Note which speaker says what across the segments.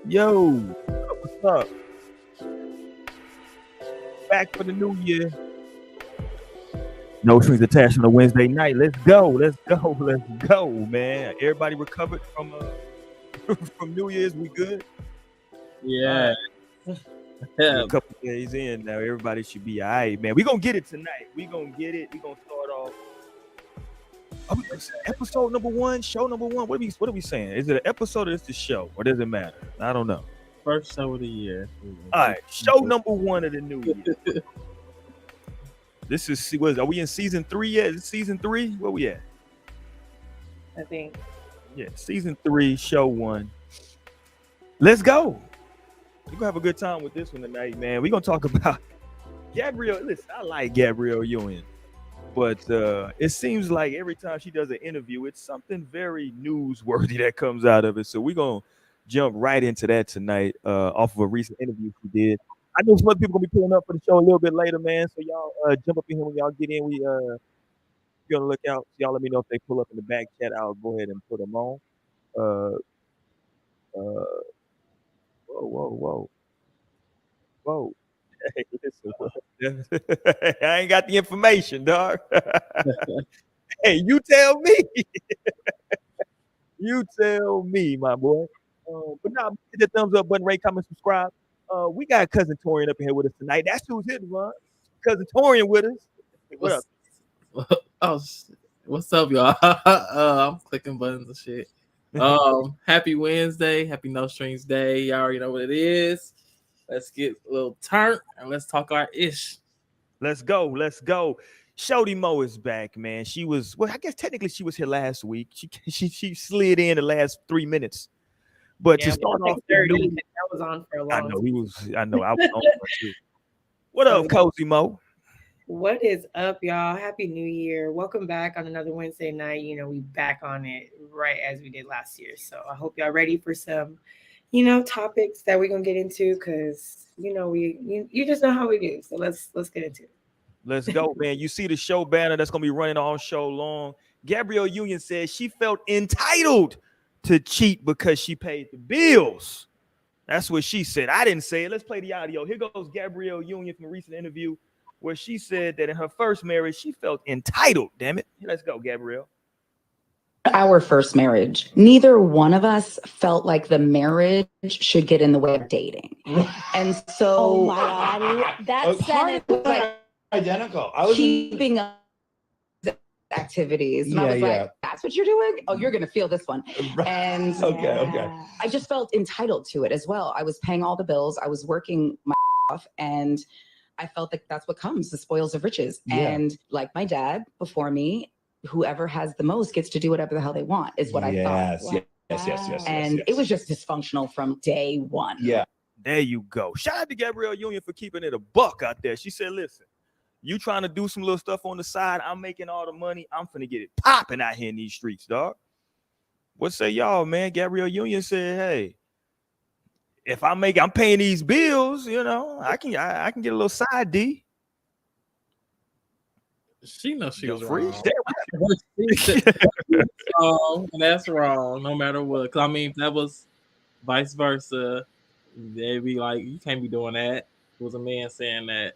Speaker 1: Yo, what's up? Back for the new year. No strings attached on a Wednesday night. Let's go. Let's go. Let's go, man. Everybody recovered from from New Year's. We good? All
Speaker 2: Yeah,
Speaker 1: right. We
Speaker 2: yeah.
Speaker 1: a couple days in now. Everybody should be all right, man. We gonna get it tonight. We gonna get it. We gonna start off. Episode number one, show number one. What are we saying? Is it an episode or is it a show? Or does it matter? I don't know.
Speaker 2: First show of the year.
Speaker 1: All right, show number one of the new year. This is are we in season 3 yet? Is it season 3? Where we at?
Speaker 3: I think.
Speaker 1: Yeah, season 3, show 1. Let's go. We're gonna have a good time with this one tonight, man. We're gonna talk about Gabrielle. Listen, I like Gabrielle Union, but it seems like every time she does an interview, it's something very newsworthy that comes out of it. So we're gonna jump right into that tonight, off of a recent interview she did. I know some other people gonna be pulling up for the show a little bit later, man. So y'all jump up in here when y'all get in. We be on the lookout. Y'all let me know if they pull up in the back chat. I'll go ahead and put them on. Uh, uh, whoa. Whoa. Hey, listen, I ain't got the information, dog. Hey, you tell me. You tell me, my boy. But now, hit the thumbs up button, rate, comment, subscribe. We got cousin Torian up in here with us tonight. That's who's hitting, man. Cousin Torian with us. What up?
Speaker 2: Oh, what's up, y'all? I'm clicking buttons and shit. Happy Wednesday, happy No Strings Day. Y'all already know what it is. Let's get a little turn and let's talk our ish.
Speaker 1: Let's go. Shody Mo is back, man. She was, well, I guess technically she was here last week. She slid in the last 3 minutes. But to start off the new,
Speaker 3: that was on for a
Speaker 1: I
Speaker 3: long
Speaker 1: know
Speaker 3: time.
Speaker 1: I was on for too. What up, Cozy Mo?
Speaker 3: What is up, y'all? Happy New Year. Welcome back on another Wednesday night. We back on it right as we did last year. So I hope y'all ready for some, topics that we're gonna get into because you just know how we do. So let's get into it.
Speaker 1: Let's go, man. You see the show banner that's gonna be running all show long. Gabrielle Union says she felt entitled to cheat because she paid the bills. That's what she said. I didn't say it. Let's play the audio. Here goes Gabrielle Union from a recent interview where she said that in her first marriage, she felt entitled. Damn it. Let's go, Gabrielle.
Speaker 4: Our first marriage, neither one of us felt like the marriage should get in the way of dating. And so,
Speaker 5: oh my God, that
Speaker 4: part of like
Speaker 6: identical. I was
Speaker 4: keeping up activities. And I was like, that's what you're doing? Oh, you're going to feel this one. And
Speaker 6: okay.
Speaker 4: I just felt entitled to it as well. I was paying all the bills. I was working my off, and I felt like that's what comes, the spoils of riches.
Speaker 6: Yeah.
Speaker 4: And like my dad before me, whoever has the most gets to do whatever the hell they want, is what I thought.
Speaker 6: Yes.
Speaker 4: And it was just dysfunctional from day one.
Speaker 6: Yeah.
Speaker 1: There you go. Shout out to Gabrielle Union for keeping it a buck out there. She said, listen, you trying to do some little stuff on the side. I'm making all the money. I'm finna get it popping out here in these streets, dog. What say y'all, man? Gabrielle Union said, hey, if I'm paying these bills, I can get a little side D.
Speaker 2: She knows she was
Speaker 1: free.
Speaker 2: Wrong, and that's wrong, no matter what. Cause I mean, if that was vice versa, they'd be like, you can't be doing that. It was a man saying that.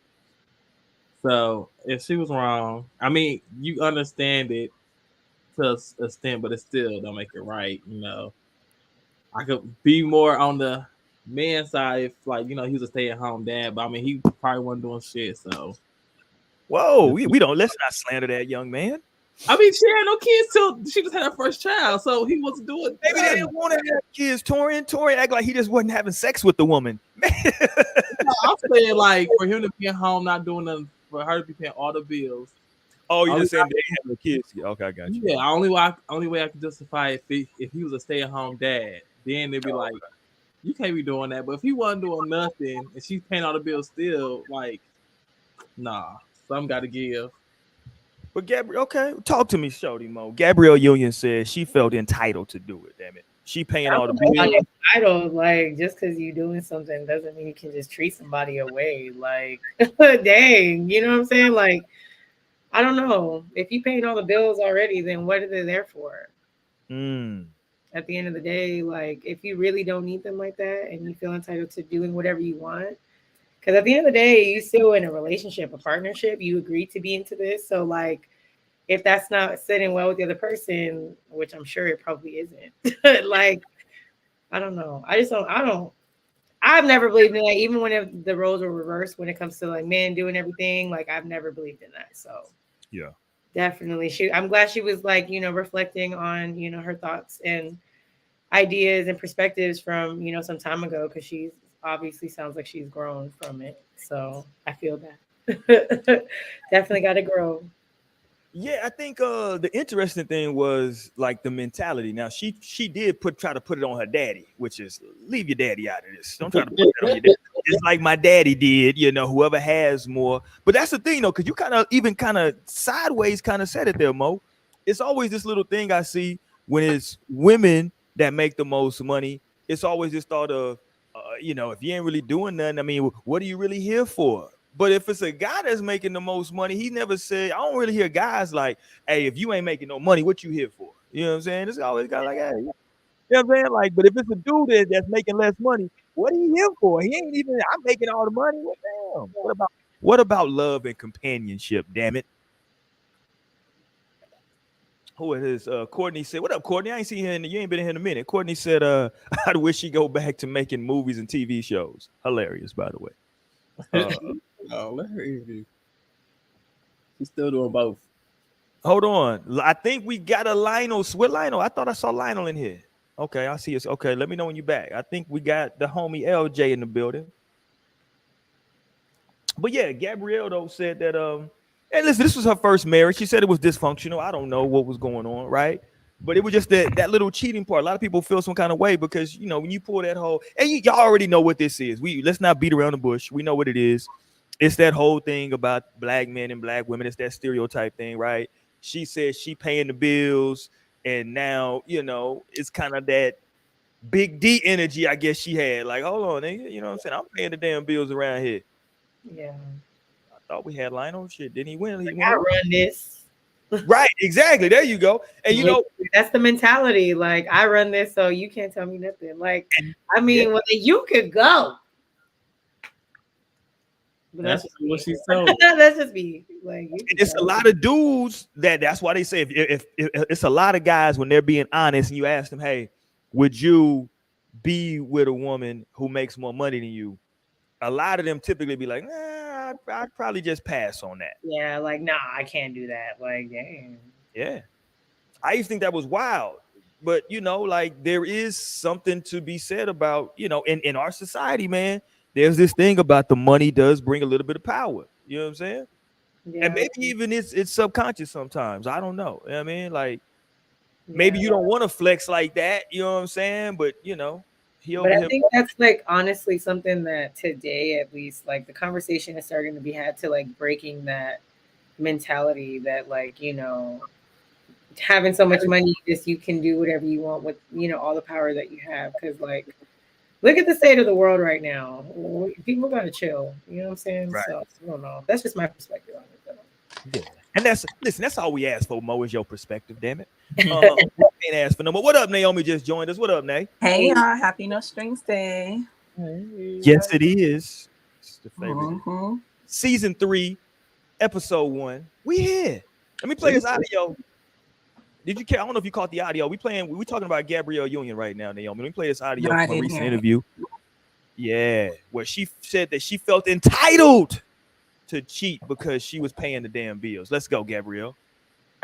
Speaker 2: So if she was wrong, I mean, you understand it to a extent, but it still don't make it right. I could be more on the man side if, like, he was a stay-at-home dad, but I mean, he probably wasn't doing shit. So,
Speaker 1: whoa, we don't, let's not slander that young man.
Speaker 2: I mean, she had no kids till she just had her first child, so he wasn't doing.
Speaker 1: Maybe they didn't want to have kids. Torian act like he just wasn't having sex with the woman.
Speaker 2: I'm saying, like, for him to be at home not doing nothing, for her to be paying all the bills.
Speaker 1: Oh, you're just saying they didn't have no kids? Okay, I got you.
Speaker 2: Yeah, only way I can justify it if he was a stay-at-home dad, then they'd be like, you can't be doing that. But if he wasn't doing nothing and she's paying all the bills still, like, nah, something got to give.
Speaker 1: But Gabrielle, okay, talk to me, Shody Mo. Gabrielle Union says she felt entitled to do it. Damn it, she paying all the bills.
Speaker 3: Entitled, like, just because you're doing something doesn't mean you can just treat somebody away. Like, dang, you know what I'm saying? Like, I don't know. If you paid all the bills already, then what are they there for? at the end of the day, like if you really don't need them like that and you feel entitled to doing whatever you want, because at the end of the day, you still in a relationship, a partnership, you agreed to be into this. So like if that's not sitting well with the other person, which I'm sure it probably isn't, like I don't know. I've never believed in that, even when the roles were reversed when it comes to like men doing everything. Like I've never believed in that. So
Speaker 1: Yeah.
Speaker 3: definitely I'm glad she was like, reflecting on, her thoughts and ideas and perspectives from, some time ago, because she's obviously sounds like she's grown from it. So I feel that. Definitely gotta grow.
Speaker 1: Yeah, I think the interesting thing was like the mentality. Now she did try to put it on her daddy, which is leave your daddy out of this. Don't try to put that on your daddy. Just like my daddy did, whoever has more. But that's the thing though, because you kind of sideways kind of said it there, Mo. It's always this little thing I see when it's women that make the most money. It's always this thought of, if you ain't really doing nothing, I mean, what are you really here for? But if it's a guy that's making the most money, he never said, I don't really hear guys like, hey, if you ain't making no money, what you here for? You know what I'm saying? It's always got like, hey, you know what I'm saying? Like, but if it's a dude that's making less money, what are you here for? He ain't even, I'm making all the money. What damn? What about love and companionship, damn it? Who is Courtney said, what up, Courtney? I ain't seen her you ain't been in here in a minute. Courtney said, I'd wish she go back to making movies and TV shows. Hilarious, by the way.
Speaker 2: Hilarious. She's still doing both.
Speaker 1: Hold on. I think we got a Lionel. What Lionel? I thought I saw Lionel in here. Okay, I see us. Okay, let me know when you're back. I think we got the homie LJ in the building. But yeah, Gabrielle though said that and listen, this was her first marriage. She said it was dysfunctional. I don't know what was going on, right? But it was just that little cheating part. A lot of people feel some kind of way because when you pull that whole and y'all already know what this is. Let's not beat around the bush. We know what it is. It's that whole thing about black men and black women. It's that stereotype thing, right? She says she paying the bills, and now it's kind of that big D energy. I guess she had like, hold on, nigga, you know what I'm saying? I'm paying the damn bills around here.
Speaker 3: Yeah.
Speaker 1: I thought we had Lionel. Shit, didn't he win? He
Speaker 3: I run this.
Speaker 1: Right, exactly. There you go. And
Speaker 3: that's the mentality. Like I run this, so you can't tell me nothing. Like I mean, well, you could go. But
Speaker 2: that's what she's saying.
Speaker 3: That's just me. Like
Speaker 1: it's a lot of dudes that's why they say if it's a lot of guys when they're being honest and you ask them, hey, would you be with a woman who makes more money than you? A lot of them typically be like, nah, I'd probably just pass on that.
Speaker 3: Yeah, like nah, I can't do that. Like, dang.
Speaker 1: Yeah, I used to think that was wild, but like there is something to be said about in our society, man. There's this thing about the money does bring a little bit of power. You know what I'm saying? Yeah. And maybe even it's subconscious sometimes. I don't know. You know what I mean? Like maybe you don't want to flex like that. You know what I'm saying? But
Speaker 3: but I think that's like honestly something that today, at least, like the conversation is starting to be had to like breaking that mentality that like having so much money, just you can do whatever you want with all the power that you have. Because like look at the state of the world right now. People gotta chill. You know what I'm saying?
Speaker 1: Right.
Speaker 3: So I don't know. That's just my perspective on it, though.
Speaker 1: Yeah. And that's all we ask for, Mo, is your perspective, damn it. We can't ask for no more. What up, Naomi just joined us. What up, Nay?
Speaker 7: Hey y'all, happy No Strings Day.
Speaker 3: Hey.
Speaker 1: Yes, it is. It's the favorite. Season 3, episode 1. We here. Let me play this audio. Did you care? I don't know if you caught the audio. We talking about Gabrielle Union right now, Naomi. Let me play this audio from a recent interview. Yeah, where she said that she felt entitled to cheat because she was paying the damn bills. Let's go, Gabrielle.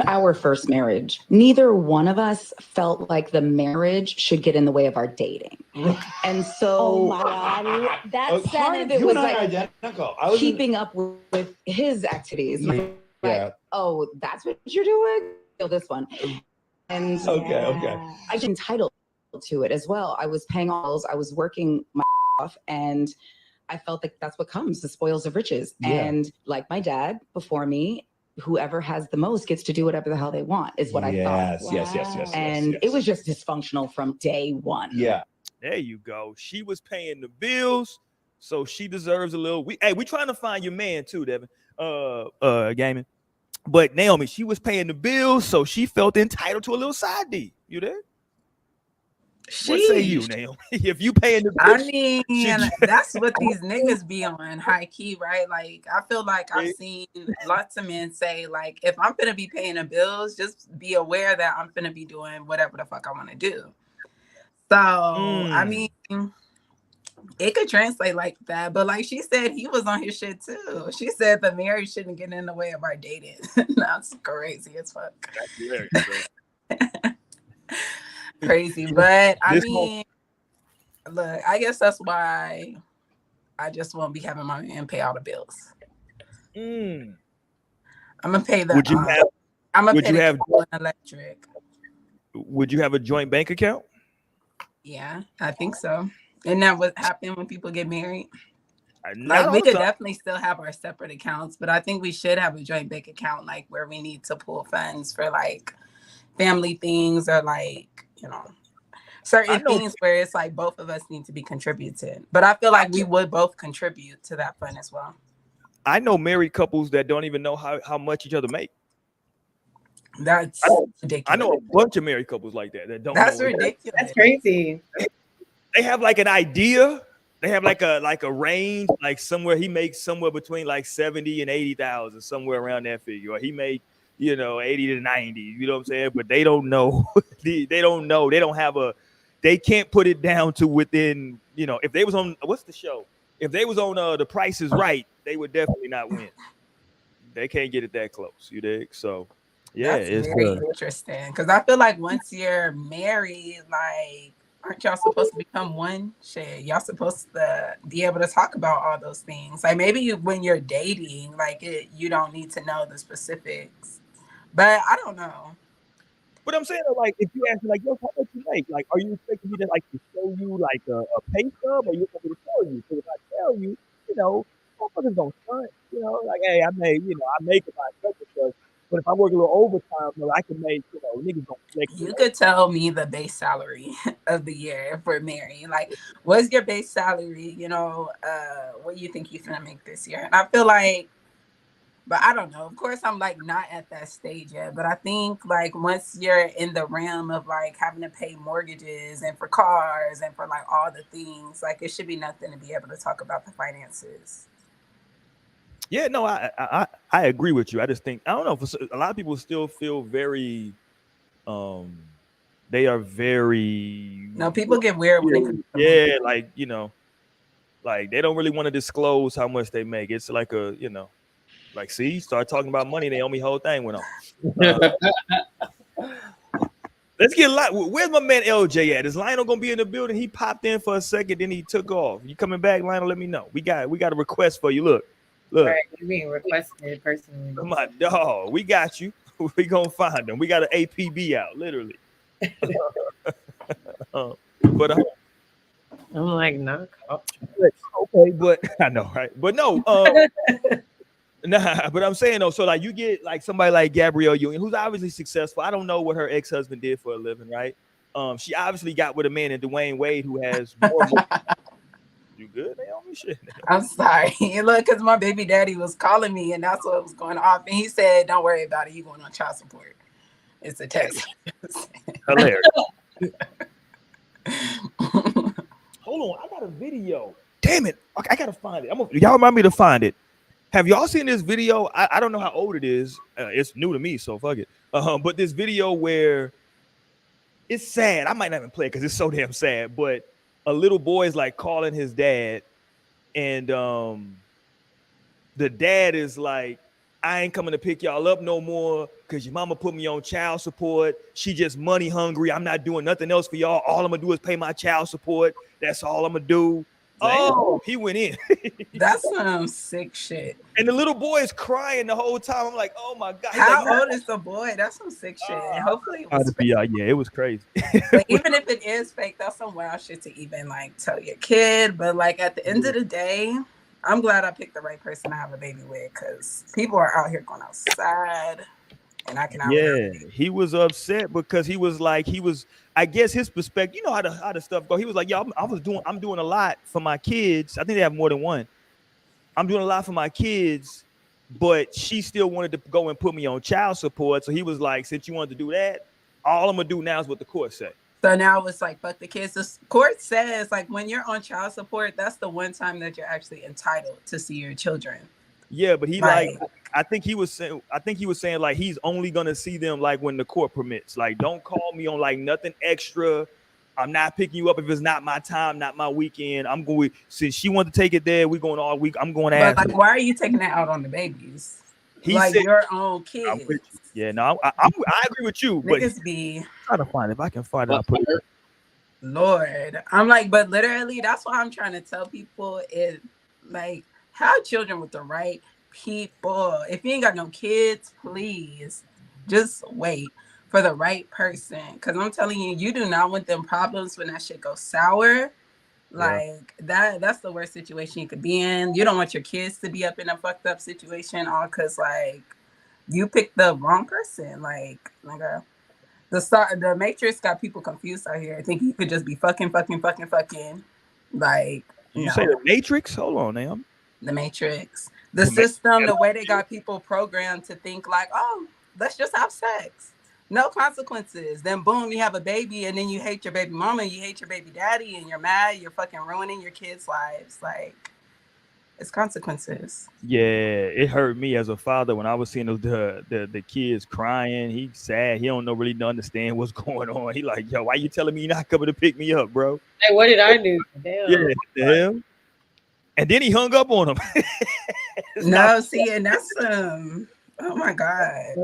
Speaker 4: Our first marriage, neither one of us felt like the marriage should get in the way of our dating. And so
Speaker 5: oh my God, that
Speaker 4: part of it was like identical. I was keeping up with his activities. Like, oh, that's what you're doing? Feel this one. And
Speaker 6: okay.
Speaker 4: I was entitled to it as well. I was paying all bills. I was working my off, and I felt like that's what comes, the spoils of riches. Yeah. And like my dad before me, whoever has the most gets to do whatever the hell they want, is what I thought.
Speaker 6: Yes.
Speaker 4: And it was just dysfunctional from day one.
Speaker 6: Yeah.
Speaker 1: There you go. She was paying the bills, so she deserves a little. We trying to find your man too, Devin. Gaming. But Naomi, she was paying the bills, so she felt entitled to a little side D. You there? What say you,
Speaker 7: Sheesh.
Speaker 1: Naomi? If you paying the
Speaker 7: I
Speaker 1: bitch,
Speaker 7: mean,
Speaker 1: should
Speaker 7: that's what these niggas be on, high key, right? Like, I feel like I've
Speaker 1: you?
Speaker 7: seen lots of men say, like, if I'm gonna be paying the bills, just be aware that I'm gonna be doing whatever the fuck I want to do. So, I mean, it could translate like that, but like she said, he was on his shit too. She said the marriage shouldn't get in the way of our dating. That's crazy as fuck.
Speaker 1: That's hilarious, bro.
Speaker 7: Crazy, but I
Speaker 1: This
Speaker 7: mean, look, I guess that's why I just won't be having my man pay all the bills.
Speaker 1: Mm.
Speaker 7: I'm gonna pay the.
Speaker 1: Would you have?
Speaker 7: I'm gonna
Speaker 1: Would
Speaker 7: pay
Speaker 1: you
Speaker 7: the
Speaker 1: have?
Speaker 7: cable and electric.
Speaker 1: Would you have a joint bank account?
Speaker 7: Yeah, I think so. Isn't that what happened when people get married?
Speaker 1: Not
Speaker 7: Like
Speaker 1: all
Speaker 7: we
Speaker 1: the
Speaker 7: could
Speaker 1: time.
Speaker 7: definitely still have our separate accounts, but I think we should have a joint bank account, like where we need to pull funds for like family things or like, you know,
Speaker 1: I
Speaker 7: certain
Speaker 1: know.
Speaker 7: things where it's like both of us need to be contributed. But I feel like we would both contribute to that fund as well.
Speaker 1: I know married couples that don't even know how much each other make.
Speaker 7: That's ridiculous.
Speaker 1: I know a bunch of married couples like that don't.
Speaker 7: That's
Speaker 1: know
Speaker 7: ridiculous.
Speaker 3: That's crazy.
Speaker 1: They have like an idea. They have like a range, like somewhere he makes somewhere between like 70 and 80,000, somewhere around that figure. Or he made, 80 to 90. You know what I'm saying? But they don't know. They don't know. They don't have they can't put it down to within, if they was on what's the show? If they was on The Price is Right, they would definitely not win. They can't get it that close, you dig? So yeah,
Speaker 7: That's
Speaker 1: it's
Speaker 7: very interesting. Because I feel like once you're married, like, aren't y'all supposed to become one? Shit, y'all supposed to be able to talk about all those things. Like maybe when you're dating, like you don't need to know the specifics. But I don't know.
Speaker 1: But I'm saying, like, if you ask me, like, yo, how much you make? Like, are you expecting me to like to show you like a pay stub, or you want me to tell you? So if I tell you, motherfuckers don't stunt. Like, hey, I make about such and such. But if I work a little overtime, I can make, niggas don't flex.
Speaker 7: You could tell me the base salary of the year if we're married. Like, what's your base salary? What do you think you're gonna make this year? And I feel like, but I don't know. Of course, I'm like not at that stage yet. But I think like once you're in the realm of like having to pay mortgages and for cars and for like all the things, like it should be nothing to be able to talk about the finances.
Speaker 1: Yeah, no, I agree with you. I just think I don't know. A lot of people still feel very, they are very.
Speaker 7: No, people get weird when it comes to
Speaker 1: yeah, like like they don't really want to disclose how much they make. It's like like see, start talking about money, Naomi, whole thing went on. Let's get a lot. Where's my man LJ at? Is Lionel gonna be in the building? He popped in for a second, then he took off. You coming back, Lionel? Let me know. We got a request for you. Look.
Speaker 3: Right, you're being requested personally.
Speaker 1: My dog, we got you. We gonna find them. We got an APB out, literally. But
Speaker 3: I'm like, nah.
Speaker 1: Okay, but I know, right? But no, nah. But I'm saying though, so like you get like somebody like Gabrielle Union, who's obviously successful. I don't know what her ex-husband did for a living, right? She obviously got with a man in Dwayne Wade who has more. You good, Naomi? Shit.
Speaker 7: I'm sorry. Look, because my baby daddy was calling me and that's what was going off. And he said, don't worry about it. You're going on child support. It's a text.
Speaker 1: Hilarious. Hold on. I got a video. Damn it. Okay, I got to find it. Y'all remind me to find it. Have y'all seen this video? I don't know how old it is. It's new to me, so fuck it. But this video where it's sad. I might not even play it because it's so damn sad. But a little boy is like calling his dad, and the dad is like, I ain't coming to pick y'all up no more because your mama put me on child support. She just money hungry. I'm not doing nothing else for y'all. All I'm gonna do is pay my child support. That's all I'm gonna do. Damn. Oh, he went in.
Speaker 7: That's some sick shit.
Speaker 1: And the little boy is crying the whole time. I'm like, oh my God.
Speaker 7: How old is the boy? That's some sick shit. Hopefully it was fake.
Speaker 1: Yeah, it was crazy.
Speaker 7: But even if it is fake, that's some wild shit to even like tell your kid. But like at the end of the day, I'm glad I picked the right person to have a baby with because people are out here going outside. And I can
Speaker 1: he was upset because I guess his perspective, you know how the stuff go. He was like, yo, I'm doing a lot for my kids. I think they have more than one. I'm doing a lot for my kids, but she still wanted to go and put me on child support. So he was like, since you wanted to do that, all I'm gonna do now is what the court said.
Speaker 7: So now it's like, fuck the kids. The court says, like, when you're on child support, that's the one time that you're actually entitled to see your children.
Speaker 1: Yeah, but he I think he was saying like he's only gonna see them like when the court permits. Like, don't call me on like nothing extra. I'm not picking you up if it's not my time, not my weekend. I'm going, since she wanted to take it there, we going all week. I'm going to ask.
Speaker 7: But like, why are you taking that out on the babies?
Speaker 1: He
Speaker 7: like
Speaker 1: said,
Speaker 7: your own kids.
Speaker 1: Yeah, no, I agree with you. But
Speaker 7: Niggas be
Speaker 1: trying to find it. If I can find it, I'll put it.
Speaker 7: Lord, I'm like, but literally, that's what I'm trying to tell people is like, have children with the right people. If you ain't got no kids, please just wait for the right person. Because I'm telling you, you do not want them problems when that shit goes sour. Like that's the worst situation you could be in. You don't want your kids to be up in a fucked up situation, all because like you picked the wrong person. Like, nigga. The Matrix got people confused out here. I think you could just be fucking. Like,
Speaker 1: you say the Matrix? Hold on, now.
Speaker 7: The Matrix, the system, the way they got people programmed to think like, oh, let's just have sex, no consequences. Then boom, you have a baby, and then you hate your baby mama, you hate your baby daddy, and you're mad. You're fucking ruining your kids' lives. Like, it's consequences.
Speaker 1: Yeah, it hurt me as a father when I was seeing the kids crying. He's sad. He don't really understand what's going on. He like, yo, why you telling me you're not coming to pick me up, bro?
Speaker 3: Hey, what did I do? Damn.
Speaker 1: Yeah, the hell. And then he hung up on him.
Speaker 7: See, and that's oh my god,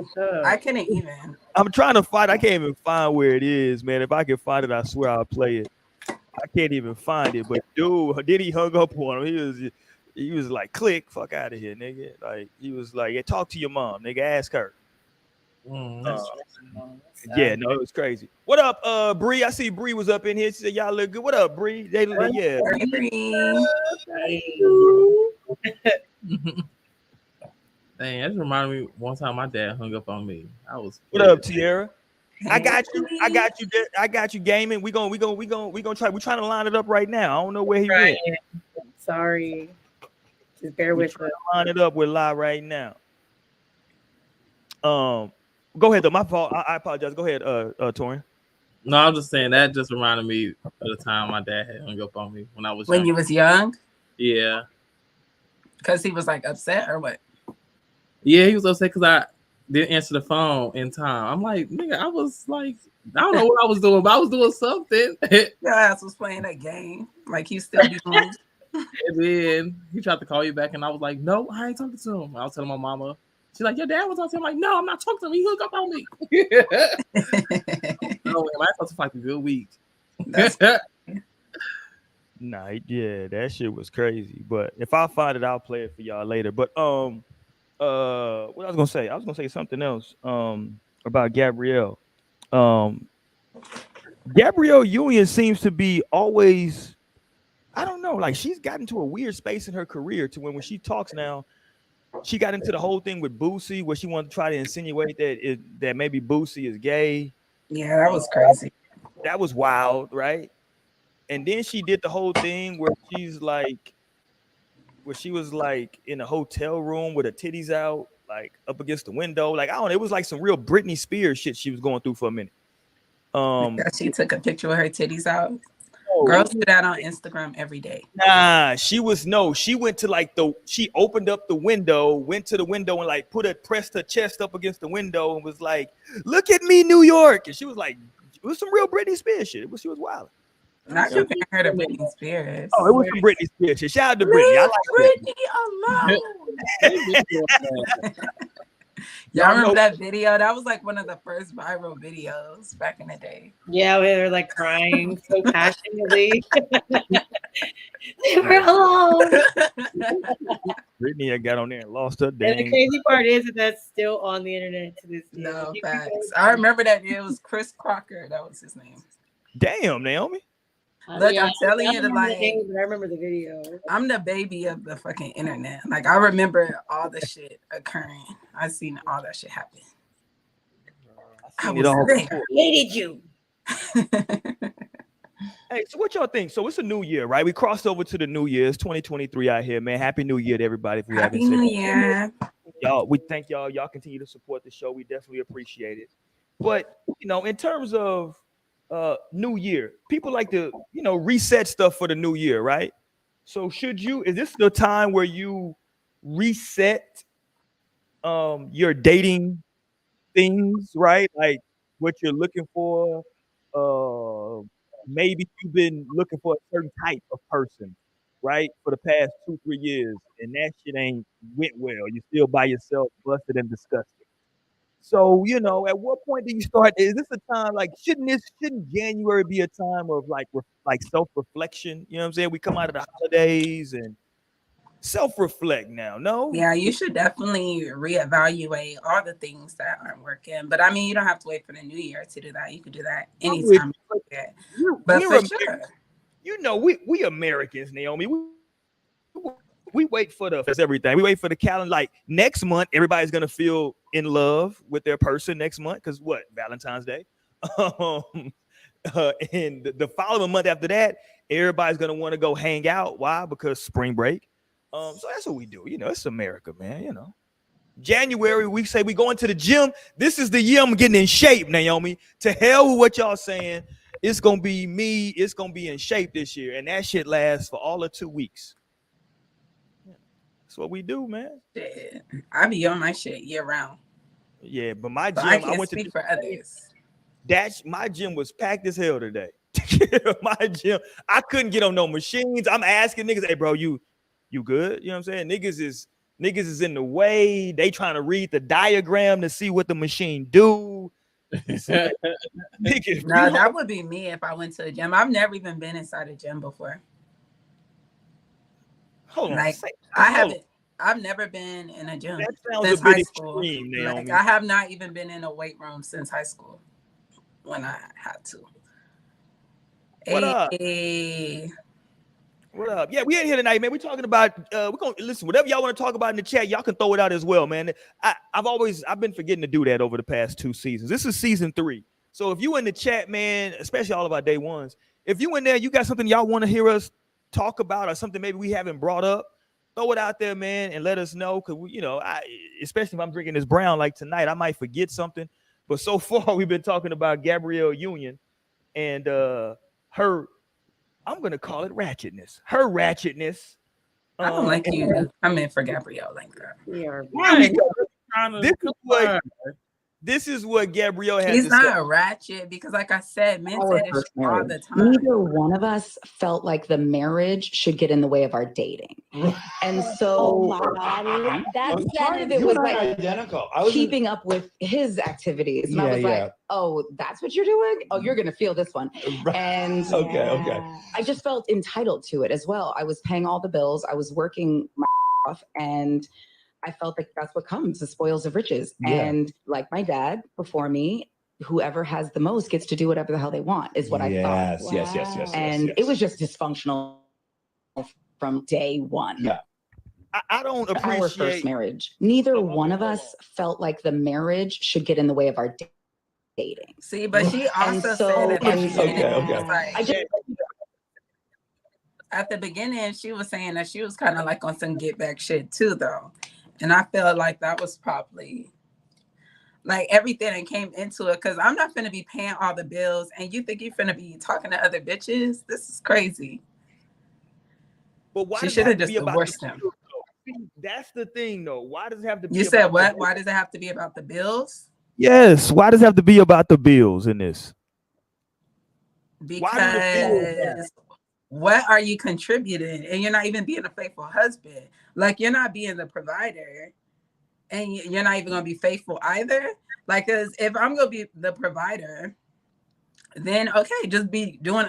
Speaker 7: I couldn't even.
Speaker 1: I'm trying to find. I can't even find where it is, man. If I can find it, I swear I'll play it. I can't even find it. But dude, then he hung up on him. He was like, click, fuck out of here, nigga. Like, he was like, yeah, talk to your mom, nigga. Ask her. Yeah, no, it was crazy. What up, Bree? I see Bree was up in here. She said, y'all look good. What up, Bree? Yeah.
Speaker 2: Dang, that just reminded me one time my dad hung up on me.
Speaker 1: What up, Tierra? I got you gaming. We gonna try. We're trying to line it up right now. I don't know where he went.
Speaker 3: Sorry. Just bear with us.
Speaker 1: Line it up with live right now. Go ahead though. My fault. I apologize. Go ahead, Torian.
Speaker 2: No, I'm just saying that just reminded me of the time my dad had hung up on me when I was
Speaker 7: young. You was young?
Speaker 2: Yeah.
Speaker 7: Because he was like upset or what?
Speaker 2: Yeah, he was upset because I didn't answer the phone in time. I'm like, nigga, I was like, I don't know what I was doing, but I was doing something.
Speaker 7: Your ass was playing a game. Like, he still be home.
Speaker 2: And then he tried to call you back, and I was like, no, I ain't talking to him. I was telling my mama. She's like, your dad was talking to him. I'm like, no, I'm not talking to him. He hooked up on me. No, I talked to for like a good week.
Speaker 1: Nah, yeah, that shit was crazy. But if I find it, I'll play it for y'all later. But what I was gonna say? I was gonna say something else about Gabrielle. Gabrielle Union seems to be always, I don't know, like she's gotten to a weird space in her career to when she talks now, she got into the whole thing with Boosie where she wanted to try to insinuate that maybe Boosie is gay.
Speaker 7: Yeah, that was crazy.
Speaker 1: That was wild, right? And then she did the whole thing where she was like in a hotel room with her titties out, like up against the window. Like, I don't know, it was like some real Britney Spears shit she was going through for a minute.
Speaker 7: She took a picture with her titties out. Girls do that on Instagram every day.
Speaker 1: Nah, she went to she opened up the window, went to the window and like pressed her chest up against the window and was like, look at me, New York. And she was like, it was some real Britney Spears shit. She was wild.
Speaker 7: Not comparing her to Britney Spears.
Speaker 1: Oh, it was some Britney Spears shit. Shout out to Britney. I like
Speaker 7: Britney alone. Y'all remember that video? That was like one of the first viral videos back in the day.
Speaker 3: Yeah, we were like crying so passionately. They were alone.
Speaker 1: Britney, I got on there and lost her dang.
Speaker 3: And the crazy part is that that's still on the internet to this day.
Speaker 7: No facts. I remember that it was Chris Crocker. That was his name.
Speaker 1: Damn, Naomi.
Speaker 7: Look, I'm telling you, like,
Speaker 3: I remember the video.
Speaker 7: I'm the baby of the fucking internet. Like, I remember all the shit occurring. I seen all that shit happen. I was there.
Speaker 3: Hated you.
Speaker 1: Hey, so what y'all think? So it's a new year, right? We crossed over to the new year. It's 2023 out here, man. Happy New Year to everybody. If we
Speaker 7: Happy New Year.
Speaker 1: Y'all, we thank y'all. Y'all continue to support the show. We definitely appreciate it. But, in terms of new year. People like to, reset stuff for the new year, right? So is this the time where you reset your dating things, right? Like what you're looking for. Uh Maybe you've been looking for a certain type of person, right? For the past 2, 3 years, and that shit ain't went well. You're still by yourself, busted and disgusted. So, at what point do you start? Is this a time like shouldn't January be a time of like self-reflection? You know what I'm saying? We come out of the holidays and self-reflect now. No?
Speaker 7: Yeah, you should definitely reevaluate all the things that aren't working. But I mean, you don't have to wait for the new year to do that. You could do that
Speaker 1: I'm with
Speaker 7: anytime.
Speaker 1: you,
Speaker 7: But
Speaker 1: we're
Speaker 7: for sure,
Speaker 1: we Americans, Naomi. We wait for everything. We wait for the calendar. Like next month, everybody's gonna feel in love with their person next month because what? Valentine's Day. Um, and the following month after that, everybody's gonna want to go hang out. Why? Because spring break. So that's what we do. It's America, man. January, we say we going to the gym. This is the year I'm getting in shape, Naomi. To hell with what y'all saying. It's gonna be me. It's gonna be in shape this year, and that shit lasts for all of 2 weeks. That's what we do, man.
Speaker 7: shit, I be on my shit year round.
Speaker 1: Yeah, but my
Speaker 7: So
Speaker 1: gym,
Speaker 7: I
Speaker 1: I
Speaker 7: can't
Speaker 1: went
Speaker 7: speak
Speaker 1: to
Speaker 7: for others.
Speaker 1: my gym was packed as hell today. My gym, I couldn't get on no machines. I'm asking niggas, hey, bro, you good? You know what I'm saying? Niggas is in the way. They trying to read the diagram to see what the machine do. Niggas,
Speaker 7: No, that would be me if I went to a gym. I've never even been inside a gym before.
Speaker 1: Hold on.
Speaker 7: Like I've never been in a gym
Speaker 1: That sounds
Speaker 7: since
Speaker 1: a bit
Speaker 7: high school.
Speaker 1: extreme, Naomi.
Speaker 7: Like I have not even been in a weight room since high school when I had to.
Speaker 1: What up? What up? Yeah, we ain't here tonight, man. We're talking about we're gonna listen, whatever y'all want to talk about in the chat, y'all can throw it out as well, man. I've been forgetting to do that over the past 2 seasons. This is season 3. So if you in the chat, man, especially all of our day ones, if you in there, you got something y'all want to hear us talk about or something maybe we haven't brought up, throw it out there, man, and let us know. Cause especially if I'm drinking this brown like tonight, I might forget something. But so far, we've been talking about Gabrielle Union and her, I'm gonna call it ratchetness. Her ratchetness.
Speaker 7: I don't like you. I'm in for Gabrielle like that.
Speaker 3: We are.
Speaker 1: This is what Gabrielle had
Speaker 7: He's
Speaker 1: to
Speaker 7: not
Speaker 1: say.
Speaker 7: a ratchet because, like I said, men
Speaker 4: Our
Speaker 7: say this
Speaker 4: first
Speaker 7: shit all
Speaker 4: marriage.
Speaker 7: the time.
Speaker 4: Neither one of us felt like the marriage should get in the way of our dating. And so
Speaker 5: Oh my God. That's
Speaker 4: part of
Speaker 6: You
Speaker 4: it was
Speaker 6: and I
Speaker 4: like
Speaker 6: are identical. I was
Speaker 4: keeping up with his activities. And I was like, oh, that's what you're doing? Oh, you're going to feel this one. And
Speaker 6: okay.
Speaker 4: I just felt entitled to it as well. I was paying all the bills. I was working my off, and I felt like that's what comes, the spoils of riches.
Speaker 6: Yeah.
Speaker 4: And like my dad before me, whoever has the most gets to do whatever the hell they want, is what I thought.
Speaker 6: Yes.
Speaker 4: And it was just dysfunctional from day one.
Speaker 6: Yeah.
Speaker 1: I don't
Speaker 4: Our first
Speaker 1: appreciate.
Speaker 4: marriage. Neither one of us felt like the marriage should get in the way of our dating.
Speaker 7: See, but she also said at the beginning,
Speaker 6: Okay.
Speaker 7: at the beginning, she was saying that she was kind of like on some get back shit too, though. And I felt like that was probably like everything that came into it, because I'm not finna be paying all the bills and you think you're finna be talking to other bitches? This is crazy.
Speaker 1: But why
Speaker 7: She
Speaker 1: does it
Speaker 7: should
Speaker 1: have
Speaker 7: have
Speaker 1: to
Speaker 7: just
Speaker 1: be about
Speaker 7: divorced
Speaker 1: the
Speaker 7: him.
Speaker 1: bills, though? That's the thing, though. Why does it have to be?
Speaker 7: You said
Speaker 1: about
Speaker 7: what? Why does it have to be about the bills?
Speaker 1: Yes. Why does it have to be about the bills in this?
Speaker 7: Because what are you contributing? And you're not even being a faithful husband. Like, you're not being the provider, and you're not even going to be faithful either. Like, because if I'm going to be the provider, then okay, just be doing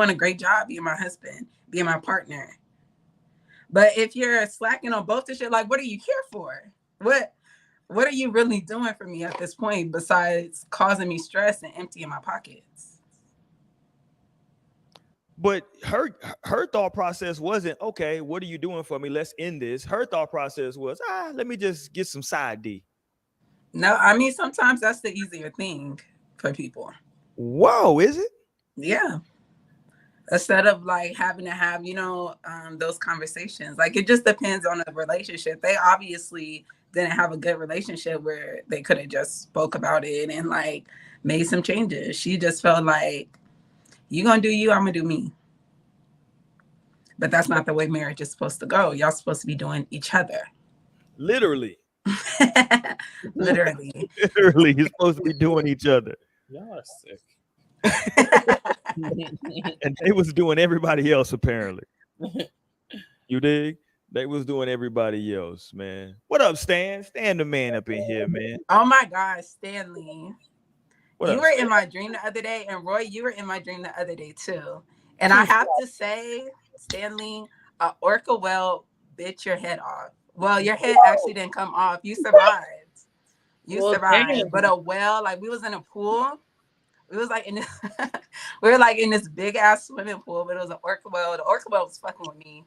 Speaker 7: a great job being my husband, being my partner. But if you're slacking on both the shit, like, what are you here for? What are you really doing for me at this point besides causing me stress and emptying my pockets?
Speaker 1: But her thought process wasn't, okay, what are you doing for me? Let's end this. Her thought process was, let me just get some side D.
Speaker 7: No, I mean, sometimes that's the easier thing for people.
Speaker 1: Whoa, is it?
Speaker 7: Yeah. Instead of like having to have, those conversations. Like, it just depends on the relationship. They obviously didn't have a good relationship where they could have just spoke about it and like made some changes. She just felt like, you gonna do you, I'm gonna do me. But that's not the way marriage is supposed to go. Y'all supposed to be doing each other.
Speaker 1: Literally.
Speaker 7: Literally.
Speaker 1: Literally, you're supposed to be doing each other.
Speaker 2: Y'all are sick.
Speaker 1: And they was doing everybody else, apparently. You dig? They was doing everybody else, man. What up, Stan? Stan the man up in here, man.
Speaker 7: Oh my gosh, Stanley.
Speaker 1: What
Speaker 7: You
Speaker 1: up,
Speaker 7: were
Speaker 1: Stan?
Speaker 7: in my dream the other day, and Roy, you were in my dream the other day too. And I have to say, Stanley, a orca whale bit your head off. Well, your head actually didn't come off. You survived. You
Speaker 3: Well,
Speaker 7: survived.
Speaker 3: damn.
Speaker 7: But a whale, like we was in a pool. We was like in this, we were like in this big ass swimming pool, but it was an orca whale. The orca whale was fucking with me.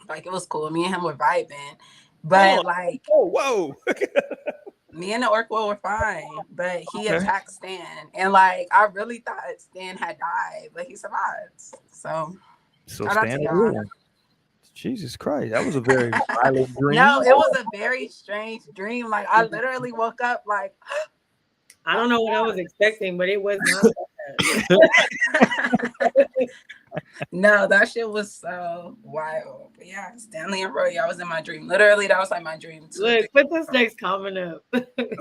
Speaker 7: Like it was cool. Me and him were vibing. But like
Speaker 1: whoa.
Speaker 7: me and the orca whale were fine. But he attacked Stan. And like I really thought Stan had died, but he survived. So shout out
Speaker 1: Stan
Speaker 7: to y'all.
Speaker 1: won. Jesus Christ, that was a very violent dream.
Speaker 7: No, it was a very strange dream. Like I literally woke up like
Speaker 3: I don't know what I was expecting, but it was not that.
Speaker 7: no, that shit was so wild. But yeah, Stanley and Roy, I was in my dream. Literally, that was like my dream too.
Speaker 3: Look, put this next comment up.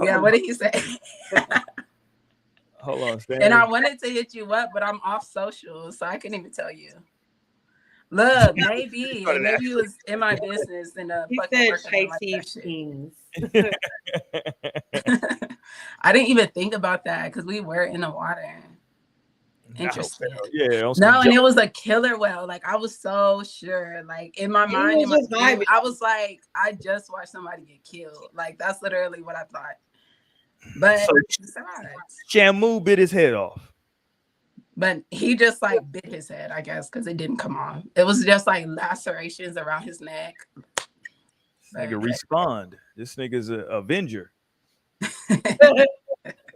Speaker 7: Yeah, what did he say?
Speaker 1: Hold on, Stanley.
Speaker 7: And I wanted to hit you up, but I'm off social, so I couldn't even tell you. Look, maybe it was in my business and
Speaker 3: He
Speaker 7: fucking
Speaker 3: said
Speaker 7: working
Speaker 3: Chase
Speaker 7: like that
Speaker 3: Teams.
Speaker 7: I didn't even think about that because we were in the water. Interesting.
Speaker 1: Yeah.
Speaker 7: No, and it was a killer whale. Like I was so sure. Like in my mind, in my dream, I was like, I just watched somebody get killed. Like that's literally what I thought. But
Speaker 1: so, Shamu bit his head off.
Speaker 7: But he just like bit his head, I guess, because it didn't come off. It was just like lacerations around his neck.
Speaker 1: Nigga respond. This nigga's an Avenger.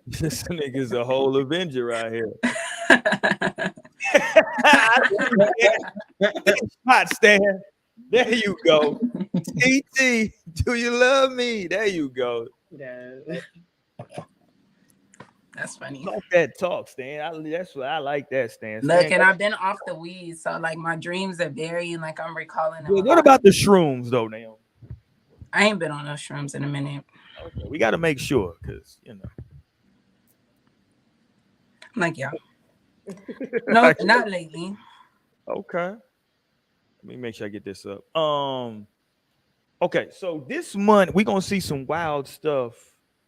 Speaker 1: This nigga's a whole Avenger out here. Hot Stan. There you go. TT, do you love me? There you go.
Speaker 7: That's funny.
Speaker 1: Talk that talk, Stan. That's what I like. That Stan.
Speaker 7: Look, and I've been off the weed, so like my dreams are very like I'm recalling them.
Speaker 1: What about the shrooms though, Naomi?
Speaker 7: I ain't been on those shrooms in a minute.
Speaker 1: Okay, we got to make sure because you know.
Speaker 7: I'm like, yeah. No, not lately.
Speaker 1: Okay. Let me make sure I get this up. Okay, so this month we're gonna see some wild stuff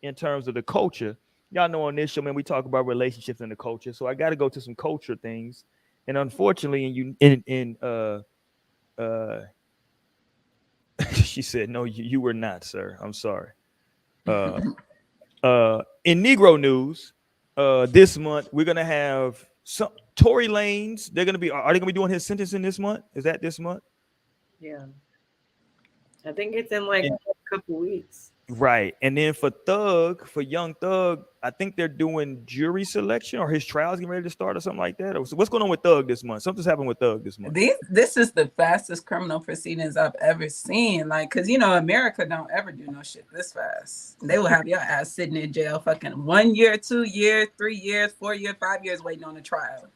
Speaker 1: in terms of the culture. Y'all know on this show, man, we talk about relationships and the culture. So I got to go to some culture things, and unfortunately, she said, "No, you were not, sir. I'm sorry." In Negro news, this month we're gonna have some Tory Lanez. Are they gonna be doing his sentencing this month? Is that this month?
Speaker 3: Yeah, I think it's in like a couple weeks.
Speaker 1: Right. And then for Young Thug, I think they're doing jury selection or his trial's getting ready to start or something like that. So what's going on with Thug this month? Something's happened with Thug this month.
Speaker 7: This is the fastest criminal proceedings I've ever seen. Like, cause you know, America don't ever do no shit this fast. They will have your ass sitting in jail fucking 1 year, 2 years, 3 years, 4 years, 5 years waiting on a trial.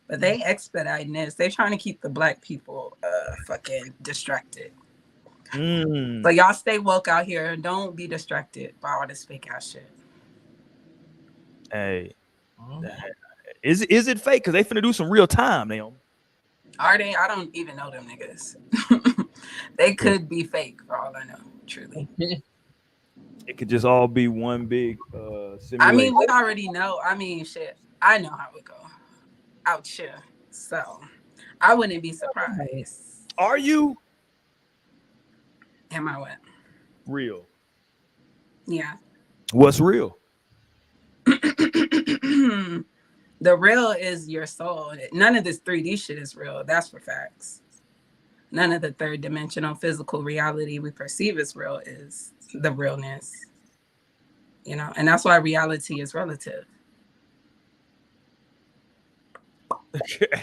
Speaker 7: But they expediting this. They're trying to keep the black people fucking distracted. So y'all stay woke out here and don't be distracted by all this fake ass shit.
Speaker 1: Hey, is it fake? Because they finna do some real time, Naomi.
Speaker 7: Are they? I don't even know them niggas. They could be fake for all I know, truly.
Speaker 1: It could just all be one big simulation.
Speaker 7: I mean, we already know. I mean, shit. I know how it go out here. So I wouldn't be surprised.
Speaker 1: Are you?
Speaker 7: Am I what?
Speaker 1: Real.
Speaker 7: Yeah.
Speaker 1: What's real?
Speaker 7: The real is your soul. None of this 3D shit is real. That's for facts. None of the third dimensional physical reality we perceive as real is the realness. You know, and that's why reality is relative.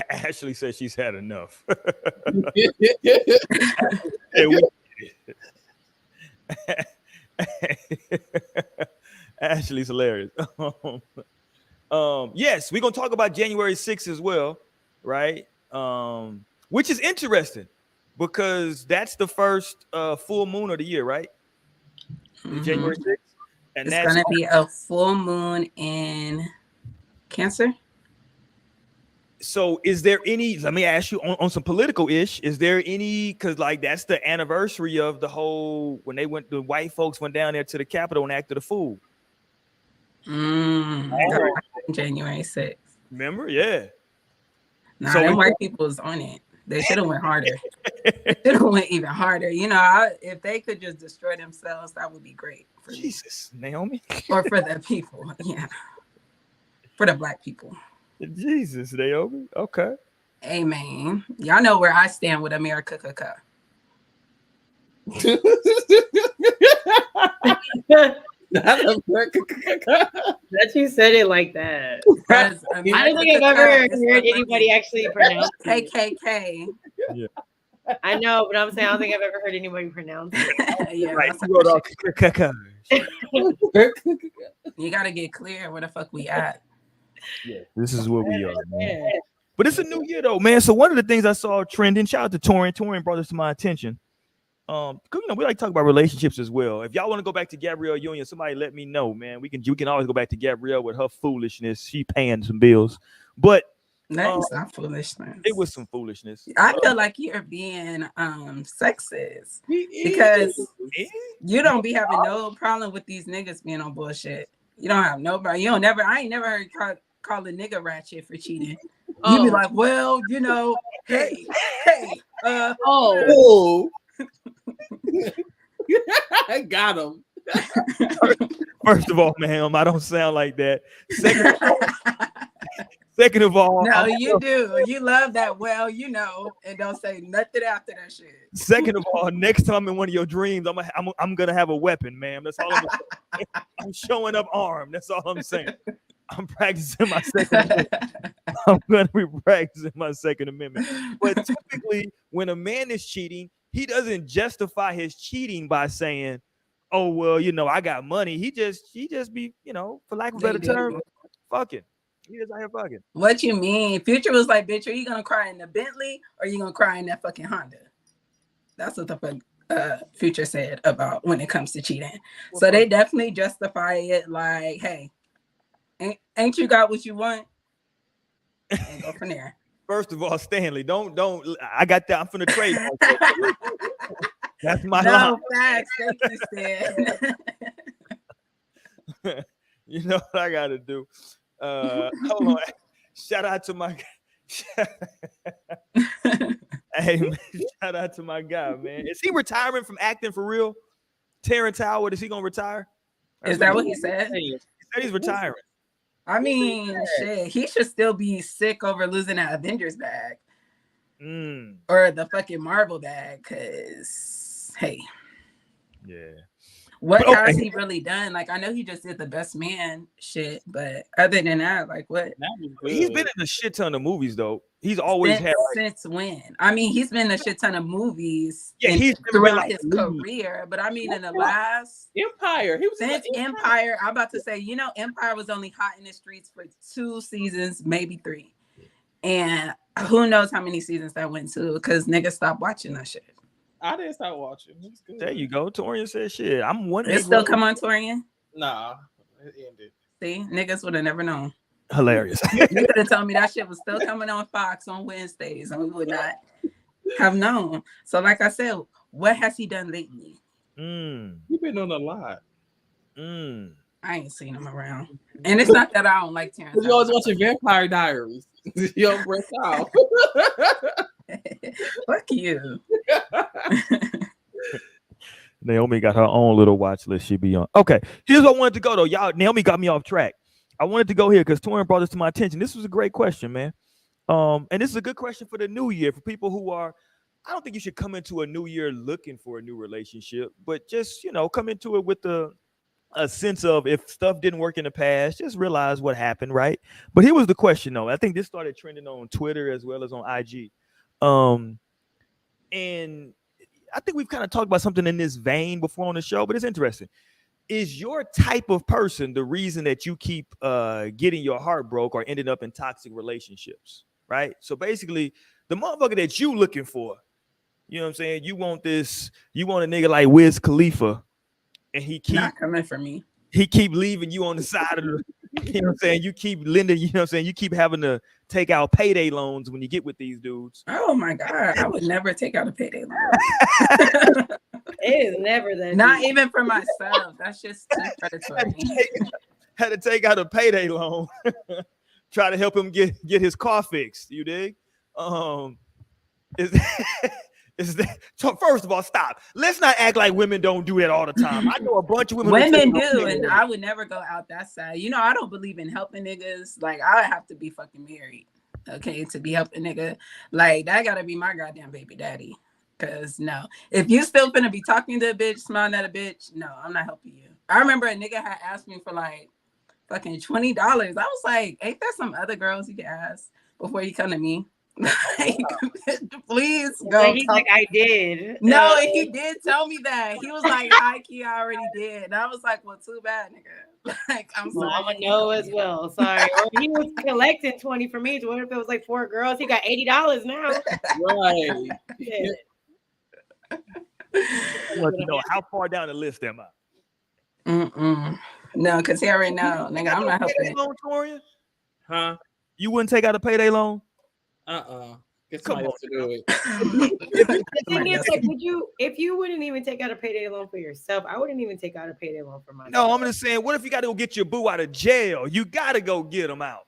Speaker 1: Ashley says she's had enough. Ashley's hilarious. Yes, we're gonna talk about January 6th as well, right? Which is interesting because that's the first full moon of the year, right? January 6th. And
Speaker 7: it's
Speaker 1: that's
Speaker 7: gonna be a full moon in Cancer.
Speaker 1: so is there any, let me ask you on some political ish, is there any, because like that's the anniversary of the whole when the white folks went down there to the Capitol and acted a fool.
Speaker 7: That was January 6th.
Speaker 1: Remember? Yeah.
Speaker 7: Nah,
Speaker 1: So
Speaker 7: them white people was on it. They should have went harder. They should have went even harder. You know, if they could just destroy themselves, that would be great for me.
Speaker 1: Jesus, Naomi.
Speaker 7: Or for the people. Yeah. For the black people.
Speaker 1: Jesus, Naomi. Okay.
Speaker 7: Amen. Y'all know where I stand with America.
Speaker 3: That you said it like that. I don't think I've ever heard anybody actually pronounce it.
Speaker 7: KKK.
Speaker 1: Yeah.
Speaker 3: I know, but I'm saying I don't think I've ever heard anybody pronounce it.
Speaker 7: Yeah,
Speaker 1: Right.
Speaker 7: you gotta get clear where the fuck we at.
Speaker 1: Yeah, this is where we are, man. But it's a new year though, man. So one of the things I saw trending, shout out to Torian. Torian brought this to my attention. You know, we like to talk about relationships as well. If y'all want to go back to Gabrielle Union, somebody let me know, man. We can always go back to Gabrielle with her foolishness. She paying some bills, but
Speaker 7: That's not foolishness.
Speaker 1: it was some foolishness.
Speaker 7: I feel like you're being sexist because you don't be having no problem with these niggas being on bullshit. You don't have nobody. You don't never. I ain't never heard call a nigga ratchet for cheating. You be like, well, you know, hey,
Speaker 2: I got him.
Speaker 1: First of all, ma'am, I don't sound like that. Second of all,
Speaker 7: no, you do. You love that. Well, you know, and don't say nothing after that shit.
Speaker 1: Second of all, next time in one of your dreams, I'm gonna have a weapon, ma'am. That's all I'm saying. I'm showing up armed. That's all I'm saying. I'm practicing my Second Amendment. I'm gonna be practicing my Second Amendment. But typically, when a man is cheating, he doesn't justify his cheating by saying, "Oh well, you know, I got money." He just be, you know, for lack of a better term, fucking. He just out here fucking.
Speaker 7: What you mean? Future was like, bitch, are you gonna cry in the Bentley or are you gonna cry in that fucking Honda? That's what the fuck Future said about when it comes to cheating. So they definitely justify it like, hey, ain't you got what you want? And go from there.
Speaker 1: First of all, Stanley, don't. I got that. I'm finna trade. That's my
Speaker 7: no
Speaker 1: line.
Speaker 7: Facts. Thank you, Stan.
Speaker 1: You know what I gotta do. Hold on. Shout out to my hey man, shout out to my guy, man. Is he retiring from acting for real? Terrence Howard, is he gonna retire?
Speaker 7: Is that what he said?
Speaker 1: He said he's retiring.
Speaker 7: I mean, shit, he should still be sick over losing that Avengers bag. Or the fucking Marvel bag, cause hey.
Speaker 1: Yeah.
Speaker 7: What has he really done? Like, I know he just did the Best Man shit, but other than that, like, what?
Speaker 1: He's been in a shit ton of movies, though. He's always had.
Speaker 7: Since when? I mean, he's been in a shit ton of movies.
Speaker 1: Yeah, he's
Speaker 7: throughout his career, but I mean, in the last
Speaker 2: Empire, he was
Speaker 7: since Empire. I'm about to say, you know, Empire was only hot in the streets for 2 seasons, maybe 3, and who knows how many seasons that went to because niggas stopped watching that shit.
Speaker 2: I didn't start watching.
Speaker 1: There you go. Torian said shit. I'm wondering.
Speaker 7: It still come on, Torian?
Speaker 2: Nah, it ended.
Speaker 7: See, niggas would have never known.
Speaker 1: Hilarious.
Speaker 7: You could have told me that shit was still coming on Fox on Wednesdays, and we would not have known. So, like I said, what has he done lately?
Speaker 2: You've been on a lot.
Speaker 7: I ain't seen him around. And it's not that I don't like Terrence.
Speaker 2: You always watching Vampire Diaries. You don't break out.
Speaker 7: Fuck you.
Speaker 1: Naomi got her own little watch list she be on. Okay, here's what I wanted to go though. Y'all, Naomi got me off track. I wanted to go here because Torian brought this to my attention. This was a great question, man. And this is a good question for the new year for people who are. I don't think you should come into a new year looking for a new relationship, but just, you know, come into it with a sense of if stuff didn't work in the past, just realize what happened, right? But here was the question though. I think this started trending on Twitter as well as on IG. And I think we've kind of talked about something in this vein before on the show, but it's interesting. is your type of person the reason that you keep getting your heart broke or ending up in toxic relationships, right? So basically, the motherfucker that you looking for, you know what I'm saying? You want a nigga like Wiz Khalifa, and
Speaker 7: Not coming for me.
Speaker 1: he keep leaving you on the side of the, you know what I'm saying? You keep lending, you know what I'm saying? You keep having to take out payday loans when you get with these dudes.
Speaker 7: Oh my God, I would never take out a payday loan.
Speaker 3: It is never that.
Speaker 7: Not
Speaker 3: deep.
Speaker 7: even for myself. That's just too predatory.
Speaker 1: Had to take out a payday loan, try to help him get his car fixed. You dig? Is that so? First of all, stop. Let's not act like women don't do that all the time. I know a bunch of women.
Speaker 7: Women do, and I would never go out that side. You know, I don't believe in helping niggas. Like, I have to be fucking married, okay, to be helping nigga. Like, that gotta be my goddamn baby daddy. Cause no, if you still finna be talking to a bitch, smiling at a bitch, no, I'm not helping you. I remember a nigga had asked me for like fucking $20. I was like, ain't there some other girls you can ask before you come to me? Like, please go.
Speaker 3: He's like, I did.
Speaker 7: No, and he did tell me that. He was like, high key, I already did. And I was like, well, too bad, nigga. Like, I'm sorry.
Speaker 3: I'm gonna know as well. Sorry. Or he was collecting 20 for me. So what if it was like 4 girls? He got $80 now.
Speaker 2: Right.
Speaker 3: Yeah.
Speaker 1: I want to know how far down the list am I?
Speaker 7: No, because he already know. Nigga, I'm not helping.
Speaker 1: Loan, Torian?
Speaker 2: Huh?
Speaker 1: You wouldn't take out a payday loan?
Speaker 2: Get
Speaker 1: Come
Speaker 2: somebody
Speaker 1: on,
Speaker 2: else to do it.
Speaker 3: The thing is, like, if you wouldn't even take out a payday loan for yourself, I wouldn't even take out a payday loan for myself.
Speaker 1: No, I'm just saying, what if you got to go get your boo out of jail? You got to go get him out.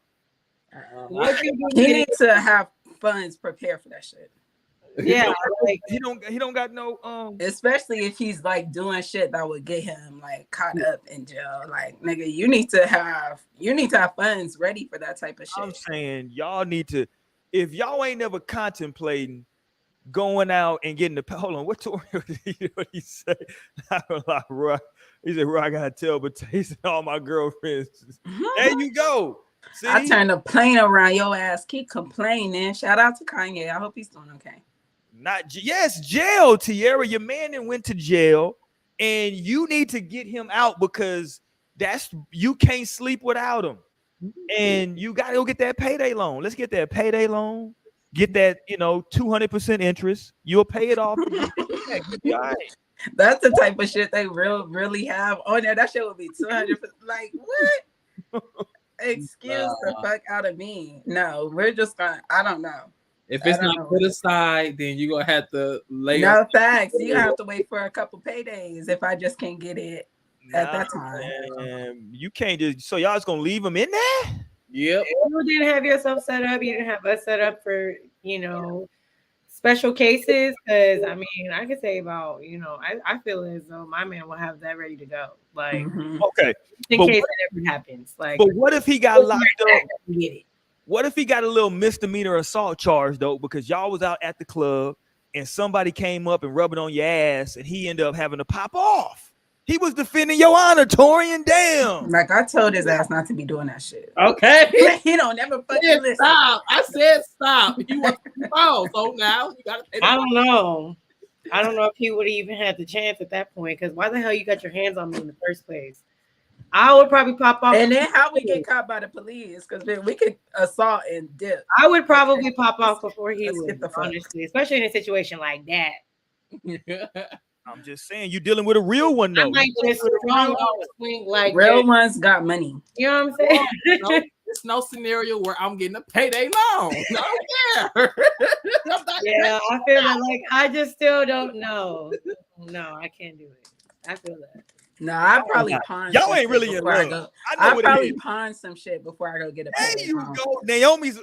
Speaker 3: What you do
Speaker 7: He
Speaker 3: get
Speaker 7: needs to have funds prepared for that shit.
Speaker 3: Yeah, like,
Speaker 1: He don't got no
Speaker 7: Especially if he's like doing shit that would get him like caught up in jail. Like, nigga, you need to have funds ready for that type of shit.
Speaker 1: I'm saying y'all need to, if y'all ain't never contemplating going out and getting the, hold on, what he said? He said, Roy, I gotta tell Batiste and all my girlfriends. There you go. See?
Speaker 7: I turned the plane around your ass. Keep complaining. Shout out to Kanye. I hope he's doing okay.
Speaker 1: Yes, jail, Tierra. Your man then went to jail, and you need to get him out because you can't sleep without him. And you gotta go get that payday loan. Let's get that payday loan. Get that, 200% interest. You'll pay it off. You'll be all right.
Speaker 7: That's the type of shit they really have on there. That shit would be 200%. Like, what? Excuse the fuck out of me. No, we're just gonna, I don't know.
Speaker 2: If it's not put aside, then you're gonna have to lay
Speaker 7: no facts. You have to wait for a couple paydays if I just can't get it at that time.
Speaker 1: Man, you can't just, so y'all just gonna leave him in there?
Speaker 2: Yep.
Speaker 3: You didn't have yourself set up. You didn't have us set up for, special cases. Because I mean, I could say about, I feel as though my man will have that ready to go. Like,
Speaker 1: okay,
Speaker 3: in case it ever happens. Like,
Speaker 1: but what if he got locked up?
Speaker 3: Get it.
Speaker 1: What if he got a little misdemeanor assault charge though, because y'all was out at the club and somebody came up and rubbed it on your ass and he ended up having to pop off? He was defending your honor, Torian. Damn.
Speaker 7: Like, I told his ass not to be doing that shit.
Speaker 2: Okay.
Speaker 7: He don't never fucking listen.
Speaker 2: Stop. I said stop. You want to fall, so now you gotta pay.
Speaker 3: I don't know. I don't know if he would have even had the chance at that point. Because why the hell you got your hands on me in the first place? I would probably pop off.
Speaker 7: And then how we get caught by the police? Because then we could assault and dip.
Speaker 3: I would probably pop off before he
Speaker 7: Let's
Speaker 3: would,
Speaker 7: get the fuck.
Speaker 3: honestly, especially in a situation like that.
Speaker 1: I'm just saying, you dealing with a real one though.
Speaker 3: I might just swing like
Speaker 7: Real
Speaker 3: that.
Speaker 7: ones got money.
Speaker 3: You know what I'm saying?
Speaker 2: No, it's no scenario where I'm getting a payday loan. I don't care.
Speaker 3: Yeah, I feel that. Like, I just still don't know. No, I can't do it. I feel that.
Speaker 7: No, I probably pawn.
Speaker 1: Y'all ain't really in love.
Speaker 7: I probably pawn some shit before I go get a payday.
Speaker 1: There you go. Naomi's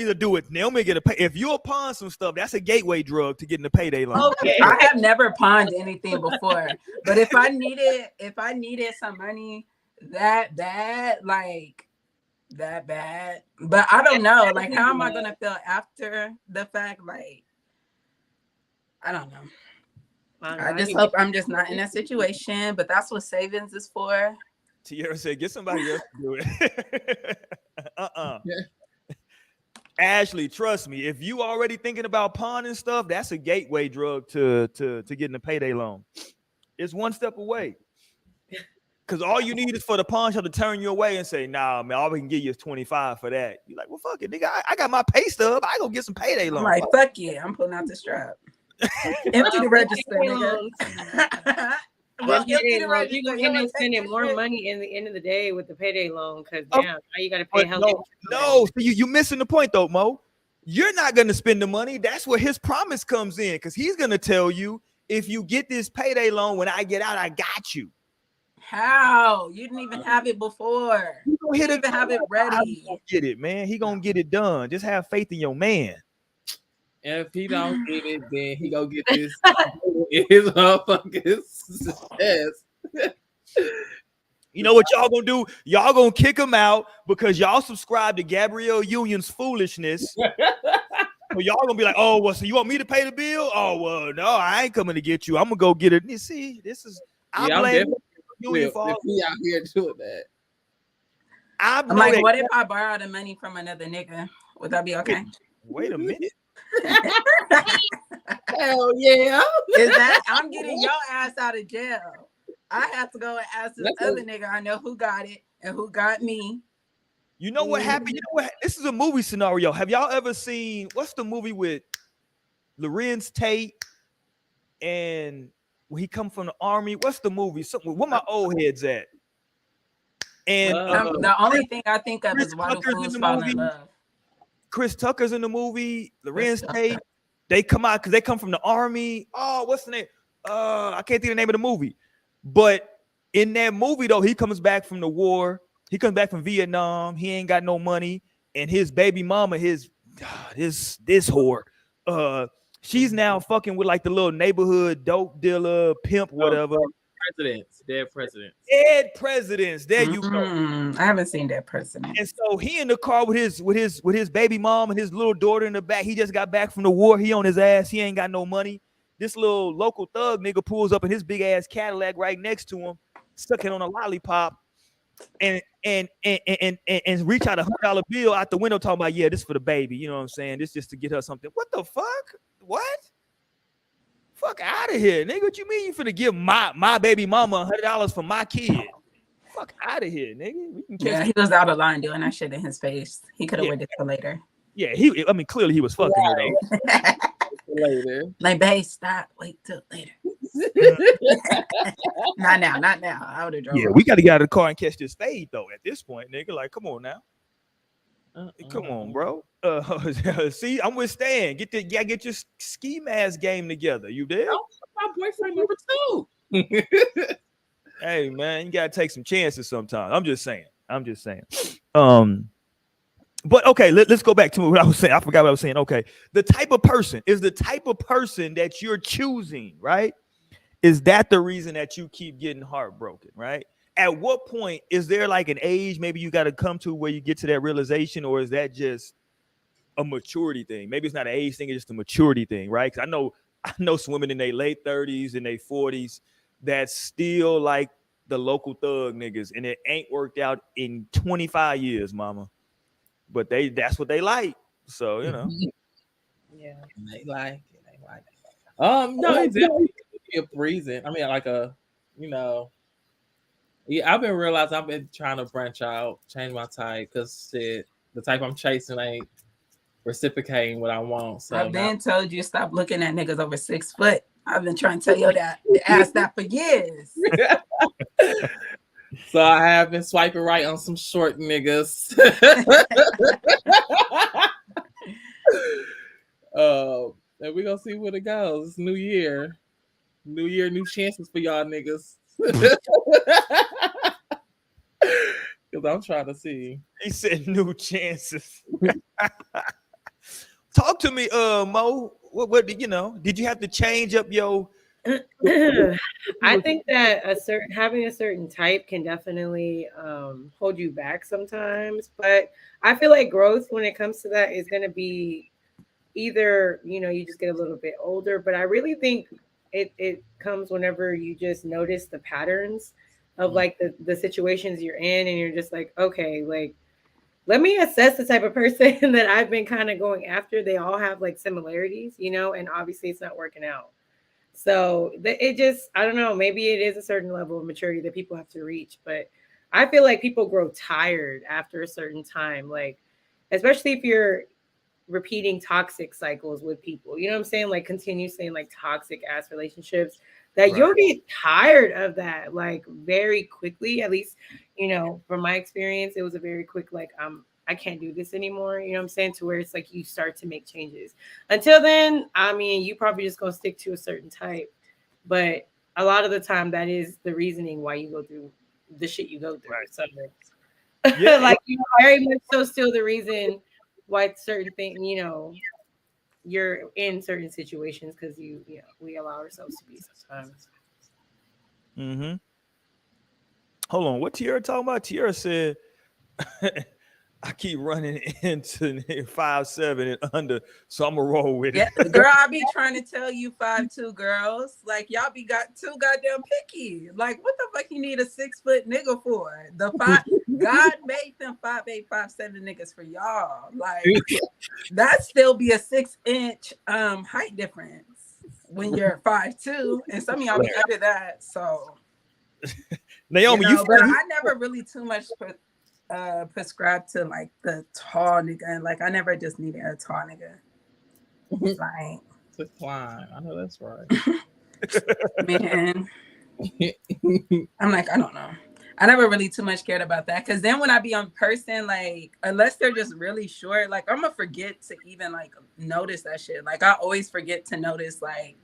Speaker 1: will do it. Naomi get a pay. If you'll pawn some stuff, that's a gateway drug to getting a payday loan.
Speaker 3: Okay.
Speaker 7: I have never pawned anything before, but if I needed some money that bad, but I don't know. Like, how am I gonna feel after the fact? Like, I don't know. I just hope I'm just not in that situation, but that's what savings is for.
Speaker 1: Tierra said, get somebody else to do it. Ashley, trust me, if you already thinking about pawning stuff, that's a gateway drug to getting a payday loan. It's one step away. Because all you need is for the pawn shop to turn you away and say, nah, man, all we can give you is 25 for that. You're like, well, fuck it, nigga. I got my pay stub. I go get some payday
Speaker 7: I'm
Speaker 1: loan.
Speaker 7: like, fuck yeah, I'm pulling out the strap. Empty the register, nigga.
Speaker 3: Well,
Speaker 7: Empty the
Speaker 3: you're
Speaker 7: register.
Speaker 3: gonna
Speaker 7: You
Speaker 3: end
Speaker 7: wanna
Speaker 3: up
Speaker 7: take
Speaker 3: spending
Speaker 7: this
Speaker 3: more
Speaker 7: shit?
Speaker 3: money in the end of the day with the payday loan because
Speaker 1: Oh,
Speaker 3: damn, now you gotta pay
Speaker 1: But
Speaker 3: hell.
Speaker 1: no, so you missing the point though, Mo. You're not gonna spend the money. That's where his promise comes in, because he's gonna tell you, if you get this payday loan when I get out, I got you.
Speaker 7: How? You didn't even have it before.
Speaker 1: You gonna
Speaker 7: You
Speaker 1: hit
Speaker 7: didn't even have it
Speaker 1: He
Speaker 7: ready.
Speaker 1: gonna get it, man. He gonna get it done. Just have faith in your man.
Speaker 2: And if he don't get it, then he gonna get this in his motherfucking chest.
Speaker 1: You know what y'all gonna do? Y'all gonna kick him out because y'all subscribe to Gabrielle Union's foolishness. So y'all gonna be like, oh, well, so you want me to pay the bill? Oh, well, no, I ain't coming to get you. I'm gonna go get it. You see, this is I
Speaker 2: Yeah, I'm
Speaker 1: blame
Speaker 2: definitely
Speaker 1: Union for all.
Speaker 2: if he out here doing that.
Speaker 1: I'm
Speaker 7: I'm like, what if I borrow the money from another nigga? Would that be okay?
Speaker 1: Wait a minute.
Speaker 2: Hell yeah.
Speaker 7: Is that I'm getting your ass out of jail? I have to go and ask the other nigga I know who got it and who got me.
Speaker 1: You know what happened? You know what? This is a movie scenario. Have y'all ever seen what's the movie with Lorenz Tate and when he come from the army? What's the movie? Something where my old heads at? And
Speaker 7: the only thing I think of
Speaker 1: Chris
Speaker 7: is why do
Speaker 1: Tucker's in
Speaker 7: fools
Speaker 1: the
Speaker 7: fall
Speaker 1: movie.
Speaker 7: in love.
Speaker 1: Chris Tucker's in the movie. Lorenz Tate. They come out because they come from the army. Oh, what's the name? I can't think of the name of the movie. But in that movie, though, he comes back from the war. He comes back from Vietnam. He ain't got no money, and his baby mama, this whore, she's now fucking with like the little neighborhood dope dealer, pimp, whatever.
Speaker 2: Dead presidents.
Speaker 1: Dead presidents. There you go.
Speaker 7: I haven't seen Dead Presidents.
Speaker 1: And so he in the car with his baby mom and his little daughter in the back. He just got back from the war. He on his ass. He ain't got no money. This little local thug nigga pulls up in his big ass Cadillac right next to him, sucking on a lollipop, and reach out $100 bill out the window, talking about, yeah, this for the baby. You know what I'm saying? This just to get her something. What the fuck? What? Fuck out of here, nigga. What you mean you finna give my baby mama $100 for my kid? Fuck out of here, nigga. We can catch
Speaker 7: he was out of line doing that shit in his face. He could have waited till later.
Speaker 1: Yeah, clearly he was fucking her though.
Speaker 2: Later.
Speaker 7: Like, babe, stop. Wait till later. Not now. I would have drove.
Speaker 1: Yeah, we got to get out of the car and catch this fade though. At this point, nigga, like, come on now. Come on, bro. See, I'm with Stan. Get your ski mask game together. You there?
Speaker 2: My boyfriend number 2.
Speaker 1: Hey man, you gotta take some chances sometimes. I'm just saying. But okay, let's go back to what I was saying. I forgot what I was saying. Okay, the type of person that you're choosing, right? Is that the reason that you keep getting heartbroken, right? At what point is there like an age maybe you got to come to where you get to that realization, or is that just a maturity thing? Maybe it's not an age thing, it's just a maturity thing, right? Because I know some women in their late 30s and their 40s that's still like the local thug niggas, and it ain't worked out in 25 years, mama. But that's what they like. So, you know.
Speaker 3: Yeah.
Speaker 2: They like it. No, it's definitely a reason. I mean, like I've been realizing I've been trying to branch out, change my type, because the type I'm chasing ain't reciprocating what I want. So
Speaker 7: I've been told you stop looking at niggas over 6 foot. I've been trying to tell you that, ask that for years.
Speaker 2: So I have been swiping right on some short niggas. And we're gonna see where it goes. It's New Year, new chances for y'all niggas. Because I'm trying to see.
Speaker 1: He said new chances. Talk to me, Mo. What did you have to change up your?
Speaker 3: I think that having a certain type can definitely hold you back sometimes, but I feel like growth when it comes to that is going to be either you just get a little bit older, but I really think it comes whenever you just notice the patterns of like the situations you're in, and you're just like, okay, like let me assess the type of person that I've been kind of going after. They all have like similarities, and obviously it's not working out. So it just, I don't know, maybe it is a certain level of maturity that people have to reach. But I feel like people grow tired after a certain time. Like, especially if you're repeating toxic cycles with people, you know what I'm saying? Like continuously in like toxic ass relationships that you'll get tired of that like very quickly. At least, you know, from my experience, it was a very quick, like, I can't do this anymore. You know what I'm saying? To where it's like you start to make changes. Until then, I mean, you probably just gonna stick to a certain type. But a lot of the time that is the reasoning why you go through the shit you go through.
Speaker 1: Right.
Speaker 3: So
Speaker 1: Yeah.
Speaker 3: like, you know, very much so still the reason why certain things, you know, you're in certain situations because you know, we allow ourselves to be sometimes.
Speaker 1: Mm-hmm. Hold on. What Tierra talking about? Tierra said, I keep running into 5'7" and under, so I'm gonna roll with it.
Speaker 7: Yeah, girl, I be trying to tell you 5'2" girls. Like y'all be got too goddamn picky. Like what the fuck you need a 6-foot nigga for? The five God made them 5'8", 5'7" niggas for y'all. Like that still be a 6-inch height difference when you're 5'2", and some of y'all be under that. So
Speaker 1: Naomi,
Speaker 7: you know, but I never really too much prescribed to like the tall nigga, and like I never just needed a tall nigga. Like
Speaker 2: To climb. I know that's right.
Speaker 7: man, I'm like, I don't know. I never really too much cared about that because then when I be on person, like unless they're just really short, like I'm gonna forget to even like notice that shit. Like I always forget to notice like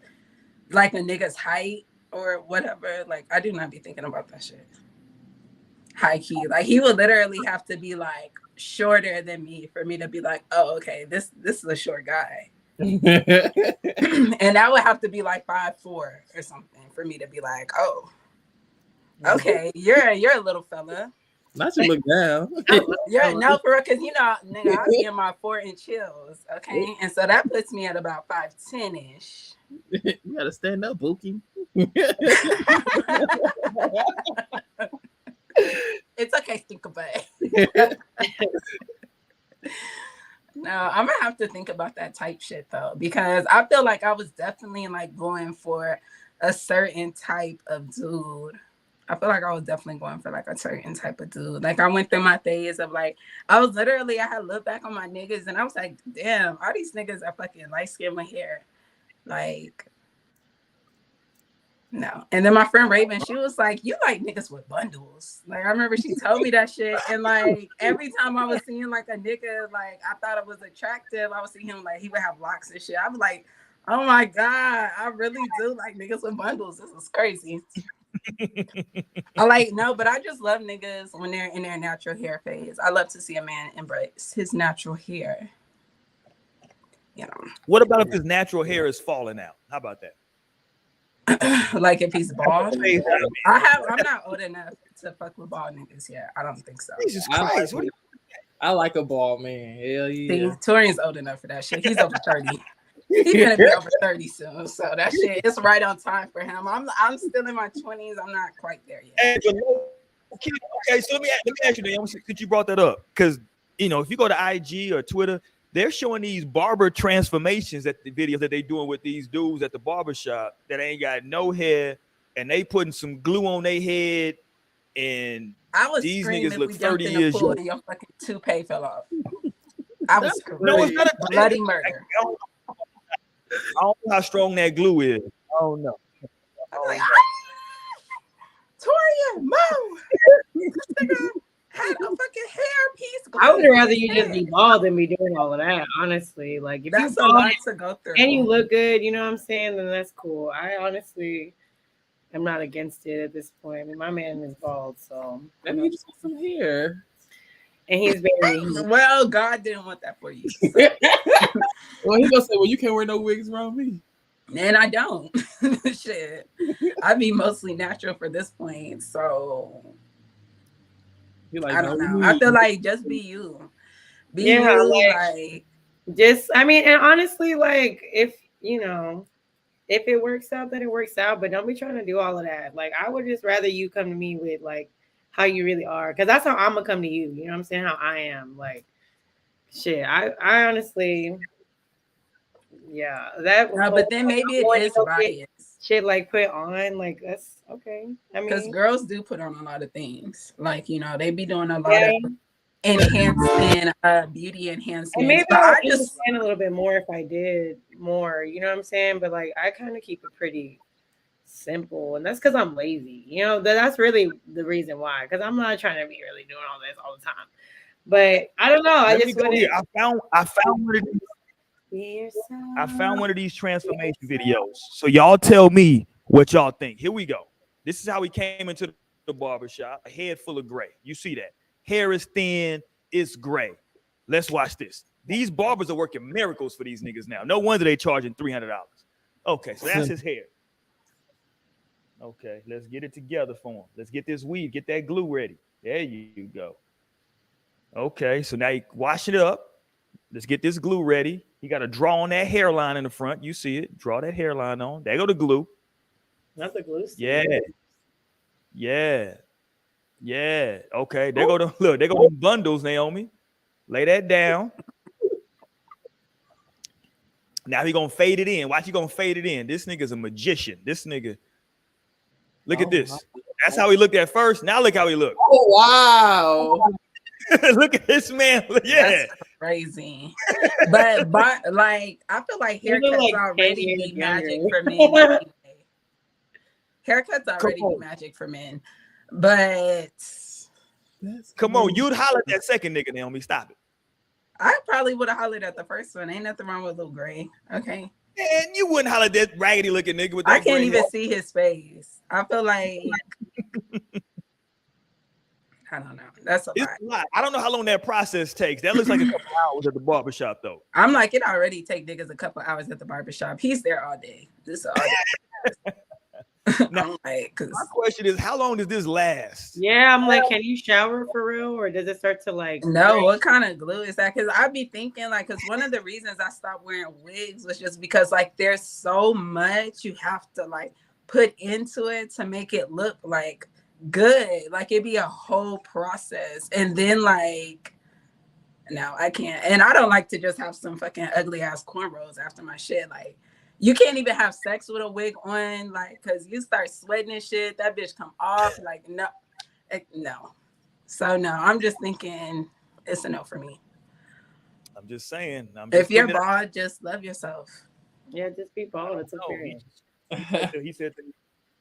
Speaker 7: a nigga's height or whatever. Like I do not be thinking about that shit. High key, like he would literally have to be like shorter than me for me to be like, oh, okay, this is a short guy. And that would have to be like 5'4" or something for me to be like, oh, okay, you're a little fella.
Speaker 2: Not to look down.
Speaker 7: Yeah, no, for real, because you know, nigga, I be in my 4-inch heels, okay, and so that puts me at about 5'10" ish.
Speaker 2: You gotta stand up, Bookie.
Speaker 7: It's okay, think about it. No, I'm gonna have to think about that type shit though, because I feel like I was definitely like going for a certain type of dude. I feel like I was definitely going for like a certain type of dude. Like I went through my phase of like, I had looked back on my niggas and I was like, damn, all these niggas are fucking light skin with hair. Like, no. And then my friend Raven, she was like, you like niggas with bundles. Like I remember she told me that shit. And like every time I was seeing like a nigga, like I thought it was attractive, I would see him like he would have locks and shit. I was like, oh my God, I really do like niggas with bundles. This is crazy. I like, no, but I just love niggas when they're in their natural hair phase. I love to see a man embrace his natural hair. You know.
Speaker 1: What about if his natural hair is falling out? How about that?
Speaker 7: Like if he's bald. I'm not old enough to fuck with bald niggas yet. I don't think so.
Speaker 1: Jesus Christ.
Speaker 2: I like a bald man. Hell yeah.
Speaker 7: See, Torian's old enough for that shit. He's over 30. He's gonna be over 30 soon. So that shit is right on time for him. I'm still in my 20s. I'm not quite there yet.
Speaker 1: Okay, so let me ask you, Naomi, since you brought that up, because you know, if you go to IG or Twitter, they're showing these barber transformations at the videos that they doing with these dudes at the barber shop that ain't got no hair, and they putting some glue on their head, and
Speaker 7: I was
Speaker 1: these
Speaker 7: screaming
Speaker 1: niggas look
Speaker 7: if we
Speaker 1: 30
Speaker 7: jumped in the
Speaker 1: years
Speaker 7: pool
Speaker 1: young.
Speaker 7: and your fucking toupee fell off. I was screaming.
Speaker 1: No, it's not a
Speaker 7: bloody murder.
Speaker 1: I don't know how strong that glue is. I don't know.
Speaker 7: I'm like, Torian, move! This nigga had a fucking hairpiece.
Speaker 3: I would rather you just be bald than be doing all of that, honestly. Like if
Speaker 7: That's
Speaker 3: you
Speaker 7: a
Speaker 3: bald
Speaker 7: lot to go through.
Speaker 3: and you look good, you know what I'm saying, then that's cool. I honestly am not against it at this point. I mean, my man is bald, so
Speaker 2: Maybe you just want some hair.
Speaker 3: and he's very
Speaker 7: well, God didn't want that for you. So.
Speaker 2: Well, he gonna say, well, you can't wear no wigs around me.
Speaker 7: And I don't. Shit. I be mostly natural for this point. So
Speaker 2: Like,
Speaker 7: I don't know. I feel like just be you. Be
Speaker 3: yeah,
Speaker 7: you, like
Speaker 3: just I mean, and honestly, like if you know, if it works out, then it works out. But don't be trying to do all of that. Like I would just rather you come to me with like how you really are, because that's how I'm gonna come to you. You know what I'm saying? How I am. Like shit. I honestly Yeah, that.
Speaker 7: No, but then maybe it
Speaker 3: going to
Speaker 7: is
Speaker 3: go get
Speaker 7: bias.
Speaker 3: shit like put on, like that's okay. I
Speaker 7: Because
Speaker 3: mean,
Speaker 7: girls do put on a lot of things. Like, they be doing a lot
Speaker 3: yeah,
Speaker 7: of enhancement, beauty
Speaker 3: and
Speaker 7: enhancements.
Speaker 3: maybe
Speaker 7: But
Speaker 3: I would
Speaker 7: I just
Speaker 3: understand a little bit more if I did more. You know what I'm saying? But like, I kind of keep it pretty simple, and that's because I'm lazy. That's really the reason why. Because I'm not trying to be really doing all this all the time. But I don't know. I
Speaker 1: Let me
Speaker 3: just
Speaker 1: go
Speaker 3: wouldn't
Speaker 1: here.
Speaker 3: be
Speaker 1: I found one of
Speaker 3: yourself.
Speaker 1: these transformation videos. So y'all tell me what y'all think. Here we go. This is how he came into the barbershop. A head full of gray. You see that? Hair is thin. It's gray. Let's watch this. These barbers are working miracles for these niggas now. No wonder they charging $300. Okay, so that's his hair. Okay, let's get it together for him. Let's get this weave. Get that glue ready. There you go. Okay, so now you wash it up. Let's get this glue ready. You got to draw on that hairline in the front. You see it. Draw that hairline on. There go the glue.
Speaker 3: Not the glue stick.
Speaker 1: Yeah. Yeah. Yeah. Okay. There go the look. There go the bundles, Naomi. Lay that down. Now he gonna fade it in. Watch he gonna fade it in. This nigga's a magician. This nigga. Look at this. That's how he looked at first. Now look how he looked.
Speaker 7: Oh wow.
Speaker 1: Look at this man. Yeah.
Speaker 7: That's crazy. But like I feel like
Speaker 3: You look
Speaker 7: haircuts
Speaker 3: like
Speaker 7: already
Speaker 3: 10
Speaker 7: be
Speaker 3: years
Speaker 7: magic
Speaker 3: younger.
Speaker 7: for men anyway. Haircuts already be magic for men. But
Speaker 1: Come on, you'd holler at that second nigga, Naomi. Stop it.
Speaker 7: I probably would have hollered at the first one. Ain't nothing wrong with Lil Gray. Okay.
Speaker 1: And you wouldn't holler at that raggedy looking nigga with that.
Speaker 7: I can't
Speaker 1: gray
Speaker 7: even
Speaker 1: hair.
Speaker 7: see his face. I feel like I don't know. That's a
Speaker 1: It's
Speaker 7: lot.
Speaker 1: a lot. I don't know how long that process takes. That looks like a couple hours at the barbershop, though.
Speaker 7: I'm like, it already take niggas a couple hours at the barbershop. He's there all day. This all day.
Speaker 1: Now,
Speaker 7: I'm like, cause
Speaker 1: my question is, how long does this last?
Speaker 3: Yeah, I'm like, can you shower for real, or does it start to like?
Speaker 7: no,
Speaker 3: break?
Speaker 7: what kind of glue is that? Because I be thinking like, because one of the reasons I stopped wearing wigs was just because like there's so much you have to like put into it to make it look like good. Like it'd be a whole process, and then like, no, I can't. And I don't like to just have some fucking ugly ass cornrows after my shit. Like, you can't even have sex with a wig on, like, cause you start sweating and shit. That bitch come off. Like, no. So no, I'm just thinking it's a no for me.
Speaker 1: I'm just saying.
Speaker 7: If you're bald, just love yourself.
Speaker 3: Yeah, just be bald. It's okay.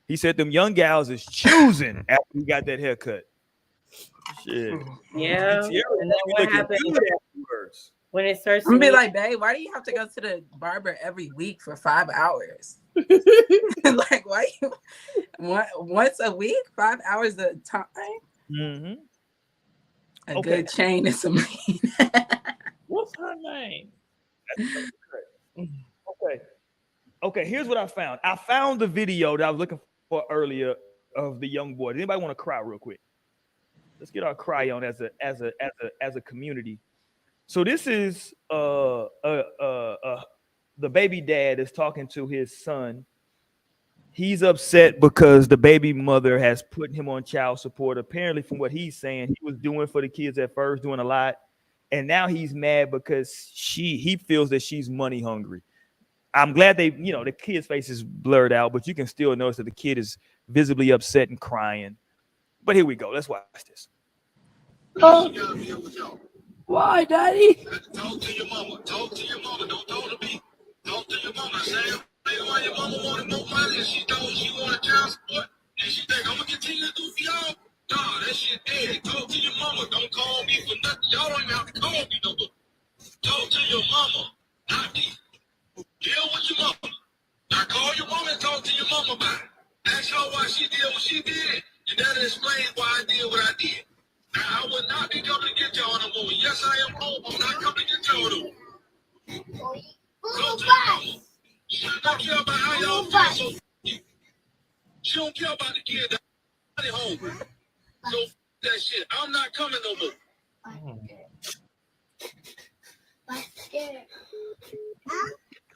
Speaker 1: He said them young gals is choosing after he got that haircut. Shit.
Speaker 3: Yeah.
Speaker 1: And
Speaker 3: And then what happens
Speaker 1: afterwards?
Speaker 3: when it starts?
Speaker 7: I'm gonna be
Speaker 3: to
Speaker 7: like, babe, why do you have to go to the barber every week for 5 hours? Like, why you once a week, 5 hours a time?
Speaker 1: Mm-hmm.
Speaker 7: A good chain is some.
Speaker 2: What's her name?
Speaker 1: Okay, here's what I found. I found the video that I was looking for earlier of the young boy. Does anybody want to cry real quick? Let's get our cry on as a community. So this is the baby dad is talking to his son. He's upset because the baby mother has put him on child support. Apparently, from what he's saying, he was doing for the kids at first, doing a lot, and now he's mad because he feels that she's money hungry. I'm glad the kid's face is blurred out, but you can still notice that the kid is visibly upset and crying. But here we go. Let's watch this.
Speaker 5: Why, Daddy?
Speaker 8: Talk to your mama. Talk to your mama. Don't talk to me. Talk to your mama. Say, why your mama wanted more money? She told she wanted child support. And she think, I'm going to continue to do for y'all? Nah, that shit dead. Talk to your mama. Don't call me for nothing. Y'all don't even have to call me no more. Talk to your mama. Not me. Deal with your mama. Now call your mama and talk to your mama about it. Ask her why she did what she did. And that'll explain why I did what I did. Now, I would not be coming to get y'all no more. Yes, I am home. I'm not coming to get y'all no more. Talk to your mama. She don't care about how y'all feel. So she don't care about the kid that's home. So that shit. I'm not coming no more.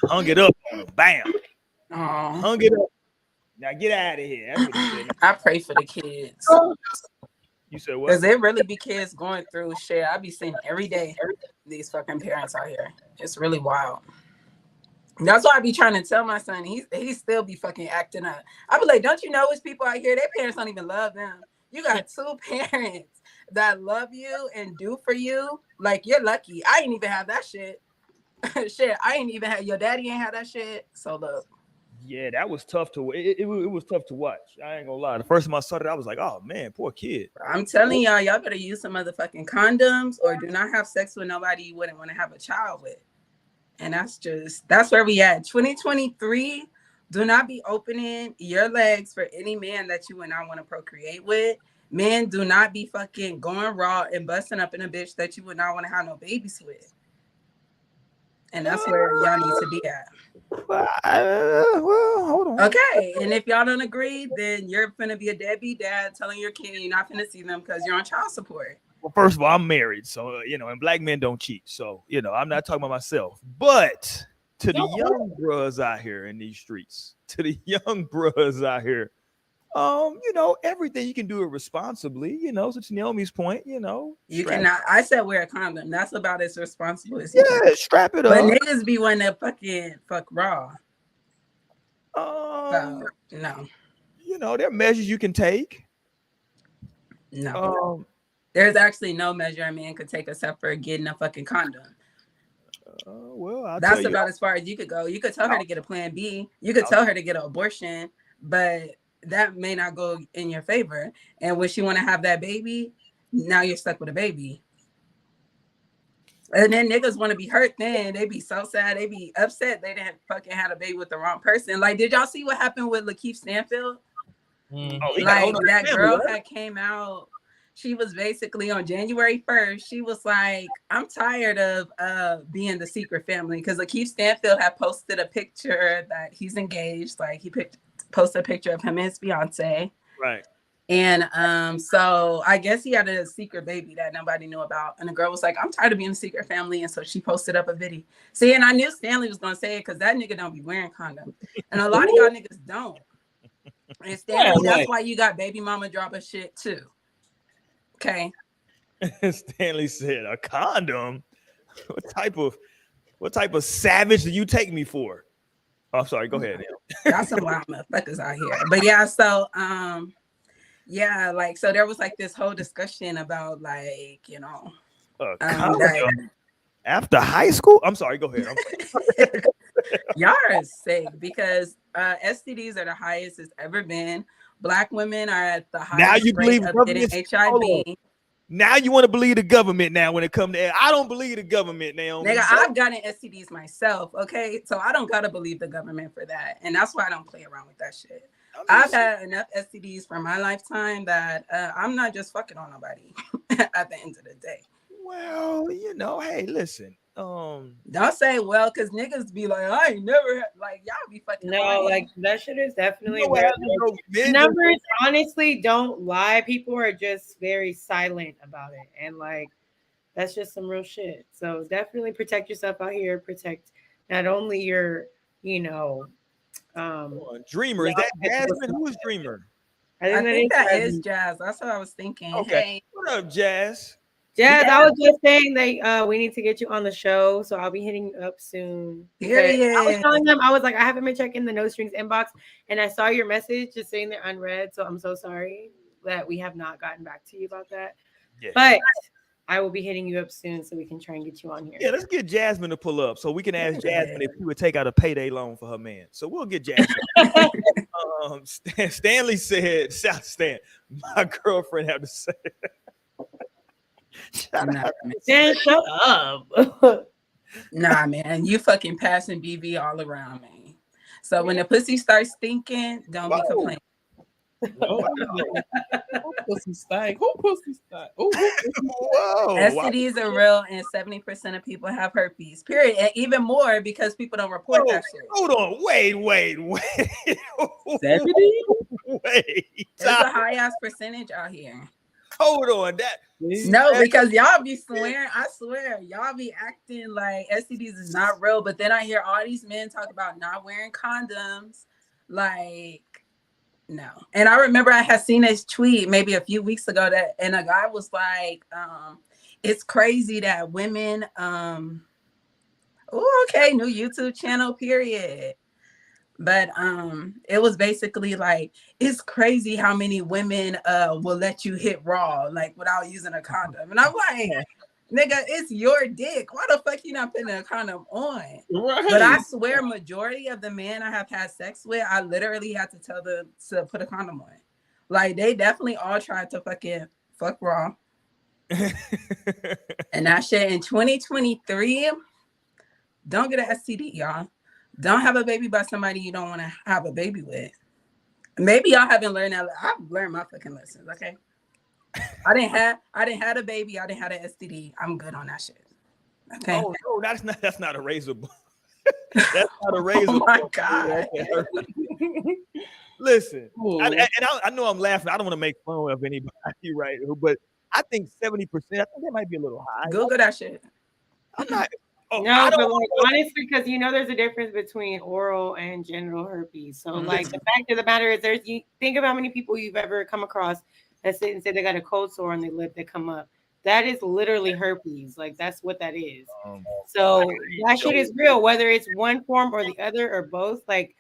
Speaker 1: Hung it up on him. Bam.
Speaker 7: Aww.
Speaker 1: Hung it up. Now get out of here. That's what he said.
Speaker 7: I pray for the kids.
Speaker 1: You said what?
Speaker 7: Because there really be kids going through shit. I be seeing every day these fucking parents out here. It's really wild. That's why I be trying to tell my son. He still be fucking acting up. I be like, don't you know it's people out here, their parents don't even love them. You got two parents that love you and do for you. Like, you're lucky. I ain't even have that shit. Shit, I ain't even have, your daddy ain't have that shit. So look.
Speaker 1: Yeah, that was tough to it was tough to watch. I ain't gonna lie. The first time I saw it, I was like, oh man, poor kid.
Speaker 7: I'm telling y'all better use some motherfucking condoms or do not have sex with nobody you wouldn't want to have a child with. And that's where we at. 2023, do not be opening your legs for any man that you would not want to procreate with. Men, do not be fucking going raw and busting up in a bitch that you would not want to have no babies with. And that's where y'all need to be at.
Speaker 1: Well, hold on.
Speaker 7: Okay, and if y'all don't agree, then you're finna be a deadbeat dad telling your kid you're not finna see them because you're on child support.
Speaker 1: Well, first of all, I'm married, so and black men don't cheat. So I'm not talking about myself, but to the young bros out here in these streets, everything you can do it responsibly. So to Naomi's point,
Speaker 7: you cannot. I said wear a condom. That's about as responsible as you
Speaker 1: can. Strap it up.
Speaker 7: But niggas be wanting to fucking fuck raw. So, no.
Speaker 1: There are measures you can take.
Speaker 7: No. There's actually no measure a man could take except for getting a fucking condom. That's about as far as you could go. You could tell her to get a plan B. You could tell her to get an abortion, but that may not go in your favor. And when she want to have that baby, now you're stuck with a baby. And then niggas want to be hurt then. They be so sad. They be upset they didn't fucking had a baby with the wrong person. Like, did y'all see what happened with Lakeith Stanfield? Like, that girl that came out, she was basically on January 1st. She was like, I'm tired of being the secret family. Because Lakeith Stanfield had posted a picture that he's engaged. Like, he posted a picture of him and his fiance.
Speaker 1: Right.
Speaker 7: And so I guess he had a secret baby that nobody knew about. And the girl was like, I'm tired of being a secret family. And so she posted up a video. See, and I knew Stanley was going to say it because that nigga don't be wearing condoms. And a lot of y'all niggas don't. And Stanley, that's why you got baby mama dropping shit too. Okay.
Speaker 1: Stanley said, a condom? What type of savage do you take me for? Oh, sorry. Go ahead.
Speaker 7: Y'all some wild motherfuckers out here. But yeah, so so there was like this whole discussion about like,
Speaker 1: after high school. I'm sorry. Go ahead.
Speaker 7: Y'all are sick because STDs are the highest it's ever been. Black women are at the highest
Speaker 1: now you
Speaker 7: rate
Speaker 1: believe
Speaker 7: of getting HIV.
Speaker 1: Now you want to believe the government now when it comes to I don't believe the government now.
Speaker 7: Nigga, I've gotten STDs myself, okay? So I don't gotta believe the government for that. And that's why I don't play around with that shit. I've had enough STDs for my lifetime that I'm not just fucking on nobody at the end of the day.
Speaker 1: Well, hey, listen.
Speaker 7: Don't say well, because niggas be like, I ain't never had, like, y'all be fucking.
Speaker 3: No,
Speaker 7: lying.
Speaker 3: like that shit is definitely numbers honestly don't lie. People are just very silent about it. And like that's just some real shit. So definitely protect yourself out here. Protect not only your,
Speaker 1: Dreamer. Is that Jasmine? Who is Dreamer?
Speaker 7: I think that is Jazz. That's what I was thinking.
Speaker 1: Okay. Hey. What up, Jazz?
Speaker 3: Jazz, I was just saying that we need to get you on the show, so I'll be hitting you up soon. I was telling them, I was like, I haven't been checking the No Strings inbox, and I saw your message just sitting there unread, so I'm so sorry that we have not gotten back to you about that. Yeah. But I will be hitting you up soon so we can try and get you on here.
Speaker 1: Yeah, let's get Jasmine to pull up so we can ask Jasmine if she would take out a payday loan for her man. So we'll get Jasmine. Stanley said, South Stan, my girlfriend had to say
Speaker 3: Shut up.
Speaker 7: Nah, man, you fucking passing BV all around, man. So when the pussy starts stinking, don't be complaining.
Speaker 2: Who pussy stank? Who pussy stank?
Speaker 7: STDs are real, and 70% of people have herpes. Period, and even more because people don't report that shit.
Speaker 1: Hold on, wait.
Speaker 7: 70? Wait, there's a high ass percentage out here.
Speaker 1: Hold on,
Speaker 7: no, because y'all be swearing. I swear, y'all be acting like STDs is not real. But then I hear all these men talk about not wearing condoms. Like, no. And I remember I had seen this tweet maybe a few weeks ago and a guy was like, it's crazy that women Oh, okay, new YouTube channel, period. But it was basically like, it's crazy how many women will let you hit raw like without using a condom. And I'm like, nigga, it's your dick. Why the fuck you not putting a condom on?
Speaker 2: Right.
Speaker 7: But I swear, majority of the men I have had sex with, I literally had to tell them to put a condom on. Like, they definitely all tried to fucking fuck raw. And that shit in 2023, don't get an STD, y'all. Don't have a baby by somebody you don't want to have a baby with. Maybe y'all haven't learned that. I've learned my fucking lessons, okay? I didn't have a baby. I didn't have an STD. I'm good on that shit. Okay.
Speaker 1: Oh no, that's not a razor. That's not a razor.
Speaker 7: Oh my God.
Speaker 1: Listen, I know I'm laughing. I don't want to make fun of anybody, right? But I think 70%. I think that might be a little high.
Speaker 7: Google that shit.
Speaker 1: I'm not. Oh,
Speaker 3: No, but like honestly, because there's a difference between oral and genital herpes. So like the fact of the matter is, you think of how many people you've ever come across that sit and say they got a cold sore on their lip that come up. That is literally herpes. Like that's what that is. So that shit is real, whether it's one form or the other or both. Like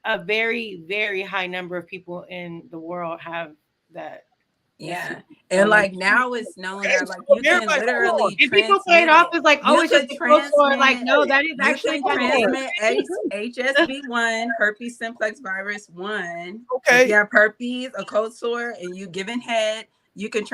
Speaker 3: a very, very high number of people in the world have that.
Speaker 7: Yeah, and like now it's known that like you can literally
Speaker 3: and people play it off as like, oh, it's just a cold sore. Like, no, that is actually
Speaker 7: transmit HSV1, herpes simplex virus 1.
Speaker 1: Okay,
Speaker 7: if you have herpes, a cold sore, and you giving head, you can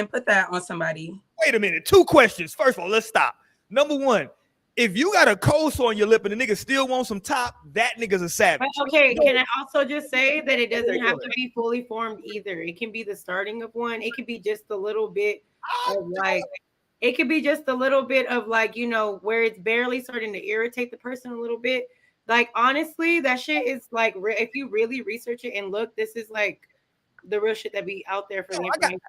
Speaker 7: put that on somebody.
Speaker 1: Wait a minute, 2 questions. First of all, let's stop. Number 1, if you got a cold sore on your lip and the nigga still wants some top, that nigga's a savage.
Speaker 3: But okay, can I also just say that it doesn't have to be fully formed either. It can be the starting of one. It could be just a little bit of like, it could be just a little bit of like, where it's barely starting to irritate the person a little bit. Like, honestly, that shit is like, if you really research it and look, this is like the real shit that be out there for the information.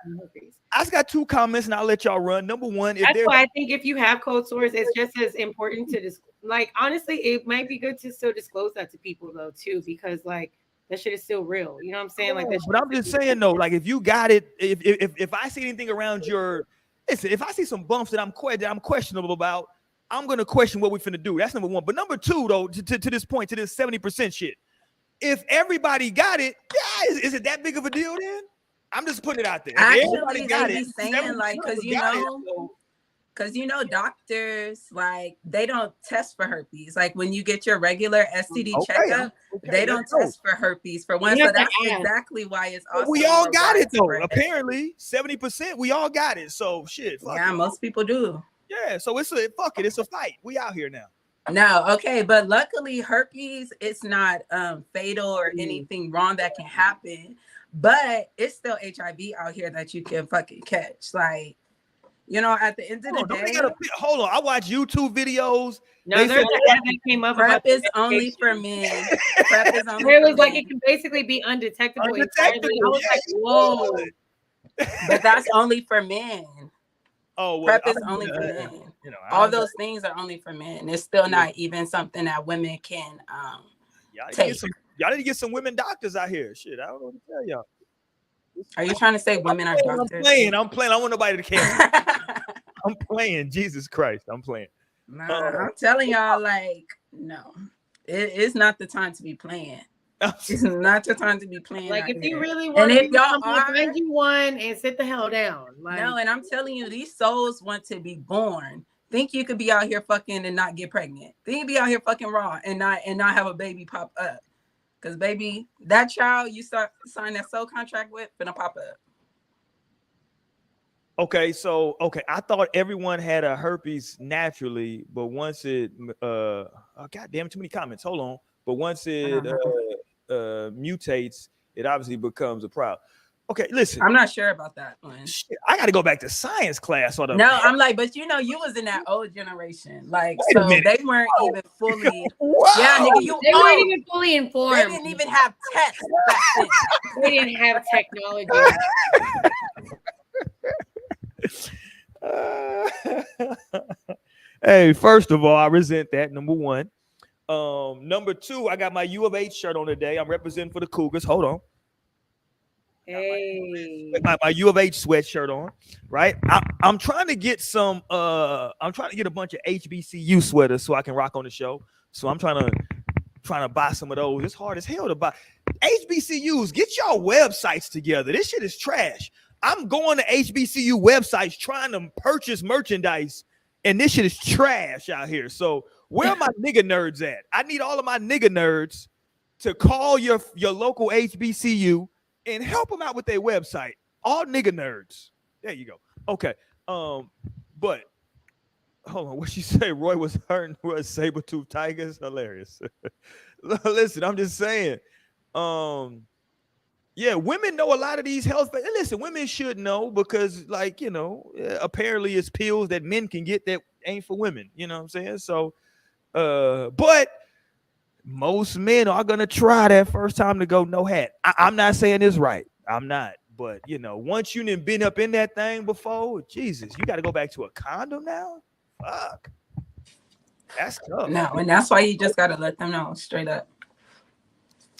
Speaker 1: I just got 2 comments and I'll let y'all run. Number 1,
Speaker 3: that's why I think if you have cold sores, it's just as important to like, honestly, it might be good to still disclose that to people though too, because like that shit is still real. You know what I'm saying? Like,
Speaker 1: but I'm just saying though, like if you got it, if I see anything around listen, if I see some bumps that I'm questionable about, I'm gonna question what we finna do. That's number 1. But number 2 though, to this point, to this 70% shit. If everybody got it, yeah, is it that big of a deal then? I'm just putting it out there.
Speaker 7: Actually, got it. Saying like, because doctors like they don't test for herpes. Like when you get your regular STD checkup, they don't test for herpes for one. So that's exactly why it's also.
Speaker 1: We all got it though. Apparently, 70%. We all got it. So shit.
Speaker 7: Yeah, most people do.
Speaker 1: Yeah. So it's a fight. We out here now.
Speaker 7: No, okay, but luckily herpes, it's not fatal or anything wrong that can happen, but it's still HIV out here that you can fucking catch. Like, at the end of the day,
Speaker 1: hold on. I watch YouTube videos.
Speaker 3: No, there's an ad that came up.
Speaker 7: PrEP is only for men. PrEP is only.
Speaker 3: It was like it can basically be undetectable. I was like, whoa.
Speaker 7: But that's only for men.
Speaker 1: Oh,
Speaker 7: well, PrEP is only for men. All those things are only for men. It's still not even something that women can take.
Speaker 1: Y'all need to get some women doctors out here. Shit, I don't know what to tell y'all.
Speaker 7: Are you trying to say women are doctors?
Speaker 1: I'm playing. I don't want nobody to care. I'm playing. Jesus Christ, I'm playing.
Speaker 7: Nah, I'm telling y'all, like, no, it's not the time to be playing. It's not the time to be playing.
Speaker 3: Like, if you really want to, find you one and sit the hell down. Like,
Speaker 7: no, and I'm telling you, these souls want to be born. Think you could be out here fucking and not get pregnant. Think you be out here fucking raw and not have a baby pop up. Because baby, that child you sign that soul contract with finna pop up.
Speaker 1: Okay, I thought everyone had a herpes naturally, but once it goddamn, too many comments. Hold on. But once it mutates, it obviously becomes a problem. Okay, listen.
Speaker 7: I'm not sure about that one.
Speaker 1: Shit, I got to go back to science class.
Speaker 7: No, I'm like, but you was in that old generation. Like, so they weren't even fully.
Speaker 1: Wow.
Speaker 7: Yeah, nigga,
Speaker 3: they weren't even fully informed.
Speaker 7: They didn't even have tests back then.
Speaker 3: They didn't have technology.
Speaker 1: Hey, first of all, I resent that. Number 1. Number 2, I got my U of H shirt on today. I'm representing for the Cougars. Hold on.
Speaker 3: Hey.
Speaker 1: my U of H sweatshirt on, right? I'm trying to get some. I'm trying to get a bunch of HBCU sweaters so I can rock on the show. So I'm trying to buy some of those. It's hard as hell to buy. HBCUs, get y'all websites together. This shit is trash. I'm going to HBCU websites trying to purchase merchandise, and this shit is trash out here. So where are my nigga nerds at? I need all of my nigga nerds to call your local HBCU and help them out with their website. All nigga nerds. There you go. Okay. But hold on. What she say? Roy was hurting with saber-toothed tigers. Hilarious. Listen, I'm just saying. Yeah, women know a lot of these health. And listen, women should know because, like, you know, apparently it's pills that men can get that ain't for women. You know what I'm saying? So, but most men are gonna try that first time to go no hat. I'm not saying it's right. I'm not. But you know, once you done been up in that thing before, Jesus, you got to go back to a condom now. Fuck, that's tough.
Speaker 7: No, and that's why you just gotta let them know straight up.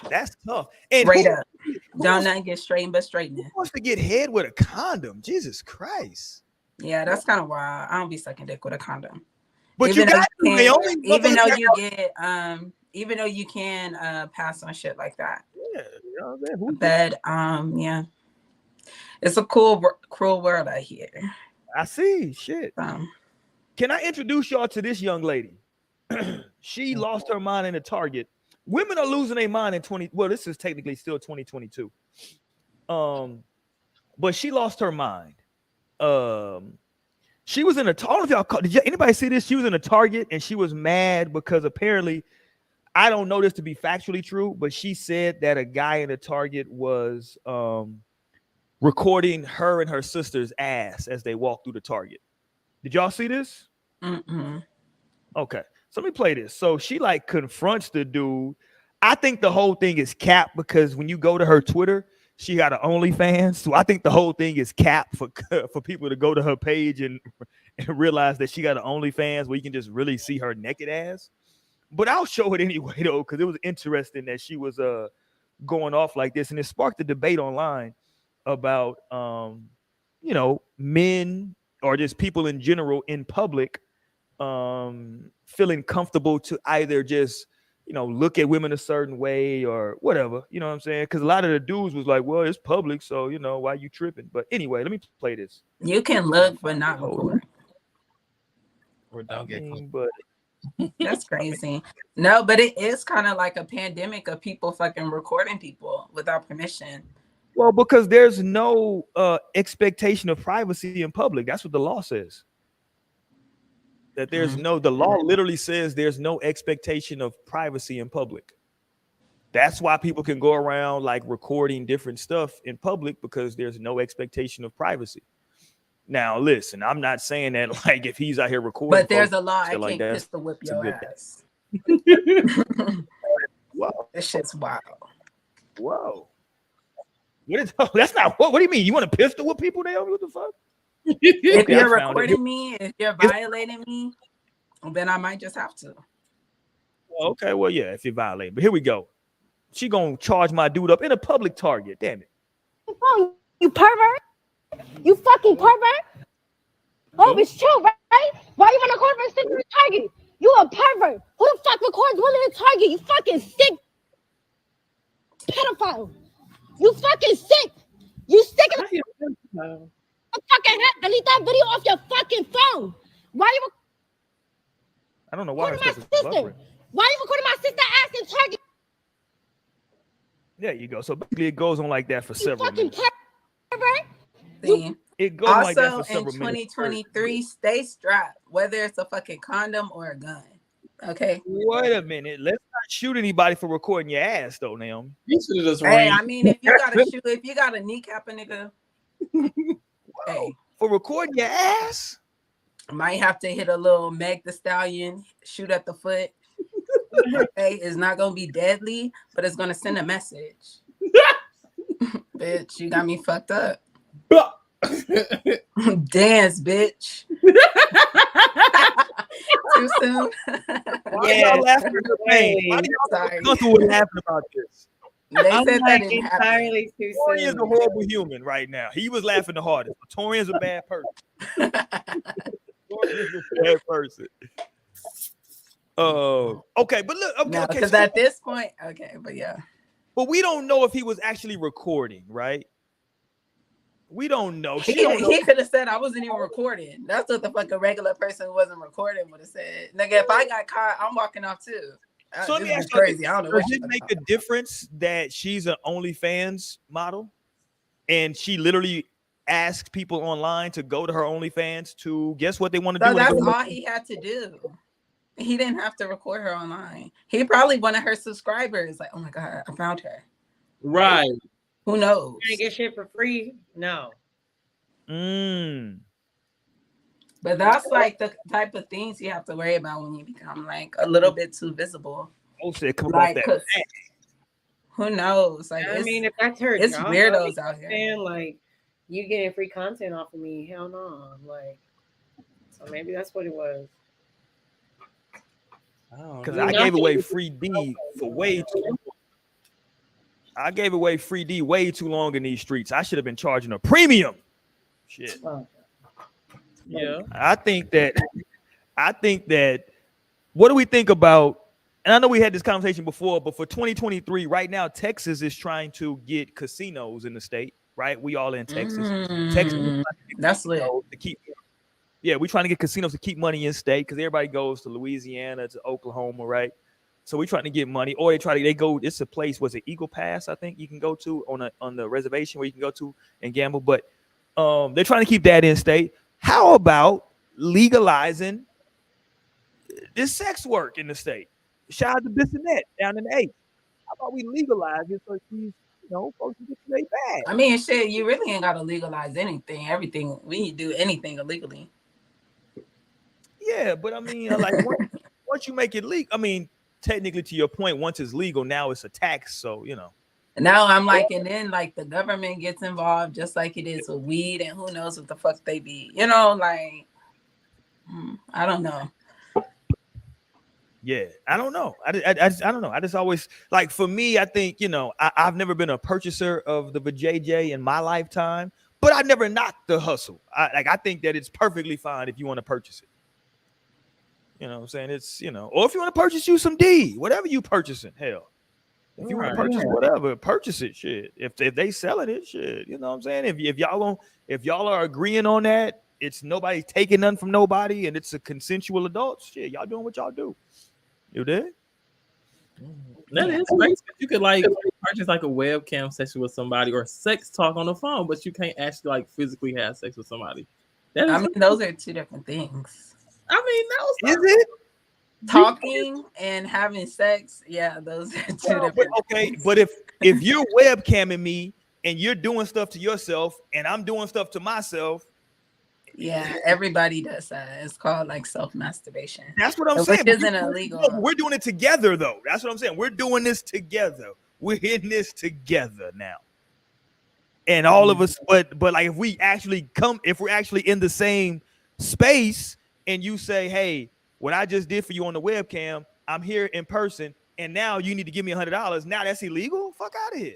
Speaker 1: That's tough. And
Speaker 7: Straight up. Don't not get straightened but straightening.
Speaker 1: Who wants to get head with a condom? Jesus Christ.
Speaker 7: Yeah, that's kind of wild. I don't be sucking dick with a condom.
Speaker 1: But
Speaker 7: even
Speaker 1: even
Speaker 7: though you get even though you can pass on shit like that.
Speaker 1: Yeah, you know what I'm
Speaker 7: saying? But yeah. It's a cruel world out here.
Speaker 1: I see. Shit. Can I introduce y'all to this young lady? She lost her mind in a Target. Women are losing their mind in well, this is technically still 2022. But she lost her mind. She was in a, I don't know if y'all, did anybody see this? She was in a Target and she was mad because apparently, I don't know this to be factually true, but she said that a guy in a Target was recording her and her sister's ass as they walked through the Target. Did y'all see this?
Speaker 7: Mm-mm.
Speaker 1: Okay, so let me play this. So she like confronts the dude. I think the whole thing is cap because when you go to her Twitter, she got an OnlyFans. So I think the whole thing is cap for people to go to her page and realize that she got an OnlyFans where you can just really see her naked ass. But I'll show it anyway though, because it was interesting that she was going off like this, and it sparked a debate online about you know, men or just people in general in public feeling comfortable to either just, you know, look at women a certain way or whatever, you know what I'm saying? Because a lot of the dudes was like, well, it's public, so you know, why you tripping? But anyway, let me play this.
Speaker 7: You can look but not record.
Speaker 2: Or don't get close.
Speaker 1: But
Speaker 7: that's crazy. No, but it is kind of like a pandemic of people fucking recording people without permission.
Speaker 1: Well, because there's no expectation of privacy in public. That's what the law says. That there's the law literally says there's no expectation of privacy in public. That's why people can go around like recording different stuff in public because there's no expectation of privacy. Now, listen, I'm not saying that like if he's out here recording,
Speaker 7: but there's a law. I can't
Speaker 1: like
Speaker 7: pistol whip your ass.
Speaker 1: Whoa,
Speaker 7: this shit's wild.
Speaker 1: Whoa. That's not what do you mean? You want to pistol with people there? What the fuck?
Speaker 7: If
Speaker 1: Okay,
Speaker 7: you're recording me, if you're violating me, then I might just have to.
Speaker 1: Okay, well, yeah, if you're violating. But here we go. She gonna charge my dude up in a public Target. Damn it.
Speaker 5: Oh, you pervert. You fucking pervert. Oh, it's true, right? Why you wanna record my sister in Target? You a pervert. Who the fuck records women in Target? You fucking sick pedophile. You fucking sick. You sick of fucking head. Delete that video off your fucking phone. Why you
Speaker 1: I don't know why
Speaker 5: recording my sister? Why you recording my sister ass in Target?
Speaker 1: There you go. So basically it goes on like that for several minutes. It goes
Speaker 7: also,
Speaker 1: like that for several
Speaker 7: in
Speaker 1: minutes.
Speaker 7: 2023, stay strapped, whether it's a fucking condom or a gun. Okay.
Speaker 1: Wait a minute. Let's not shoot anybody for recording your ass, though, Naomi.
Speaker 7: Hey, I mean, if you gotta shoot, if you got a kneecap a nigga, hey,
Speaker 1: for recording your ass,
Speaker 7: might have to hit a little Meg the Stallion, shoot at the foot. Hey, it's not gonna be deadly, but it's gonna send a message. Bitch, you got me fucked up. Dance, bitch. Too soon.
Speaker 1: Why y'all laughing at the pain? Why do y'all laughing about this?
Speaker 7: They
Speaker 3: I'm
Speaker 7: said that
Speaker 3: like
Speaker 7: didn't happen.
Speaker 3: entirely too
Speaker 1: Torian's
Speaker 3: soon.
Speaker 1: a horrible human right now. He was laughing the hardest. Torian's a bad person. Torian's a bad person. Okay, but look, okay,
Speaker 7: No,
Speaker 1: okay.
Speaker 7: because
Speaker 1: So,
Speaker 7: at this point, okay, but yeah.
Speaker 1: but we don't know if he was actually recording, right? We don't know. She
Speaker 7: He
Speaker 1: don't know.
Speaker 7: could have said I wasn't even recording. That's what the fuck a regular person who wasn't recording would have said. Nigga, if I got caught, I'm walking off too.
Speaker 1: So let
Speaker 7: This
Speaker 1: me
Speaker 7: is
Speaker 1: ask you,
Speaker 7: crazy. I don't know
Speaker 1: does
Speaker 7: what
Speaker 1: it make a difference that she's an OnlyFans model and she literally asks people online to go to her OnlyFans to guess what they want to do?
Speaker 7: So that's all he had to do. He didn't have to record her online. He probably wanted her subscribers. Like, oh my God, I found her.
Speaker 2: Right.
Speaker 7: Who knows?
Speaker 3: Can't get shit for free. No.
Speaker 7: But that's like the type of things you have to worry about when you become like a little bit too visible.
Speaker 1: Oh, shit, come
Speaker 7: Like,
Speaker 1: off that.
Speaker 7: who knows? Like,
Speaker 3: I mean, if that's her
Speaker 7: it's
Speaker 3: job,
Speaker 7: weirdos out here.
Speaker 3: saying, like, you getting free content off of me? Hell no. Like, so maybe that's what it was.
Speaker 1: Because I gave away free D for way too long. I gave away free D way too long in these streets. I should have been charging a premium. Shit.
Speaker 2: Yeah.
Speaker 1: I think that what do we think about, and I know we had this conversation before, but for 2023, right now, Texas is trying to get casinos in the state, right? We all in Texas. Texas
Speaker 7: that's lit.
Speaker 1: To keep, we're trying to get casinos to keep money in state because everybody goes to Louisiana, to Oklahoma, right? So we're trying to get money, or they go. It's a place, was it Eagle Pass? I think you can go to on the reservation where you can go to and gamble, but they're trying to keep that in state. How about legalizing this sex work in the state? Shout out to Bissonnette down in the 8th. How about we legalize it so these, folks can get their bag?
Speaker 7: I mean, shit, you really ain't got to legalize anything. Everything, we do anything illegally.
Speaker 1: Yeah, but I mean, like once you make it legal, I mean, technically to your point, once it's legal, now it's a tax. So,
Speaker 7: Now I'm like, and then like the government gets involved just like it is with weed, and who knows what the fuck they be, like, I don't know.
Speaker 1: Yeah, I don't know. I don't know. I just always, like, for me, I think, I've never been a purchaser of the vajayjay in my lifetime, but I never knocked the hustle. I think that it's perfectly fine if you want to purchase it. You know what I'm saying? It's, or if you want to purchase you some D, whatever you purchasing, hell. If you want to purchase whatever, purchase it, shit. If they selling it, shit. You know what I'm saying? If y'all are agreeing on that, it's nobody taking nothing from nobody, and it's a consensual adult, shit. Y'all doing what y'all do. You did?
Speaker 2: That is crazy. You could like purchase like a webcam session with somebody or sex talk on the phone, but you can't actually like physically have sex with somebody.
Speaker 7: I mean, those are two different things.
Speaker 2: I mean,
Speaker 1: is it?
Speaker 7: Talking and having sex, yeah, those are two different.
Speaker 1: Okay, but if you're webcamming me and you're doing stuff to yourself and I'm doing stuff to myself,
Speaker 7: yeah, everybody does that. It's called like self-masturbation.
Speaker 1: That's what I'm saying.
Speaker 7: Which isn't illegal.
Speaker 1: We're doing it together, though. That's what I'm saying. We're doing this together. We're in this together now. And all of us, but like if we're actually in the same space, and you say, hey, what I just did for you on the webcam, I'm here in person, and now you need to give me $100. Now that's illegal? Fuck out of here.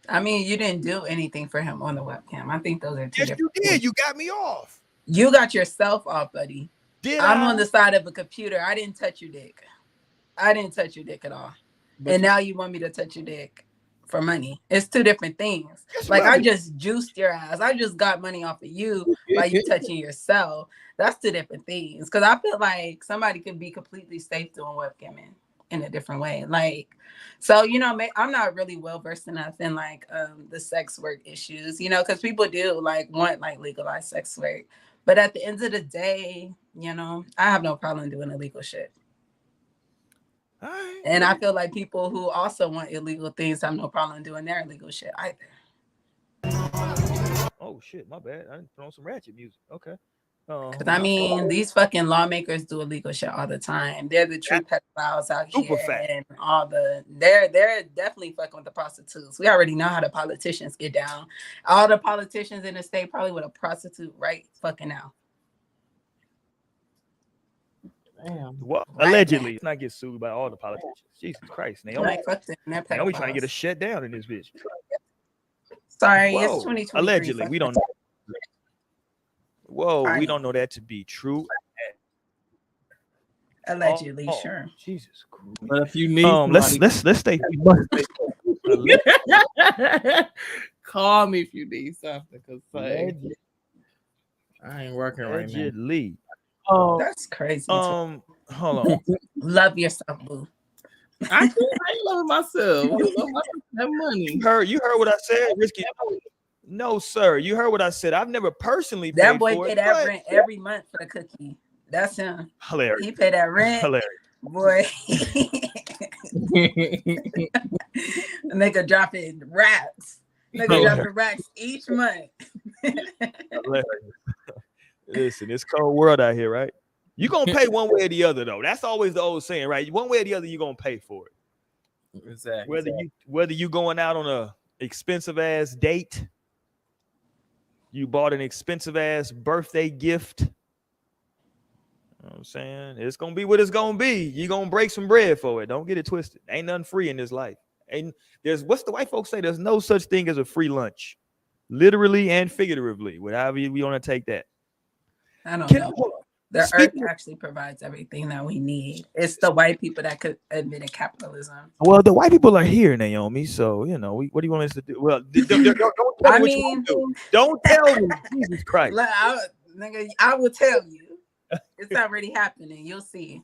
Speaker 7: I mean, you didn't do anything for him on the webcam. I think those are two different
Speaker 1: you did.
Speaker 7: things.
Speaker 1: You got me off.
Speaker 7: You got yourself off, buddy. I'm
Speaker 1: I?
Speaker 7: on the side of a computer. I didn't touch your dick. I didn't touch your dick at all. And now you want me to touch your dick for money. It's two different things. Like, I just juiced your ass. I just got money off of you by you touching yourself. That's two different things. Because I feel like somebody could be completely safe doing webcamming in a different way. Like, so, I'm not really well versed enough in like the sex work issues, because people do like want like legalized sex work. But at the end of the day, I have no problem doing illegal shit.
Speaker 1: Right.
Speaker 7: And I feel like people who also want illegal things have no problem doing their illegal shit either.
Speaker 1: Oh shit, my bad. I didn't throw some ratchet music. Okay.
Speaker 7: Because I mean, these fucking lawmakers do illegal shit all the time. They're the true pedophiles out here, and they're definitely fucking with the prostitutes. We already know how the politicians get down. All the politicians in the state probably with a prostitute right fucking now.
Speaker 2: Damn.
Speaker 1: Well,
Speaker 7: Right
Speaker 1: allegedly. Let's not get sued by all the politicians. Jesus Christ, Naomi.
Speaker 7: Like, fuck them. They're
Speaker 1: Naomi trying to get
Speaker 7: pedophiles.
Speaker 1: us shut down in this bitch.
Speaker 7: Sorry, it's
Speaker 1: Whoa.
Speaker 7: 2023.
Speaker 1: Allegedly,
Speaker 7: Fuck
Speaker 1: we
Speaker 7: them.
Speaker 1: don't. Whoa,
Speaker 7: I
Speaker 1: we
Speaker 7: know.
Speaker 1: don't know that to be true.
Speaker 7: Allegedly,
Speaker 1: Oh,
Speaker 7: sure.
Speaker 1: Jesus Christ.
Speaker 2: But if you need
Speaker 1: Let's stay.
Speaker 2: call me if you need something, cause like,
Speaker 1: Allegedly.
Speaker 2: I ain't working right now.
Speaker 1: Allegedly.
Speaker 7: That's crazy.
Speaker 1: Hold on.
Speaker 7: Love yourself, boo.
Speaker 2: I ain't loving myself. I love myself. That money.
Speaker 1: You heard what I said, Risky. No, sir. You heard what I said. I've never personally paid
Speaker 7: That boy
Speaker 1: for
Speaker 7: pay
Speaker 1: it.
Speaker 7: that rent every month for the cookie. That's him.
Speaker 1: Hilarious.
Speaker 7: He pay that rent.
Speaker 1: Hilarious.
Speaker 7: Boy. Nigga dropping racks. Nigga dropping racks each month.
Speaker 1: Hilarious. Listen, it's cold world out here, right? You're gonna pay one way or the other, though. That's always the old saying, right? One way or the other, you're gonna pay for it.
Speaker 2: Exactly.
Speaker 1: Whether you going out on a expensive ass date, you bought an expensive ass birthday gift. You know what I'm saying? It's gonna be what it's gonna be. You're gonna break some bread for it. Don't get it twisted. Ain't nothing free in this life. Ain't what's the white folks say? There's no such thing as a free lunch, literally and figuratively, whatever you want to take that.
Speaker 7: I don't know. The earth actually provides everything that we need. It's the white people that could admit in capitalism.
Speaker 1: Well, the white people are here, Naomi. So what do you want us to do? Well, don't tell me. Jesus Christ.
Speaker 7: Look, I will tell you. It's already happening. You'll see.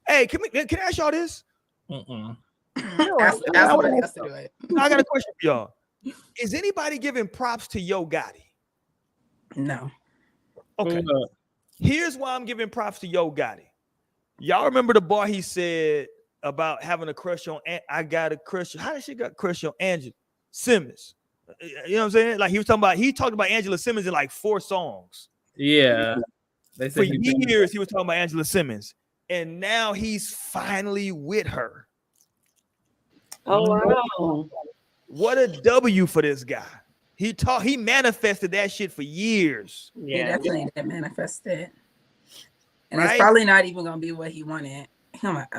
Speaker 1: Hey, can I ask y'all this?
Speaker 7: Ask somebody else to do it.
Speaker 1: I got a question for y'all. Is anybody giving props to Yo Gotti?
Speaker 7: No.
Speaker 1: Okay. Here's why I'm giving props to Yo Gotti. Y'all remember the bar he said about having a crush on? I got a crush. How did she got a crush on Angela Simmons? You know what I'm saying? Like he talked about Angela Simmons in like 4 songs.
Speaker 2: Yeah. They said
Speaker 1: For years he was talking about Angela Simmons, and now he's finally with her.
Speaker 3: Oh wow!
Speaker 1: What a W for this guy. He manifested that shit for years.
Speaker 7: Yeah, he definitely did manifest it. And
Speaker 1: right?
Speaker 7: It's probably not even gonna be what he wanted. I'm like,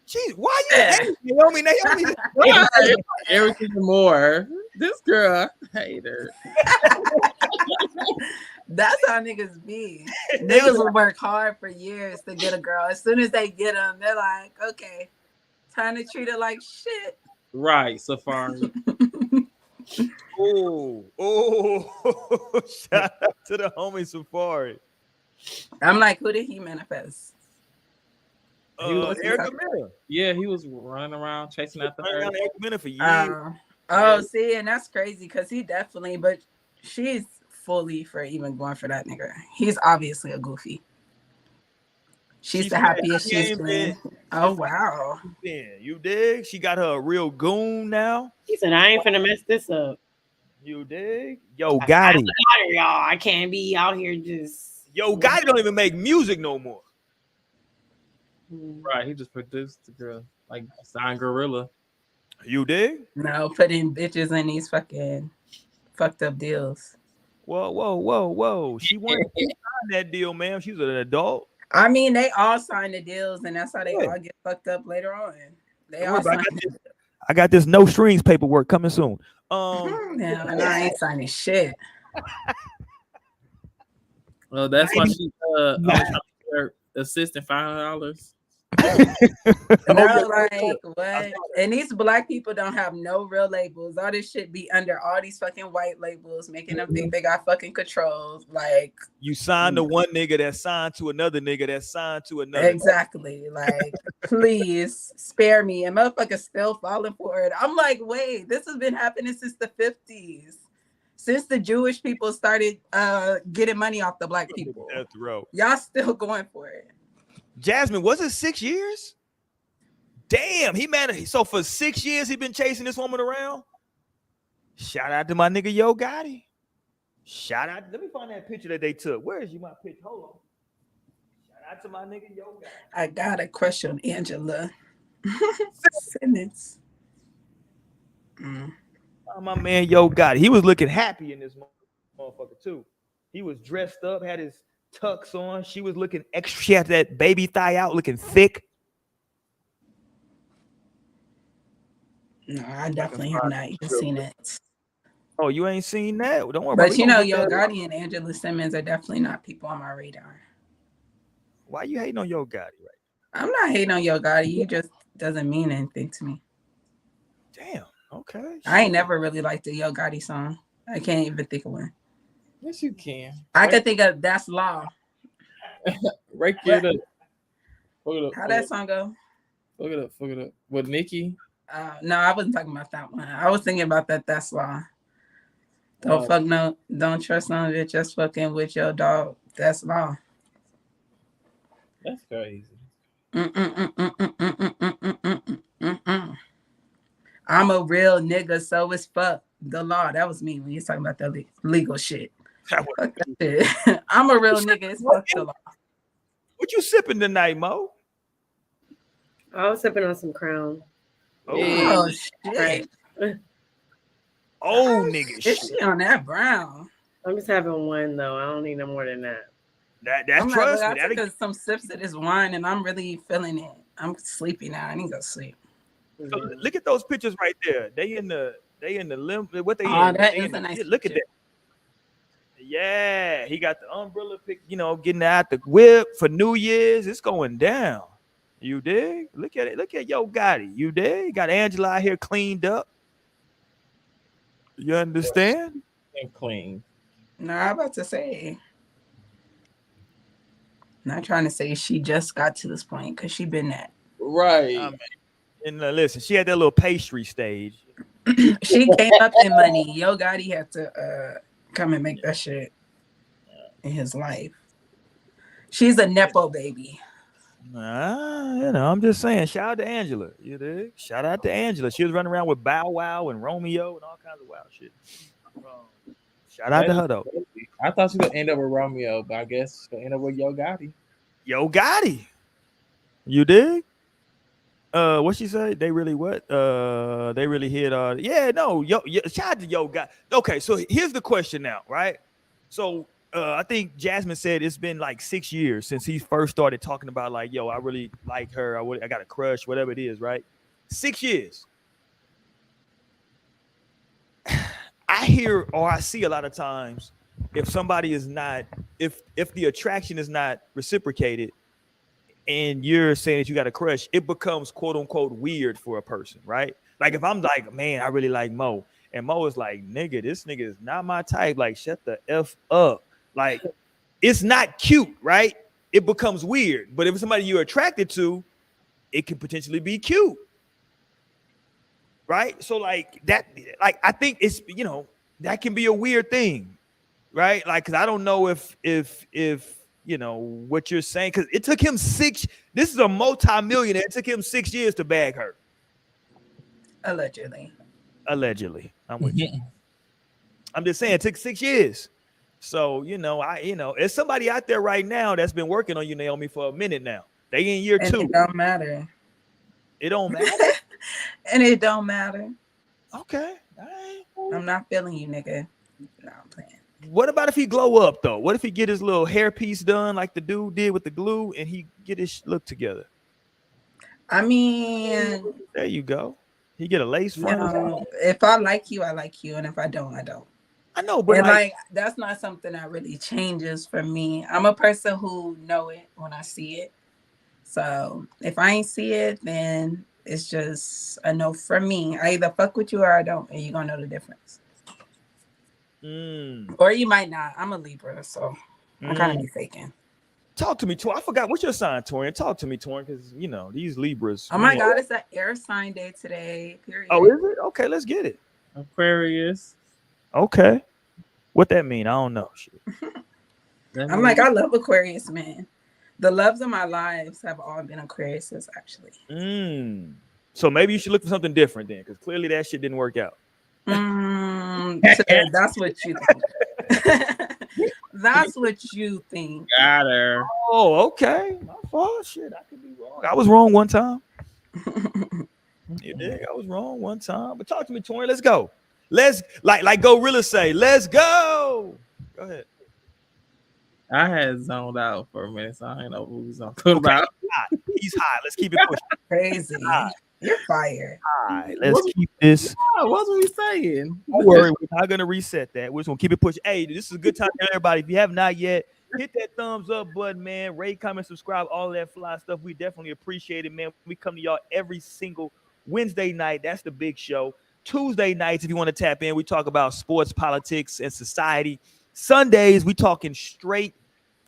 Speaker 1: Jeez, why you hating Naomi?
Speaker 2: Everything more. This girl, hater.
Speaker 7: That's how niggas be. Niggas will work hard for years to get a girl. As soon as they get them, they're like, okay, time to treat her like shit.
Speaker 2: Right, Safari.
Speaker 1: Oh, shout out to the homie Safari.
Speaker 7: I'm like, who did he manifest?
Speaker 1: Erica Miller.
Speaker 2: Yeah, he was running around chasing after her.
Speaker 1: Erica Miller for years.
Speaker 7: See, and that's crazy because he definitely, but she's fully for even going for that nigga. He's obviously a goofy. She's the happiest she's been. Oh wow.
Speaker 1: You dig? She got her a real goon now.
Speaker 3: He said, I ain't finna mess this up.
Speaker 1: You dig? Yo Gotti.
Speaker 3: Y'all, I can't be out here just.
Speaker 1: Yo Gotti don't even make music no more.
Speaker 2: Right, he just produced the girl, like signed Gorilla.
Speaker 1: You dig?
Speaker 7: No, putting bitches in these fucking fucked up deals.
Speaker 1: Whoa. She wanted to sign that deal, man. She was an adult.
Speaker 7: I mean, they all sign the deals, and that's how they all get fucked up later on. They all sign
Speaker 1: I got this no strings paperwork coming soon.
Speaker 7: And I ain't signing shit.
Speaker 2: Well, that's why she her assistant $500.
Speaker 7: No, like what? And these black people don't have no real labels. All this shit be under all these fucking white labels, making them think they got fucking controls. Like
Speaker 1: you signed to one nigga that signed to another nigga that signed to another.
Speaker 7: Exactly. Like, please spare me. And motherfuckers still falling for it. I'm like, wait, this has been happening since the 50s. Since the Jewish people started getting money off the black people.
Speaker 1: Death row.
Speaker 7: Y'all still going for it.
Speaker 1: Jasmine, was it 6 years? Damn, he managed. So for 6 years, he been chasing this woman around. Shout out to my nigga Yo Gotti. Shout out. Let me find that picture that they took. Where is my picture? Hold on. Shout out to my nigga Yo Gotti.
Speaker 7: I got a crush on Angela Simmons.
Speaker 1: My man Yo Gotti. He was looking happy in this motherfucker too. He was dressed up, had his tux on. She was looking extra. She had that baby thigh out, looking thick.
Speaker 7: No, I definitely have not even seen it.
Speaker 1: Oh, you ain't seen that? Don't worry about it.
Speaker 7: But
Speaker 1: We
Speaker 7: you
Speaker 1: gonna
Speaker 7: know,
Speaker 1: get
Speaker 7: Yo
Speaker 1: that.
Speaker 7: Gotti and Angela Simmons are definitely not people on my radar.
Speaker 1: Why you hating on Yo Gotti, right?
Speaker 7: I'm not hating on Yo Gotti. He just doesn't mean anything to me.
Speaker 1: Damn. Okay.
Speaker 7: I ain't never really liked the Yo Gotti song. I can't even think of one.
Speaker 2: Yes, you can.
Speaker 7: I could think of That's Law.
Speaker 2: Right it up. Fuck it up.
Speaker 7: How that song go?
Speaker 2: Fuck it up. Fuck it up. With Nicki?
Speaker 7: No, I wasn't talking about that one. I was thinking about That's Law. Don't fuck no, don't trust no bitch, just fucking with your dog. That's law.
Speaker 2: That's crazy.
Speaker 7: I'm a real nigga, so it's fuck the law. That was me when you was talking about that legal shit. Fuck that shit. I'm a real nigga, it's fuck the law.
Speaker 1: What you sipping tonight, Mo?
Speaker 3: I was sipping on some Crown.
Speaker 7: Oh shit.
Speaker 1: Oh nigga
Speaker 7: shit. She on that brown.
Speaker 3: I'm just having one though. I don't need no more than that.
Speaker 1: That trust me.
Speaker 7: I took some sips of this wine and I'm really feeling it. I'm sleepy now. I need to go sleep.
Speaker 1: So look at those pictures right there. They in the limb. What they in?
Speaker 7: That
Speaker 1: they
Speaker 7: is
Speaker 1: in
Speaker 7: a nice
Speaker 1: look
Speaker 7: picture.
Speaker 1: at that. Yeah, he got the umbrella pick, getting out the whip for New Year's. It's going down. You dig? Look at it. Look at Yo Gotti. You dig? Got Angela out here cleaned up. You understand?
Speaker 2: And clean.
Speaker 7: No, I'm about to say. Not trying to say she just got to this point because she been that.
Speaker 2: Right.
Speaker 1: And listen, she had that little pastry stage.
Speaker 7: She came up in money. Yo Gotti had to come and make that shit in his life. She's a Nepo baby.
Speaker 1: I'm just saying, shout out to Angela. You dig? Shout out to Angela. She was running around with Bow Wow and Romeo and all kinds of wild shit. Shout out to her though.
Speaker 2: I thought she would end up with Romeo, but I guess she'll end up with Yo Gotti.
Speaker 1: Yo Gotti. You dig? What she say? They really what? They really hit shout out to Yo Gotti. Okay, so here's the question now, right? So I think Jasmine said it's been like 6 years since he first started talking about like, yo, I really like her. I got a crush, whatever it is, right? 6 years. I hear or I see a lot of times if somebody is not, if the attraction is not reciprocated and you're saying that you got a crush, it becomes quote unquote weird for a person, right? Like if I'm like, man, I really like Mo, and Mo is like, nigga, this nigga is not my type. Like, shut the F up. Like, it's not cute, right? It becomes weird. But if it's somebody you're attracted to, it can potentially be cute. Right? So like that, like I think it's that can be a weird thing, right? Like, cause I don't know if what you're saying, because it took him this is a multi-millionaire. It took him 6 years to bag her.
Speaker 7: Allegedly.
Speaker 1: I'm with you. I'm just saying it took 6 years. So, there's somebody out there right now that's been working on you, Naomi, for a minute now. They in year 2.
Speaker 7: It don't matter.
Speaker 1: It don't matter.
Speaker 7: And it don't matter.
Speaker 1: Okay. All right.
Speaker 7: I'm not feeling you, nigga. No, I'm playing.
Speaker 1: What about if he glow up though? What if he get his little hair piece done like the dude did with the glue and he get his look together?
Speaker 7: I mean,
Speaker 1: there you go. He get a lace front.
Speaker 7: If I like you, I like you, and if I don't, I don't.
Speaker 1: I know, but
Speaker 7: like that's not something that really changes for me. I'm a person who know it when I see it. So if I ain't see it, then it's just a no for me. I either fuck with you or I don't, and you're gonna know the difference. Or you might not. I'm a Libra, so I'm kind of be faking.
Speaker 1: Talk to me, Torian. I forgot what's your sign, Torian. Talk to me, Torian, because these Libras.
Speaker 7: Oh my God, it's an air sign day today. Period.
Speaker 1: Oh, is it? Okay, let's get it.
Speaker 2: Aquarius.
Speaker 1: Okay, what that mean? I don't know. Shit.
Speaker 7: I'm like, I love Aquarius, man. The loves of my lives have all been Aquariuses, actually.
Speaker 1: So maybe you should look for something different then, because clearly that shit didn't work out.
Speaker 7: That's what you think. That's what you think.
Speaker 2: Got her.
Speaker 1: Oh, okay. My fault. Shit, I could be wrong. I was wrong one time. You dig? I was wrong one time. But talk to me, Torian. Let's go. Let's like Gorilla say, let's go. Go ahead.
Speaker 2: I had zoned out for a minute, so I didn't know what we was talking about.
Speaker 1: He's high. Let's keep it pushing.
Speaker 7: Crazy. You're fired.
Speaker 1: High. Let's keep this.
Speaker 2: Oh, what was we saying?
Speaker 1: Don't worry, we're not gonna reset that. We're just gonna keep it pushing. Hey, this is a good time for everybody. If you have not yet, hit that thumbs up button, man. Rate, comment, subscribe, all that fly stuff. We definitely appreciate it, man. We come to y'all every single Wednesday night. That's the big show. Tuesday nights, if you want to tap in, we talk about sports, politics, and society. Sundays, we talking straight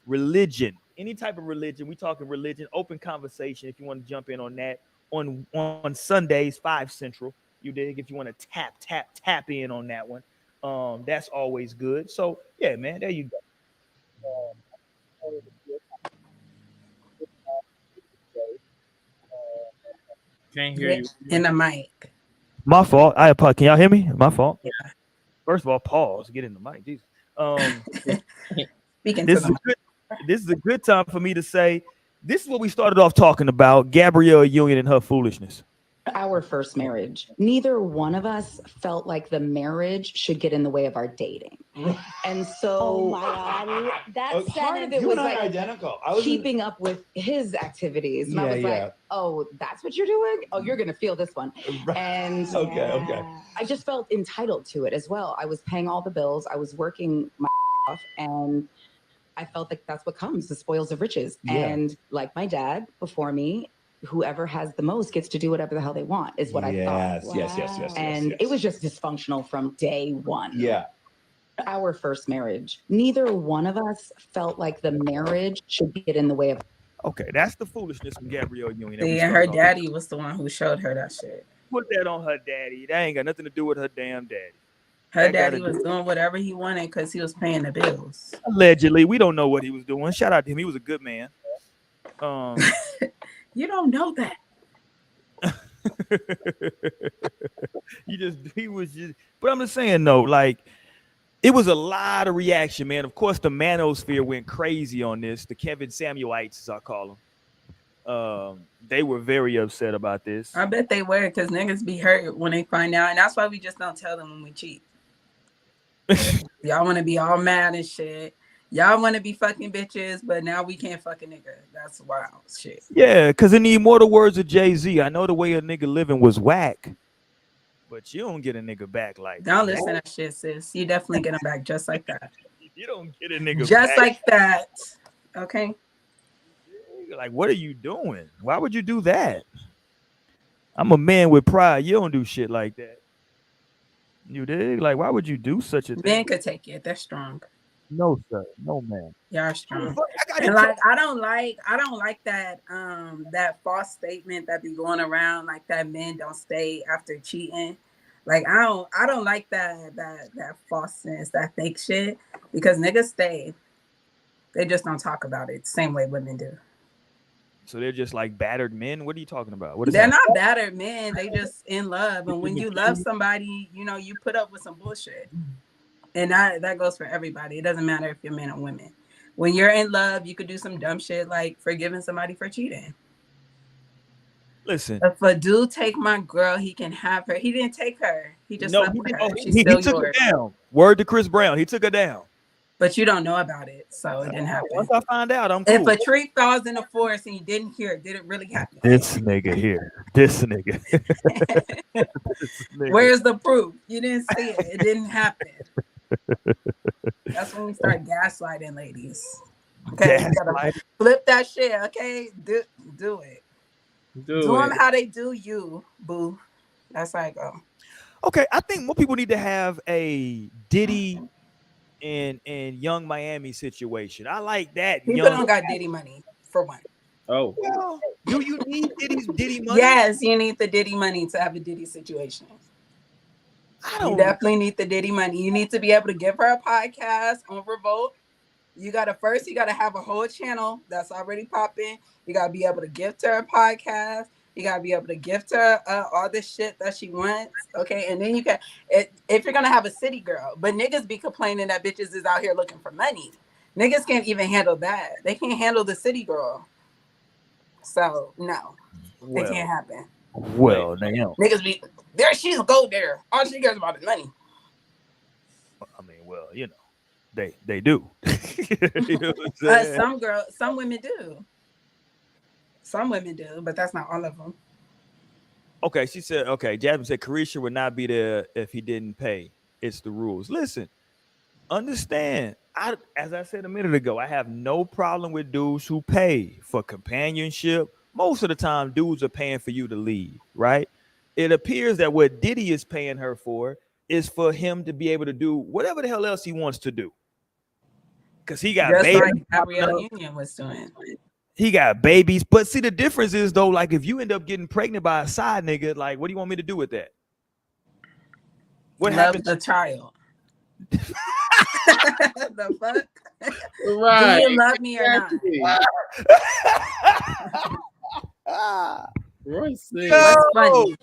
Speaker 1: religion. Any type of religion. We talking religion, open conversation. If you want to jump in on that. On Sundays, 5 Central. You dig? If you want to tap in on that one. That's always good. So yeah, man, there you go.
Speaker 2: Can't hear you.
Speaker 7: In the mic.
Speaker 1: My fault. I apologize. Can y'all hear me? My fault.
Speaker 7: Yeah.
Speaker 1: First of all, pause. Get in the mic. Jesus.
Speaker 7: Speaking
Speaker 1: This
Speaker 7: to
Speaker 1: is
Speaker 7: the
Speaker 1: good. This is a good time for me to say this is what we started off talking about: Gabrielle Union and her foolishness.
Speaker 4: Our first marriage, neither one of us felt like the marriage should get in the way of our dating. And so
Speaker 5: Oh my God. That's
Speaker 4: part of it
Speaker 6: You
Speaker 4: was
Speaker 6: and I
Speaker 4: like
Speaker 6: are identical. I was
Speaker 4: keeping up with his activities. And I was like, oh, that's what you're doing? Oh, you're going to feel this one. And
Speaker 6: okay.
Speaker 4: I just felt entitled to it as well. I was paying all the bills. I was working my off, and I felt like that's what comes, the spoils of riches.
Speaker 6: Yeah.
Speaker 4: And like my dad before me, whoever has the most gets to do whatever the hell they want, is what I thought.
Speaker 6: Yes.
Speaker 4: And it was just dysfunctional from day one.
Speaker 6: Yeah.
Speaker 4: Our first marriage, neither one of us felt like the marriage should get in the way of.
Speaker 1: Okay, that's the foolishness from Gabrielle Union.
Speaker 7: See, and her daddy was the one who showed her that shit.
Speaker 1: Put that on her daddy. That ain't got nothing to do with her damn daddy.
Speaker 7: Her daddy was doing whatever he wanted because he was paying the bills.
Speaker 1: Allegedly, we don't know what he was doing. Shout out to him. He was a good man.
Speaker 7: You don't know that.
Speaker 1: He was just, but I'm just saying though, like it was a lot of reaction, man. Of course, the manosphere went crazy on this. The Kevin Samuelites, as I call them, they were very upset about this.
Speaker 7: I bet they were, because niggas be hurt when they find out, and that's why we just don't tell them when we cheat. Y'all want to be all mad and shit. Y'all want to be fucking bitches, but now we can't fuck a nigga. That's wild shit.
Speaker 1: Yeah, because in the immortal words of Jay-Z, I know the way a nigga living was whack, but you don't get a nigga back like
Speaker 7: Don't listen to that shit, sis. You definitely get him back just like that.
Speaker 1: You don't get a nigga
Speaker 7: just
Speaker 1: back
Speaker 7: like that. Okay.
Speaker 1: Like, what are you doing? Why would you do that? I'm a man with pride. You don't do shit like that. You dig? Like, why would you do such a thing?
Speaker 7: Men could take it. They're strong.
Speaker 1: No, sir. No, man.
Speaker 7: Y'all are strong. And like, I don't like that that false statement that be going around, like that men don't stay after cheating. Like, I don't like that falseness, that fake shit, because niggas stay. They just don't talk about it the same way women do.
Speaker 1: So they're just like battered men? What are you talking about? What is
Speaker 7: they're
Speaker 1: that?
Speaker 7: not battered men. They just in love. And when you love somebody, you know, you put up with some bullshit. And that goes for everybody. It doesn't matter if you're men or women. When you're in love, you could do some dumb shit like forgiving somebody for cheating.
Speaker 1: Listen.
Speaker 7: If a dude take my girl, he can have her. He didn't take her. He just slept with her. She's
Speaker 1: he
Speaker 7: still
Speaker 1: took
Speaker 7: yours.
Speaker 1: her down. Word to Chris Brown. He took her down.
Speaker 7: But you don't know about it, so it didn't happen.
Speaker 1: Once I find out, I'm cool.
Speaker 7: If a tree falls in the forest and you didn't hear it, did it really happen?
Speaker 1: This nigga here. This nigga.
Speaker 7: Where's the proof? You didn't see it. It didn't happen. That's when we start gaslighting ladies. Okay, you gotta flip that shit. Okay, do it. Do them how they do you, boo. That's how I go.
Speaker 1: Okay, I think more people need to have a Diddy and Young Miami situation. I like that.
Speaker 7: People don't got Diddy money for one.
Speaker 2: Oh,
Speaker 1: well, do you need Diddy money?
Speaker 7: Yes, you need the Diddy money to have a Diddy situation. You definitely need the Diddy money. You need to be able to give her a podcast on Revolt. You gotta have a whole channel that's already popping. You gotta be able to gift her a podcast. You gotta be able to gift her all this shit that she wants. Okay, and then you can, if you're gonna have a city girl, but niggas be complaining that bitches is out here looking for money. Niggas can't even handle that. They can't handle the city girl. So no, it can't happen.
Speaker 1: Well, damn.
Speaker 7: Niggas be there. She's go there. All she cares about is money.
Speaker 1: I mean, well, you know. They do. You know what I'm saying?
Speaker 7: Some women do. Some women do, but that's not all of them.
Speaker 1: Okay, she said. Okay, Jasmine said Carisha would not be there if he didn't pay. It's the rules. Listen, understand. As I said a minute ago, I have no problem with dudes who pay for companionship. Most of the time, dudes are paying for you to leave, right? It appears that what Diddy is paying her for is for him to be able to do whatever the hell else he wants to do. Because he got
Speaker 7: Just
Speaker 1: babies.
Speaker 7: like Gabrielle Union was doing.
Speaker 1: He got babies. But see, the difference is though, like if you end up getting pregnant by a side nigga, like what do you want me to do with that? What
Speaker 7: Love
Speaker 1: happens?
Speaker 7: the child. The fuck?
Speaker 2: Right.
Speaker 7: Do you love me or not?
Speaker 2: Roy said,
Speaker 7: What's funny?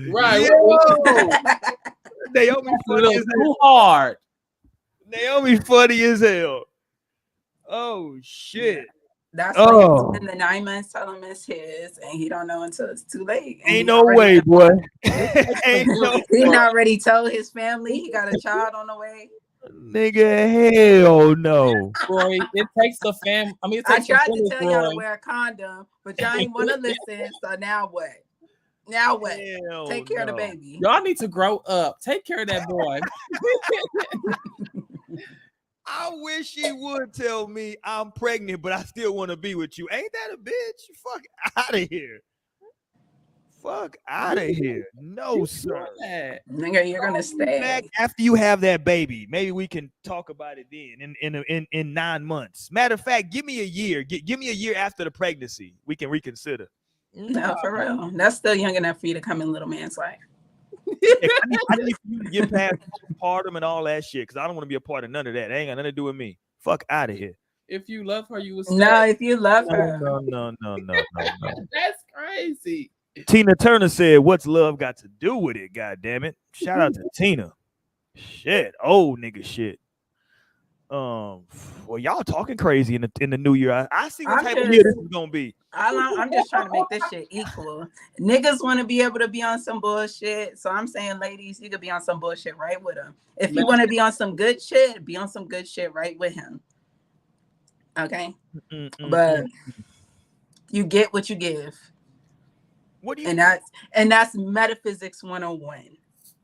Speaker 2: right.
Speaker 1: Yo! Naomi funny as
Speaker 2: Too
Speaker 1: hell.
Speaker 2: hard.
Speaker 1: Naomi funny as hell. Oh shit.
Speaker 7: That's why you spend the 9 months telling him it's his, and he don't know until it's too late. And
Speaker 1: Ain't no way, boy. Ain't no
Speaker 7: he already told his family he got a child on the way.
Speaker 1: nigga. Hell no.
Speaker 2: Roy, it takes a fam. I mean, it
Speaker 7: I
Speaker 2: takes
Speaker 7: tried
Speaker 2: a
Speaker 7: to
Speaker 2: village,
Speaker 7: tell y'all
Speaker 2: Roy.
Speaker 7: to wear a condom, but y'all ain't want to listen. So now what? Now what?
Speaker 1: Hell
Speaker 7: Take care of the
Speaker 1: no.
Speaker 7: baby.
Speaker 2: Y'all need to grow up. Take care of that boy.
Speaker 1: I wish he would tell me I'm pregnant, but I still want to be with you. Ain't that a bitch? Fuck out of here. Fuck out of here. No, sir.
Speaker 7: Nigga, you're gonna stay.
Speaker 1: Back after you have that baby. Maybe we can talk about it then in 9 months. Matter of fact, give me a year. Give me a year after the pregnancy. We can reconsider.
Speaker 7: No, for real. That's still young enough for you to come in little man's life.
Speaker 1: I need you to get past postpartum and all that shit because I don't want to be a part of none of that. That ain't got nothing to do with me. Fuck out of here.
Speaker 2: If you love her, you would stay.
Speaker 7: No, if you love her.
Speaker 1: No.
Speaker 2: That's crazy.
Speaker 1: Tina Turner said, "What's love got to do with it?" God damn it! Shout out to Tina. Shit, old nigga shit. Well, y'all talking crazy in the new year. I see what type of year this is gonna be.
Speaker 7: I'm just trying to make this shit equal. Niggas want to be able to be on some bullshit. So I'm saying, ladies, you could be on some bullshit right with him. If you want to be on some good shit, be on some good shit right with him. Okay? But you get what you give.
Speaker 1: What do you?
Speaker 7: And that's metaphysics 101.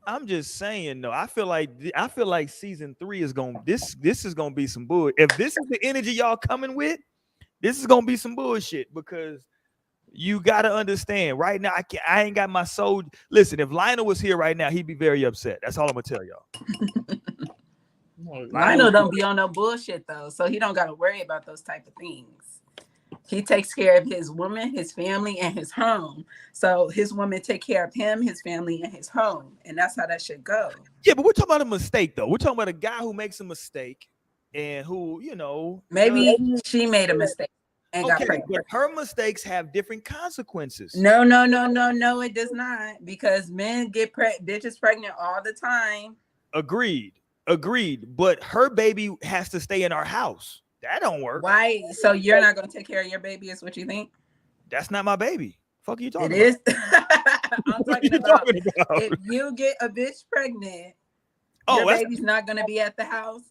Speaker 1: I'm just saying though. I feel like season 3 is gonna this is gonna be some bull. If this is the energy y'all coming with, this is gonna be some bullshit because you gotta understand. Right now, I ain't got my soul. Listen, if Lionel was here right now, he'd be very upset. That's all I'm gonna tell y'all.
Speaker 7: Lionel don't be on no bullshit though, so he don't gotta worry about those type of things. He takes care of his woman, his family, and his home. So his woman take care of him, his family, and his home. And that's how that should go.
Speaker 1: Yeah, but we're talking about a mistake, though. We're talking about a guy who makes a mistake and who,
Speaker 7: Maybe she made a mistake and got pregnant.
Speaker 1: But her mistakes have different consequences.
Speaker 7: No, it does not. Because men get bitches pregnant all the time.
Speaker 1: Agreed. But her baby has to stay in our house. That don't work.
Speaker 7: Why? So you're not going to take care of your baby is what you think?
Speaker 1: That's not my baby. Fuck are you talking
Speaker 7: about? It is. I'm
Speaker 1: talking
Speaker 7: about if you get a bitch pregnant, your baby's not going to be at the house.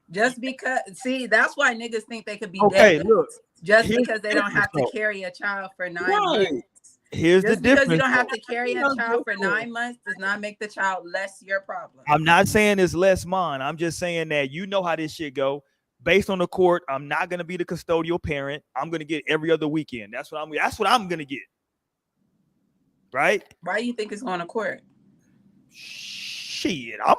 Speaker 7: Just because, see, that's why niggas think they could be dead.
Speaker 1: Look.
Speaker 7: Just because they don't have to carry a child for 9 months.
Speaker 1: Here's the difference.
Speaker 7: Because you don't have to carry a child for 9 months does not make the child less your problem.
Speaker 1: I'm not saying it's less mine. I'm just saying that you know how this shit go. Based on the court, I'm not gonna be the custodial parent. I'm gonna get every other weekend. That's what I'm gonna get. Right?
Speaker 7: Why do you think it's going to court?
Speaker 1: Shit, I'm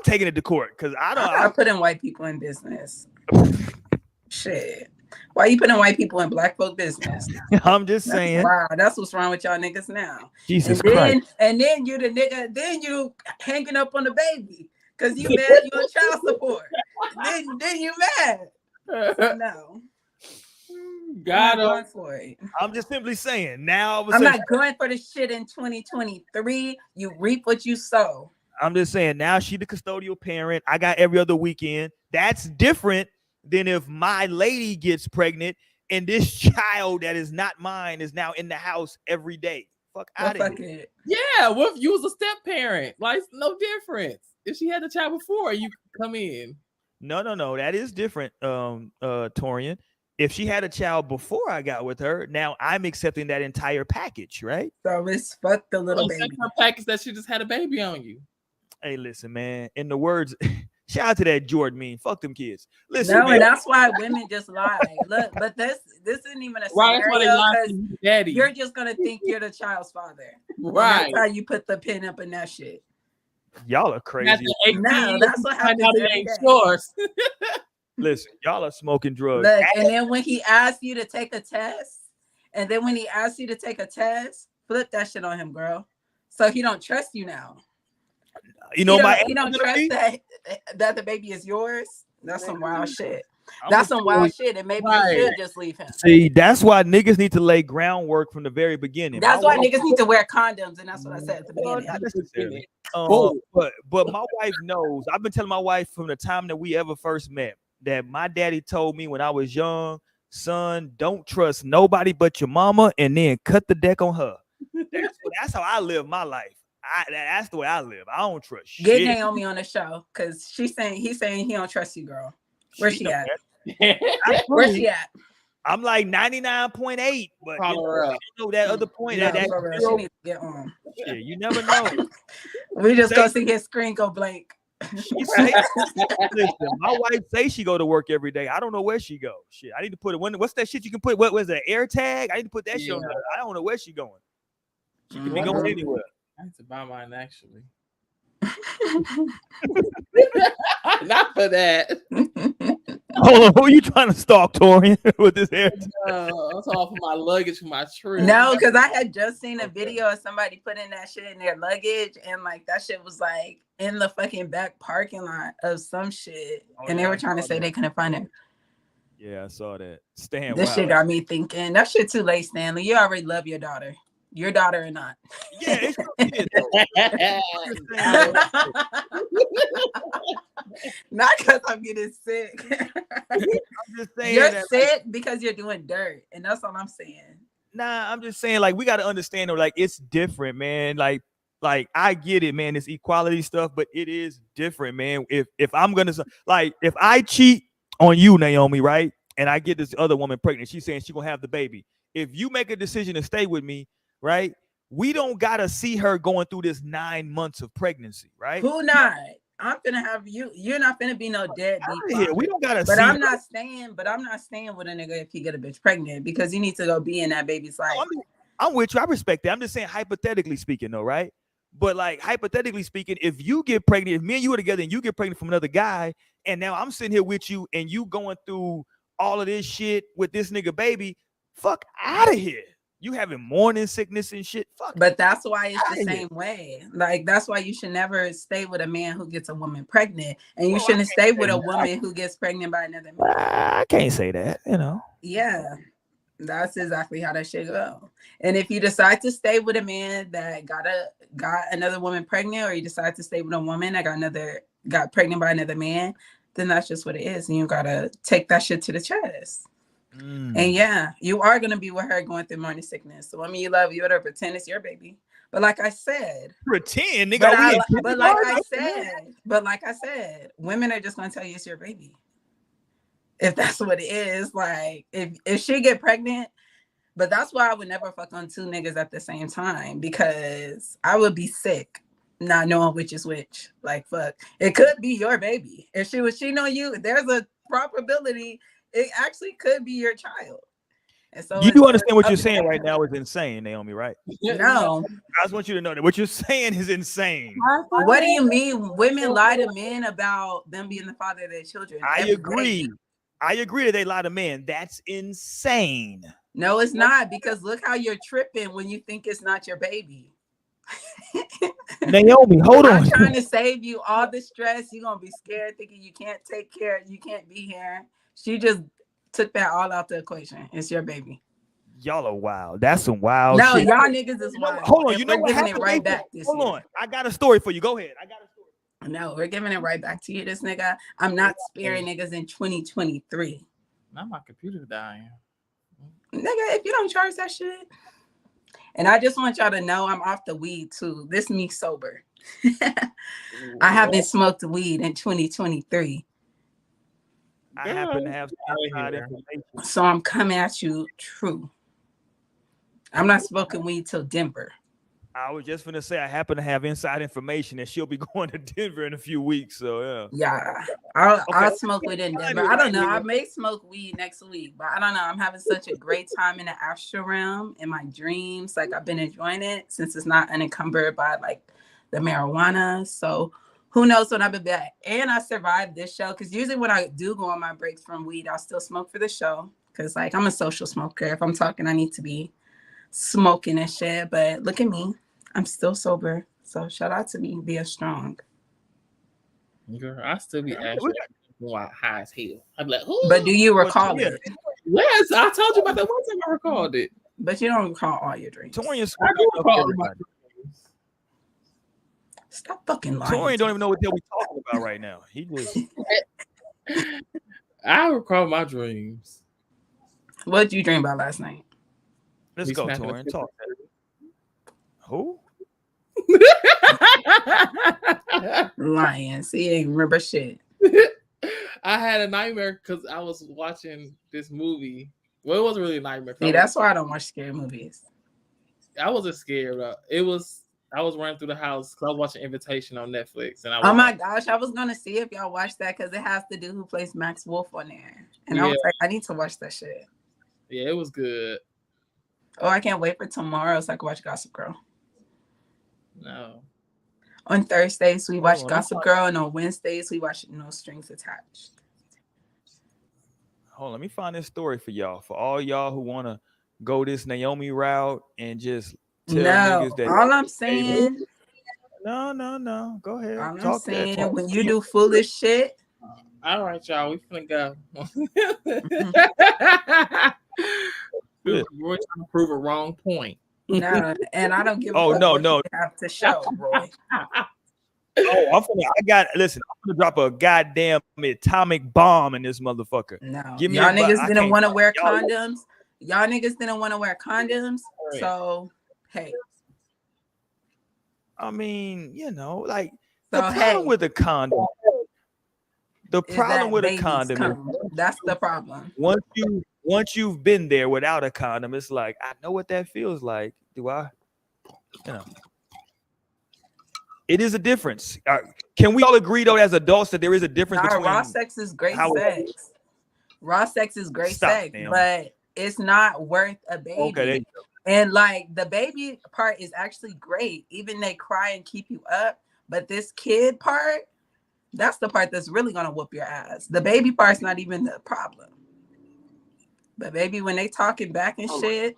Speaker 1: taking it to court because I'm
Speaker 7: putting white people in business. Shit. Why you putting white people in black folk business?
Speaker 1: I'm just saying.
Speaker 7: Wow, that's what's wrong with y'all niggas now.
Speaker 1: Jesus Christ.
Speaker 7: And then you the nigga, then you hanging up on the baby. Because you mad you on child support. then you mad. So no.
Speaker 2: God,
Speaker 7: I'm going for it.
Speaker 1: I'm just simply saying. Now
Speaker 7: I'm not going for the shit in 2023. You reap what you sow.
Speaker 1: I'm just saying. Now she the custodial parent. I got every other weekend. That's different than if my lady gets pregnant and this child that is not mine is now in the house every day. Fuck out of here.
Speaker 2: Yeah, what if you was a step parent? Like, no difference. If she had the child before, you come in.
Speaker 1: No. That is different, Torian. If she had a child before I got with her, now I'm accepting that entire package, right?
Speaker 7: So it's fuck the little
Speaker 2: Well,
Speaker 7: baby.
Speaker 2: her package that she just had a baby on you.
Speaker 1: Hey, listen, man. In the words, shout out to that Jordan meme. Fuck them kids. Listen,
Speaker 7: No,
Speaker 1: man.
Speaker 7: and that's why women just lie. Look, but this isn't even a
Speaker 2: Right, that's why they
Speaker 7: scenario
Speaker 2: lie to
Speaker 7: because
Speaker 2: you, daddy.
Speaker 7: you're just gonna think you're the child's father.
Speaker 2: Right.
Speaker 7: And that's how you put the pin up in that shit.
Speaker 1: Y'all are crazy.
Speaker 7: No, that's what happens
Speaker 2: out it
Speaker 7: every
Speaker 2: ain't
Speaker 7: day.
Speaker 2: yours.
Speaker 1: Listen, y'all are smoking drugs.
Speaker 7: Look, and then when he asks you to take a test, flip that shit on him, girl. So he don't trust you now.
Speaker 1: You know,
Speaker 7: he don't trust that the baby is yours. That's some wild shit. Shit, and maybe you should just leave him.
Speaker 1: See, that's why niggas need to lay groundwork from the very beginning.
Speaker 7: That's why niggas need to wear condoms, and that's what I said at the beginning.
Speaker 1: Not necessarily. But my wife knows. I've been telling my wife from the time that we ever first met that my daddy told me when I was young, son, don't trust nobody but your mama, and then cut the deck on her. That's how I live my life. That's the way I live. I don't trust shit.
Speaker 7: Get Naomi on the show because he's saying he don't trust you, girl. Where's she at? Where's she at?
Speaker 1: I'm like 99.8, but you know that other point
Speaker 7: she
Speaker 1: that
Speaker 7: needs to get on.
Speaker 1: Yeah, you never know.
Speaker 7: We just go see his screen go blank.
Speaker 1: Listen, my wife say she go to work every day. I don't know where she go. Shit, I need to put it. What's that shit you can put? What was that? Air tag? I need to put that shit on. I don't know where she going. She could be going anywhere.
Speaker 2: I need to buy mine actually. Not for that.
Speaker 1: Hold on, who are you trying to stalk, Torian, with this hair?
Speaker 2: I'm talking for my luggage for my trip.
Speaker 7: No, because I had just seen a video of somebody putting that shit in their luggage, and like that shit was like in the fucking back parking lot of some shit, and they were trying to say they couldn't find it.
Speaker 1: Yeah, I saw that. Stan,
Speaker 7: this shit got me thinking. That shit too late, Stanley. You already love your daughter. Your daughter or not.
Speaker 1: Yeah,
Speaker 7: not because I'm getting sick.
Speaker 1: I'm just saying
Speaker 7: you're sick because you're doing dirt, and that's all I'm saying.
Speaker 1: Nah, I'm just saying, like, we got to understand, though, like, it's different, man. Like I get it, man. It's equality stuff, but it is different, man. If I'm gonna, like, if I cheat on you, Naomi, right, and I get this other woman pregnant, she's saying she gonna have the baby. If you make a decision to stay with me, right, we don't gotta see her going through this 9 months of pregnancy, right?
Speaker 7: Who not? I'm gonna have you. You're not gonna be no deadbeat.
Speaker 1: We don't gotta.
Speaker 7: But I'm not staying. But I'm not staying with a nigga if he get a bitch pregnant because you need to go be in that baby's life.
Speaker 1: I'm with you. I respect that. I'm just saying, hypothetically speaking, though, right? But like hypothetically speaking, if you get pregnant, if me and you are together and you get pregnant from another guy, and now I'm sitting here with you and you going through all of this shit with this nigga baby, fuck out of here. You having morning sickness and shit. Fuck.
Speaker 7: But that's why it's the same way. Like that's why you should never stay with a man who gets a woman pregnant, and you shouldn't stay with a woman who gets pregnant by another man.
Speaker 1: I can't say that, you know.
Speaker 7: Yeah, that's exactly how that shit go. And if you decide to stay with a man that got another woman pregnant, or you decide to stay with a woman that got pregnant by another man, then that's just what it is, and you gotta take that shit to the chest. And yeah, you are gonna be with her going through morning sickness. So I mean, you love you, better pretend it's your baby. But like I said,
Speaker 1: pretend, nigga.
Speaker 7: But like I said, women are just gonna tell you it's your baby. If that's what it is, like if she get pregnant, but that's why I would never fuck on two niggas at the same time because I would be sick not knowing which is which. Like fuck, it could be your baby. If she was cheating on you, there's a probability it actually could be your child. And so
Speaker 1: you do understand what you're saying right now is insane, Naomi, right?
Speaker 7: No.
Speaker 1: I just want you to know that what you're saying is insane.
Speaker 7: What do you mean? Women lie to men about them being the father of their children.
Speaker 1: I agree. I agree that they lie to men. That's insane.
Speaker 7: No, it's not, because look how you're tripping when you think it's not your baby.
Speaker 1: Naomi, hold on.
Speaker 7: I'm trying to save you all the stress. You're gonna be scared thinking you can't take care, you can't be here. She just took that all out the equation. It's your baby.
Speaker 1: Y'all are wild. That's some wild
Speaker 7: shit.
Speaker 1: No,
Speaker 7: y'all niggas is wild.
Speaker 1: Hold on, you know what happened?
Speaker 7: It right back this
Speaker 1: Hold
Speaker 7: year.
Speaker 1: on. I got a story for you. Go ahead. I got a story.
Speaker 7: No, we're giving it right back to you, this nigga. I'm not sparing niggas in 2023.
Speaker 2: Now my computer's dying.
Speaker 7: Nigga, if you don't charge that shit. And I just want y'all to know I'm off the weed too. This me sober. I haven't smoked weed in 2023.
Speaker 1: I happen to have some
Speaker 2: Outta
Speaker 1: inside
Speaker 2: here.
Speaker 1: information.
Speaker 7: So I'm coming at you true. I'm not smoking weed till Denver.
Speaker 1: I was just gonna say I happen to have inside information that she'll be going to Denver in a few weeks. So
Speaker 7: Yeah, I'll
Speaker 1: Okay.
Speaker 7: smoke weed in
Speaker 1: Find
Speaker 7: Denver.
Speaker 1: it
Speaker 7: I don't
Speaker 1: right
Speaker 7: know. I
Speaker 1: here.
Speaker 7: may smoke weed next week, but I don't know. I'm having such a great time in the astral realm in my dreams. Like I've been enjoying it since it's not unencumbered by like the marijuana. So who knows when I'll be back? And I survived this show because usually when I do go on my breaks from weed, I'll still smoke for the show because like I'm a social smoker. If I'm talking, I need to be smoking and shit. But look at me. I'm still sober. So shout out to me being strong.
Speaker 2: Girl, I still be asking high as hell. I'm like, who?
Speaker 7: But do you recall
Speaker 1: yeah.
Speaker 7: it?
Speaker 2: Yes, I told you about that one time I recalled it.
Speaker 7: But you don't recall all your dreams.
Speaker 1: Torian
Speaker 2: I
Speaker 1: swear
Speaker 2: do
Speaker 1: up
Speaker 2: recall
Speaker 1: everybody.
Speaker 7: Stop fucking lying.
Speaker 1: Torian don't even know what the hell we talking about right now. He just
Speaker 2: I recall my dreams.
Speaker 7: What did you dream about last night?
Speaker 1: let's
Speaker 2: We
Speaker 1: go,
Speaker 2: smacking
Speaker 1: Torian.
Speaker 2: the-
Speaker 1: Talk. Who?
Speaker 7: Lying. See, you ain't remember shit.
Speaker 2: I had a nightmare because I was watching this movie. Well, it wasn't really a nightmare.
Speaker 7: See, that's why I don't watch scary movies.
Speaker 2: I wasn't scared. It was. I was running through the house because I was watching Invitation on Netflix, and I was
Speaker 7: Oh my
Speaker 2: like,
Speaker 7: gosh, I was gonna see if y'all watched that because it has to do who plays Max Wolf on there. And I
Speaker 2: Yeah.
Speaker 7: was like, I need to watch that shit.
Speaker 2: yeah, it was good.
Speaker 7: Oh, I can't wait for tomorrow so I can watch Gossip Girl.
Speaker 2: No,
Speaker 7: On Thursdays, we watch
Speaker 1: on,
Speaker 7: Gossip Girl, and on Wednesdays, we watch No Strings Attached.
Speaker 1: Hold on, let me find this story for y'all. For all y'all who want to go this Naomi route and just tell
Speaker 7: No,
Speaker 1: niggas that
Speaker 7: all I'm saying,
Speaker 1: no. Go ahead.
Speaker 7: all I'm
Speaker 1: Talk
Speaker 7: saying,
Speaker 1: that.
Speaker 7: when you do foolish shit,
Speaker 2: all right, y'all, we finna go.
Speaker 1: Yeah.
Speaker 2: Roy trying to prove a wrong point.
Speaker 7: no, and I don't give a
Speaker 1: Oh,
Speaker 7: fuck
Speaker 1: no,
Speaker 7: what
Speaker 1: no.
Speaker 7: you have to show, Roy.
Speaker 1: Listen, I'm gonna drop a goddamn atomic bomb in this motherfucker.
Speaker 7: No,
Speaker 1: Give me
Speaker 7: y'all
Speaker 1: a bu-
Speaker 7: niggas
Speaker 1: I
Speaker 7: didn't
Speaker 1: can't-
Speaker 7: want to wear
Speaker 1: y'all-
Speaker 7: condoms. Y'all niggas didn't want to wear condoms.
Speaker 2: Right.
Speaker 7: So, hey.
Speaker 1: I mean, like
Speaker 7: So,
Speaker 1: the problem
Speaker 7: hey,
Speaker 1: with a condom. The
Speaker 7: is
Speaker 1: problem
Speaker 7: that
Speaker 1: with a
Speaker 7: babies
Speaker 1: condom
Speaker 7: come.
Speaker 1: is
Speaker 7: That's the problem.
Speaker 1: once you've been there without a condom, it's like I know what that feels like. Do I? It is a difference. Can we all agree though, as adults, that there is a difference
Speaker 7: Nah,
Speaker 1: between
Speaker 7: raw sex is great
Speaker 1: how-
Speaker 7: sex. Raw sex is great
Speaker 1: Stop,
Speaker 7: sex,
Speaker 1: man.
Speaker 7: but it's not worth a baby.
Speaker 1: Okay, there you go.
Speaker 7: And like the baby part is actually great. Even they cry and keep you up. But this kid part, that's the part that's really gonna whoop your ass. The baby part's not even the problem. But baby, when they talking back and shit,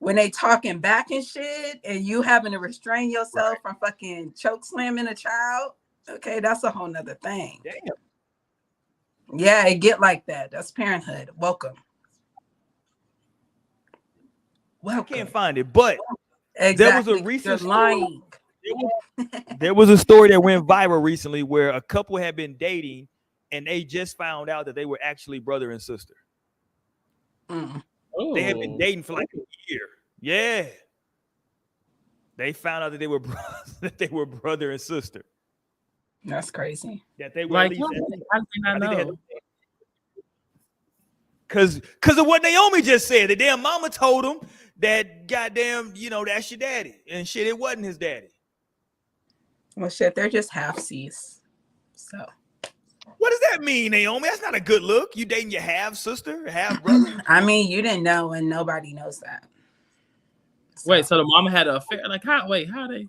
Speaker 7: when they talking back and shit, and you having to restrain yourself from fucking choke slamming a child, okay, that's a whole nother thing.
Speaker 1: Damn.
Speaker 7: Yeah, it get like that. That's parenthood. Welcome.
Speaker 1: I can't find it, but
Speaker 7: Exactly.
Speaker 1: there was a recent
Speaker 7: You're lying.
Speaker 1: There was a story that went viral recently where a couple had been dating and they just found out that they were actually brother and sister.
Speaker 7: Mm.
Speaker 1: They had been dating for like a year. Yeah. They found out that they were brother and sister.
Speaker 7: That's crazy.
Speaker 1: That they were
Speaker 2: Like,
Speaker 1: at least
Speaker 2: how did they not know?
Speaker 1: Because of what Naomi just said. The damn mama told him that goddamn, that's your daddy. And shit, it wasn't his daddy.
Speaker 7: Well, shit, they're just half-seas. So.
Speaker 1: What does that mean, Naomi? That's not a good look. You dating your half sister, half brother?
Speaker 7: I mean, you didn't know, and nobody knows that. So.
Speaker 2: Wait, so the mama had an affair? Like, how they?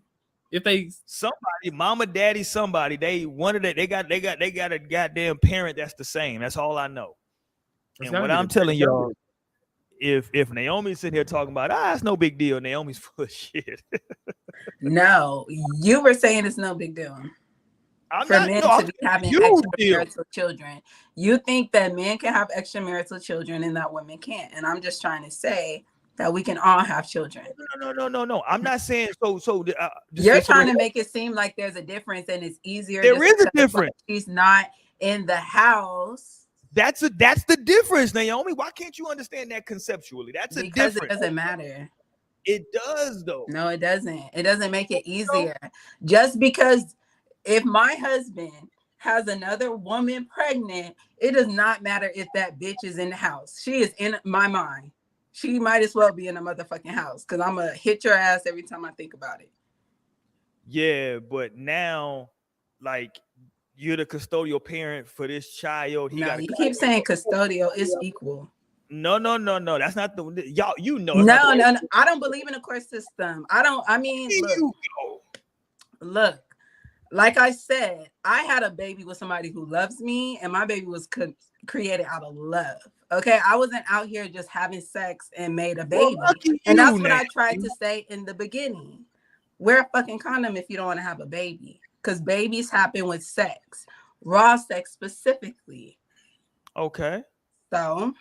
Speaker 2: If they
Speaker 1: Somebody, mama, daddy, somebody, they wanted it. They got a goddamn parent that's the same. That's all I know. And what I'm telling y'all, if Naomi's sitting here talking about, it's no big deal, Naomi's full of shit.
Speaker 7: No, you were saying it's no big deal. For men to be having extramarital children. You think that men can have extramarital children and that women can't. And I'm just trying to say that we can all have children.
Speaker 1: No. I'm not saying so.
Speaker 7: You're trying to make it seem like there's a difference and it's easier.
Speaker 1: There is a difference.
Speaker 7: She's not in the house.
Speaker 1: That's the difference, Naomi. Why can't you understand that conceptually? That's a difference.
Speaker 7: Because it doesn't matter.
Speaker 1: It does though.
Speaker 7: No, it doesn't. It doesn't make it easier. Just because if my husband has another woman pregnant, it does not matter if that bitch is in the house. She is in my mind. She might as well be in a motherfucking house because I'm going to hit your ass every time I think about it.
Speaker 1: Yeah, but now, like, you're the custodial parent for this child.
Speaker 7: No, you keep saying custodial. It's equal.
Speaker 1: No. That's not the y'all. You know.
Speaker 7: No. I don't believe in a court system. Look. Like I said, I had a baby with somebody who loves me, and my baby was created out of love. Okay, I wasn't out here just having sex and made a baby. Well, and that's what I tried to say in the beginning. Wear a fucking condom if you don't want to have a baby, because babies happen with sex, raw sex specifically.
Speaker 1: Okay.
Speaker 7: So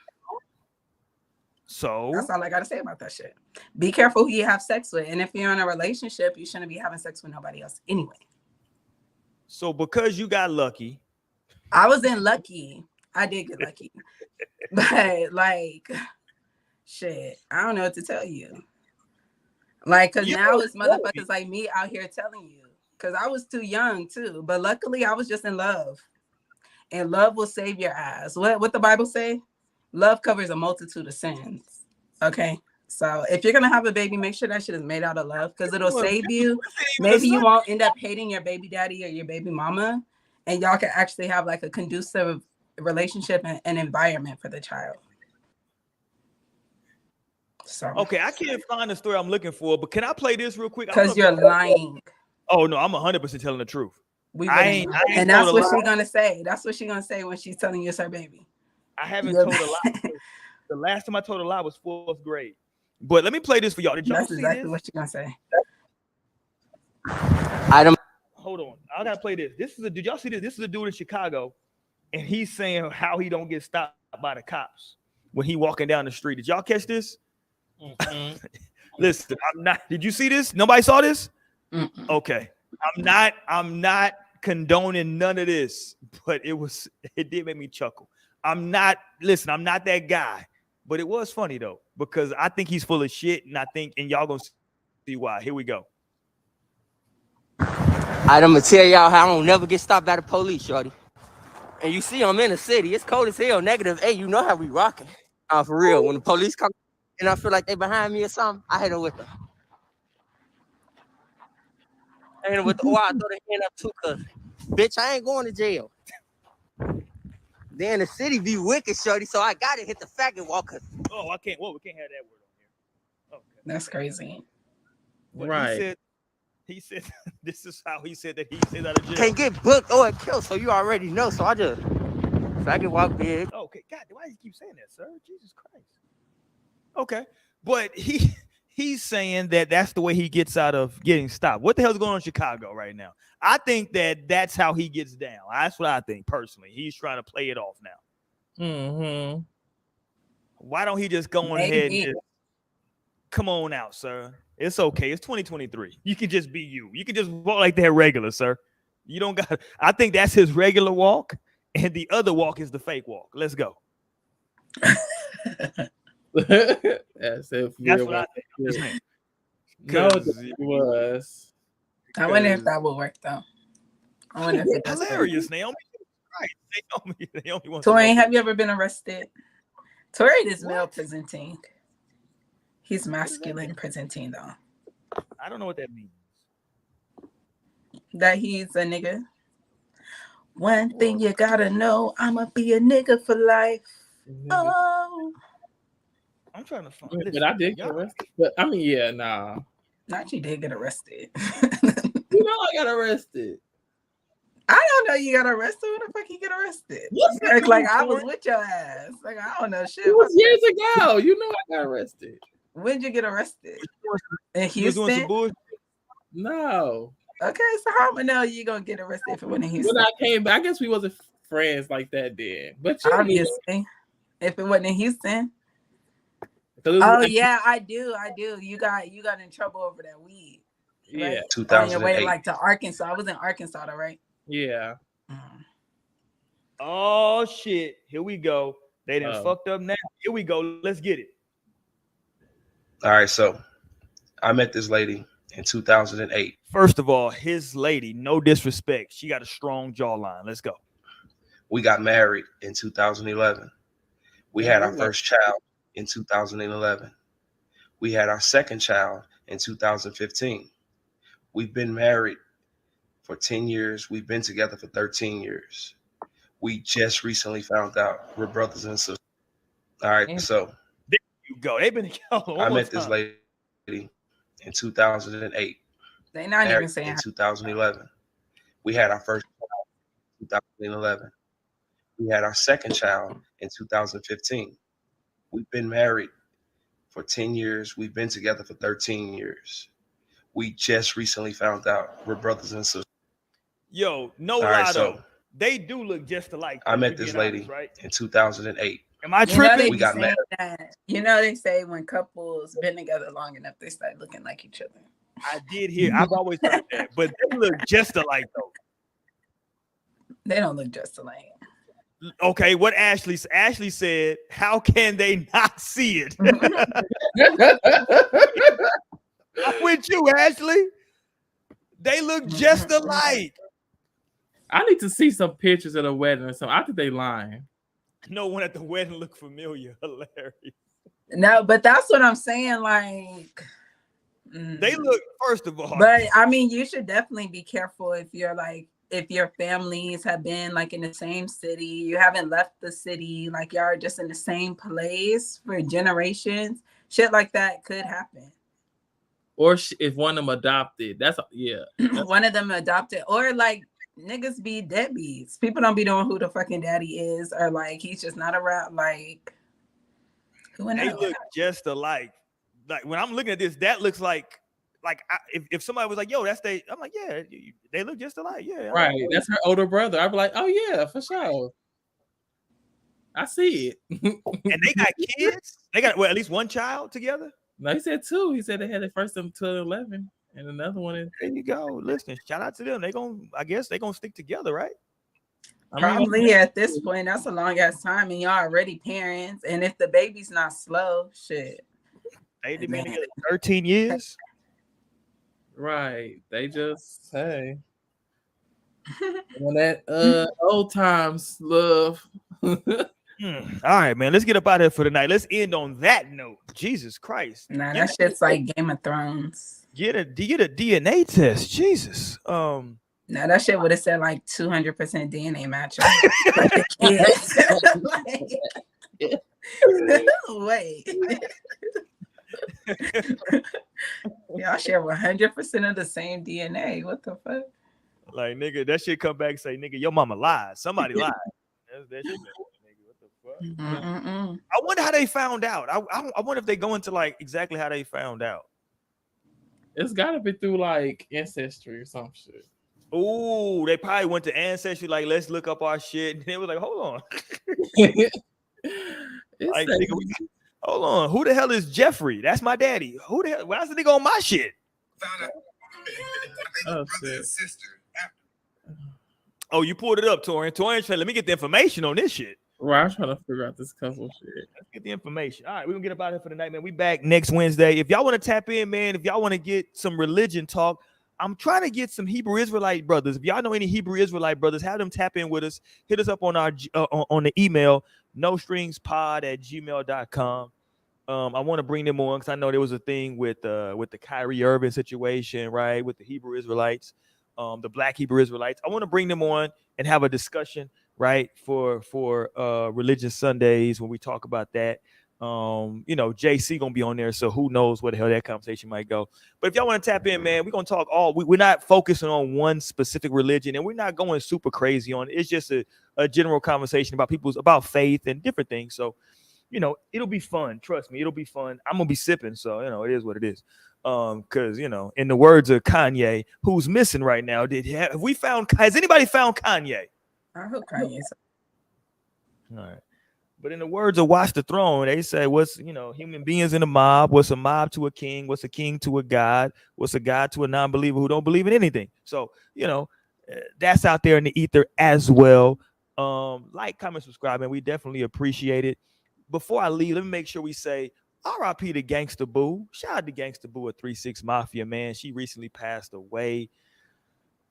Speaker 7: that's all I gotta say about that shit. Be careful who you have sex with, and if you're in a relationship, you shouldn't be having sex with nobody else anyway.
Speaker 1: So because you got lucky,
Speaker 7: I wasn't lucky. I did get lucky, but like, shit, I don't know what to tell you. Like, cause now it's motherfuckers like me out here telling you. Cause I was too young too, but luckily I was just in love, and love will save your ass. What the Bible say? Love covers a multitude of sins. Okay. So if you're gonna have a baby, make sure that shit is made out of love, because it'll save you. Maybe you won't end up hating your baby daddy or your baby mama, and y'all can actually have like a conducive relationship and environment for the child. So
Speaker 1: okay, I can't find the story I'm looking for, but can I play this real quick?
Speaker 7: Because you're lying.
Speaker 1: Oh no, I'm 100% telling the truth.
Speaker 7: I ain't and that's what she's gonna say. That's what she's gonna say when she's telling you it's her baby.
Speaker 1: I haven't told a lie. The last time I told a lie was 4th grade. But let me play this for y'all. Did y'all
Speaker 7: That's
Speaker 1: see
Speaker 7: exactly
Speaker 1: this?
Speaker 7: what you're gonna say.
Speaker 1: Hold on. I gotta play this. Did y'all see this? This is a dude in Chicago, and he's saying how he don't get stopped by the cops when he walking down the street. Did y'all catch this? Mm-hmm. Listen, I'm not. Did you see this? Nobody saw this? Mm-mm. Okay. I'm not condoning none of this, but it did make me chuckle. I'm not that guy, but it was funny though, because I think he's full of shit, and y'all gonna see why. Here we go.
Speaker 9: I'm gonna tell y'all how I don't never get stopped by the police, shorty. And you see I'm in the city, it's cold as hell, -8, you know how we rocking. For real, when the police come and I feel like they behind me or something, I hit them with them. I throw the hand up too, cause bitch, I ain't going to jail. Then the city be wicked, shorty, so I gotta hit the faggot walker.
Speaker 1: Oh, we can't have that word on here. Okay.
Speaker 7: That's crazy.
Speaker 1: But right. He said this is how he said that he said out of jail.
Speaker 9: Can't get booked or killed, so you already know. So I just faggot walk big.
Speaker 1: Okay, God, why do you keep saying that, sir? Jesus Christ. Okay, but he's saying that that's the way he gets out of getting stopped. What the hell's going on in Chicago right now? I think that's how he gets down. That's what I think personally. He's trying to play it off now. Mm-hmm. Why don't he just go on ahead and just come on out, sir? It's okay. It's 2023. You can just be you. You can just walk like that regular, sir. You don't got. I think that's his regular walk, and the other walk is the fake walk. Let's go.
Speaker 2: That's
Speaker 1: what I think.
Speaker 2: No, it was.
Speaker 7: I wonder if that will work though. I wonder if it's
Speaker 1: hilarious, Naomi. Right. Naomi wants
Speaker 7: Tori, have you ever been arrested? Tori is male presenting. He's masculine presenting though.
Speaker 1: I don't know what that means.
Speaker 7: That he's a nigga. One thing you gotta know, I'ma be a nigga for life. Oh.
Speaker 1: I'm trying to find
Speaker 2: this. But I did get arrested. But I mean, yeah, nah.
Speaker 7: Not you did get arrested.
Speaker 2: You know I got arrested.
Speaker 7: I don't know you got arrested. When the fuck you get arrested? Like I was with your ass. Like I don't know shit.
Speaker 2: It was years ago. You know I got arrested.
Speaker 7: When'd you get arrested? In Houston?
Speaker 2: No.
Speaker 7: Okay, so how am I know you gonna get arrested if it wasn't in Houston?
Speaker 2: When I came back, I guess we wasn't friends like that then. But
Speaker 7: obviously, if it wasn't in Houston. Oh yeah, I do. You got in trouble over that weed. Right?
Speaker 2: Yeah,
Speaker 7: 2008. On your way like to Arkansas. I was in Arkansas, though, right?
Speaker 2: Yeah.
Speaker 1: Oh shit! Here we go. They done fucked up now. Here we go. Let's get it.
Speaker 6: All right, so I met this lady
Speaker 8: in 2008.
Speaker 1: First of all, his lady, no disrespect, she got a strong jawline. Let's go.
Speaker 8: We got married in 2011. We had our first child in 2011. We had our second child in 2015. We've been married for 10 years. We've been together for 13 years. We just recently found out we're brothers and sisters. All right, so
Speaker 1: there you go. They've been together.
Speaker 8: I met this lady in 2008.
Speaker 7: They not
Speaker 8: married
Speaker 7: even saying
Speaker 8: in 2011. We had our first child in 2011. We had our second child in 2015. We've been married for 10 years. We've been together for 13 years. We just recently found out we're brothers and sisters.
Speaker 1: Yo, no
Speaker 8: All right,
Speaker 1: lie
Speaker 8: so
Speaker 1: though. They do look just alike.
Speaker 8: I met
Speaker 1: we
Speaker 8: this
Speaker 1: being
Speaker 8: lady
Speaker 1: honest, right?
Speaker 8: in 2008.
Speaker 1: Am I
Speaker 7: You know
Speaker 1: tripping?
Speaker 7: they
Speaker 8: We
Speaker 7: be
Speaker 8: got
Speaker 7: saying
Speaker 8: married.
Speaker 7: that. You know they say when couples been together long enough, they start looking like each other.
Speaker 1: I did hear. I've always heard that, but they look just alike though.
Speaker 7: They don't look just alike.
Speaker 1: Okay, what Ashley said, how can they not see it? I'm with you, Ashley. They look just alike.
Speaker 2: I need to see some pictures of the wedding or something. I think they lying.
Speaker 1: No one at the wedding look familiar. Hilarious.
Speaker 7: No, but that's what I'm saying. Like,
Speaker 1: they look, first of all.
Speaker 7: But I mean, you should definitely be careful if you're like, if your families have been like in the same city, you haven't left the city, like y'all are just in the same place for generations. Shit like that could happen.
Speaker 2: Or if one of them adopted, that's
Speaker 7: one of them adopted, or like niggas be deadbeats. People don't be knowing who the fucking daddy is, or like he's just not around. Like, who knows?
Speaker 1: They look just alike. Like when I'm looking at this, that looks like if somebody was like, "Yo, that's they," I'm like, "Yeah, they look just alike." Yeah,
Speaker 2: right. That's her older brother. I'd be like, "Oh yeah, for sure." I see it.
Speaker 1: And they got kids. They got at least one child together.
Speaker 2: No, he said two. He said they had their first in 2011 and another one in.
Speaker 1: There you go. Listen, shout out to them. I guess they gonna stick together, right?
Speaker 7: Probably at this point, that's a long ass time, and y'all already parents. And if the baby's not slow, shit.
Speaker 1: They've been together 13 years.
Speaker 2: Right. They just when that old times love.
Speaker 1: All right, man. Let's get up out of here for tonight. Let's end on that note. Jesus Christ.
Speaker 7: Nah, that shit's like Game of Thrones.
Speaker 1: Get a DNA test. Jesus.
Speaker 7: Now that shit would have said like 200% DNA match. Wait. Y'all share 100% of the same DNA. What the fuck?
Speaker 1: Like, nigga, that shit come back and say, nigga, your mama lied. Somebody lied. That shit. I wonder how they found out. I wonder if they go into like exactly how they found out.
Speaker 2: It's gotta be through like ancestry or some shit.
Speaker 1: Oh, they probably went to ancestry. Like, let's look up our shit. And they was like, hold on. Like, nigga, hold on. Who the hell is Jeffrey? That's my daddy. Who the hell? Why's the nigga on my shit?
Speaker 2: Oh, shit.
Speaker 1: Oh, you pulled it up, Torian. Torian said, let me get the information on this shit.
Speaker 2: Right, I'm trying to figure out this couple shit.
Speaker 1: Let's get the information. All right, we're gonna get up out here for the night, man. We back next Wednesday. If y'all want to tap in, man, if y'all want to get some religion talk, I'm trying to get some Hebrew Israelite brothers. If y'all know any Hebrew Israelite brothers, have them tap in with us. Hit us up on our on the email, nostringspod@gmail.com. I want to bring them on because I know there was a thing with the Kyrie Irving situation, right? With the Hebrew Israelites, the Black Hebrew Israelites. I want to bring them on and have a discussion, right, for Religious Sundays when we talk about that. JC gonna be on there, so who knows where the hell that conversation might go. But if y'all want to tap in, man, we're gonna talk we're not focusing on one specific religion, and we're not going super crazy on it. It's just a general conversation about faith and different things. So, it'll be fun. Trust me, it'll be fun. I'm gonna be sipping, so it is what it is. Because in the words of Kanye, who's missing right now, has anybody found Kanye?
Speaker 7: I hope Kanye's.
Speaker 1: All right. But in the words of Watch the Throne, they say, what's, human beings in a mob? What's a mob to a king? What's a king to a god? What's a god to a non-believer who don't believe in anything? So, that's out there in the ether as well. Like, comment, subscribe, and we definitely appreciate it. Before I leave, let me make sure we say R.I.P. to Gangsta Boo. Shout out to Gangsta Boo at 3-6 Mafia, man. She recently passed away.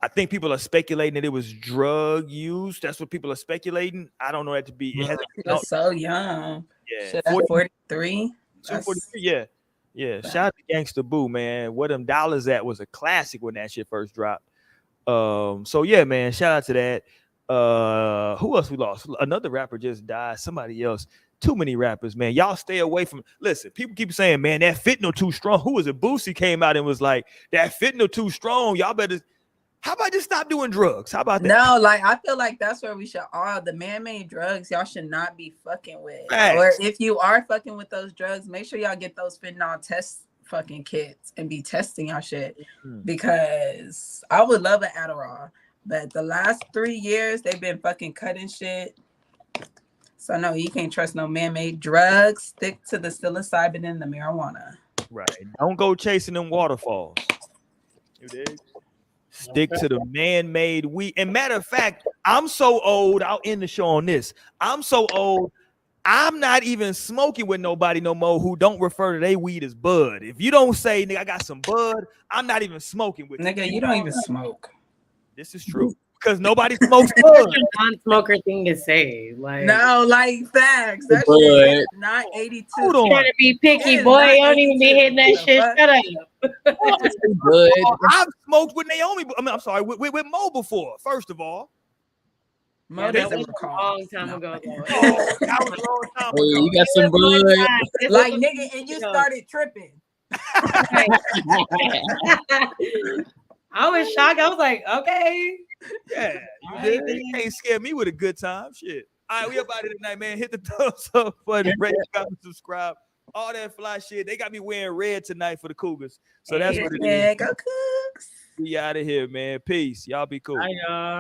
Speaker 1: I think people are speculating that it was drug use. That's what people are speculating. I don't know that to be. It hasn't.
Speaker 7: She was so young.
Speaker 1: Yeah,
Speaker 7: Shit, at 43.
Speaker 1: 243. Yeah, yeah. Shout out to Gangsta Boo, man. Where them dollars at was a classic when that shit first dropped. So yeah, man. Shout out to that. Who else we lost? Another rapper just died. Somebody else. Too many rappers, man. Y'all stay away from. Listen, people keep saying, man, that fentanyl too strong. Who was it? Boosie came out and was like, that fentanyl too strong. Y'all better. How about just stop doing drugs? How about that?
Speaker 7: No, like I feel like that's where we should all the man-made drugs y'all should not be fucking with.
Speaker 1: Facts.
Speaker 7: Or if you are fucking with those drugs, make sure y'all get those fentanyl test fucking kits and be testing y'all shit. Because I would love an Adderall, but the last 3 years they've been fucking cutting shit. So no, you can't trust no man-made drugs. Stick to the psilocybin and the marijuana.
Speaker 1: Right. Don't go chasing them waterfalls. You dig? Stick to the man-made weed. And matter of fact, I'm so old. I'll end the show on this. I'm so old. I'm not even smoking with nobody no more who don't refer to their weed as bud. If you don't say, nigga, I got some bud, I'm not even smoking with
Speaker 7: Nigga, you don't even smoke.
Speaker 1: This is true. Because nobody smokes bud.
Speaker 3: Non-smoker thing to say. Like,
Speaker 7: No, like facts. That
Speaker 2: Bud.
Speaker 7: shit is not 82.
Speaker 1: Hold on.
Speaker 3: trying to be picky,
Speaker 7: It is
Speaker 3: boy.
Speaker 7: not
Speaker 3: You don't even be
Speaker 7: 82.
Speaker 3: hitting that
Speaker 7: The
Speaker 3: shit.
Speaker 7: fuck?
Speaker 3: Shut up.
Speaker 2: Good.
Speaker 1: I've smoked with Naomi. I'm sorry, with Mo before, first of all.
Speaker 7: Mo
Speaker 3: Yeah, that
Speaker 7: doesn't
Speaker 3: was a
Speaker 7: recall.
Speaker 3: long time
Speaker 7: No.
Speaker 3: ago, though.
Speaker 1: That was a long time
Speaker 2: Hey,
Speaker 1: ago.
Speaker 2: you got some blood.
Speaker 7: Like nigga, and you started tripping.
Speaker 3: I was shocked. I was like, okay.
Speaker 1: Yeah, you can't scare me with a good time. Shit. All right, we up out of tonight, man. Hit the thumbs up button, rate, comment, subscribe. All that fly shit. They got me wearing red tonight for the Cougars. So that's what it is.
Speaker 7: Go Cougs.
Speaker 1: We out of here, man. Peace. Y'all be cool.
Speaker 3: Bye, y'all.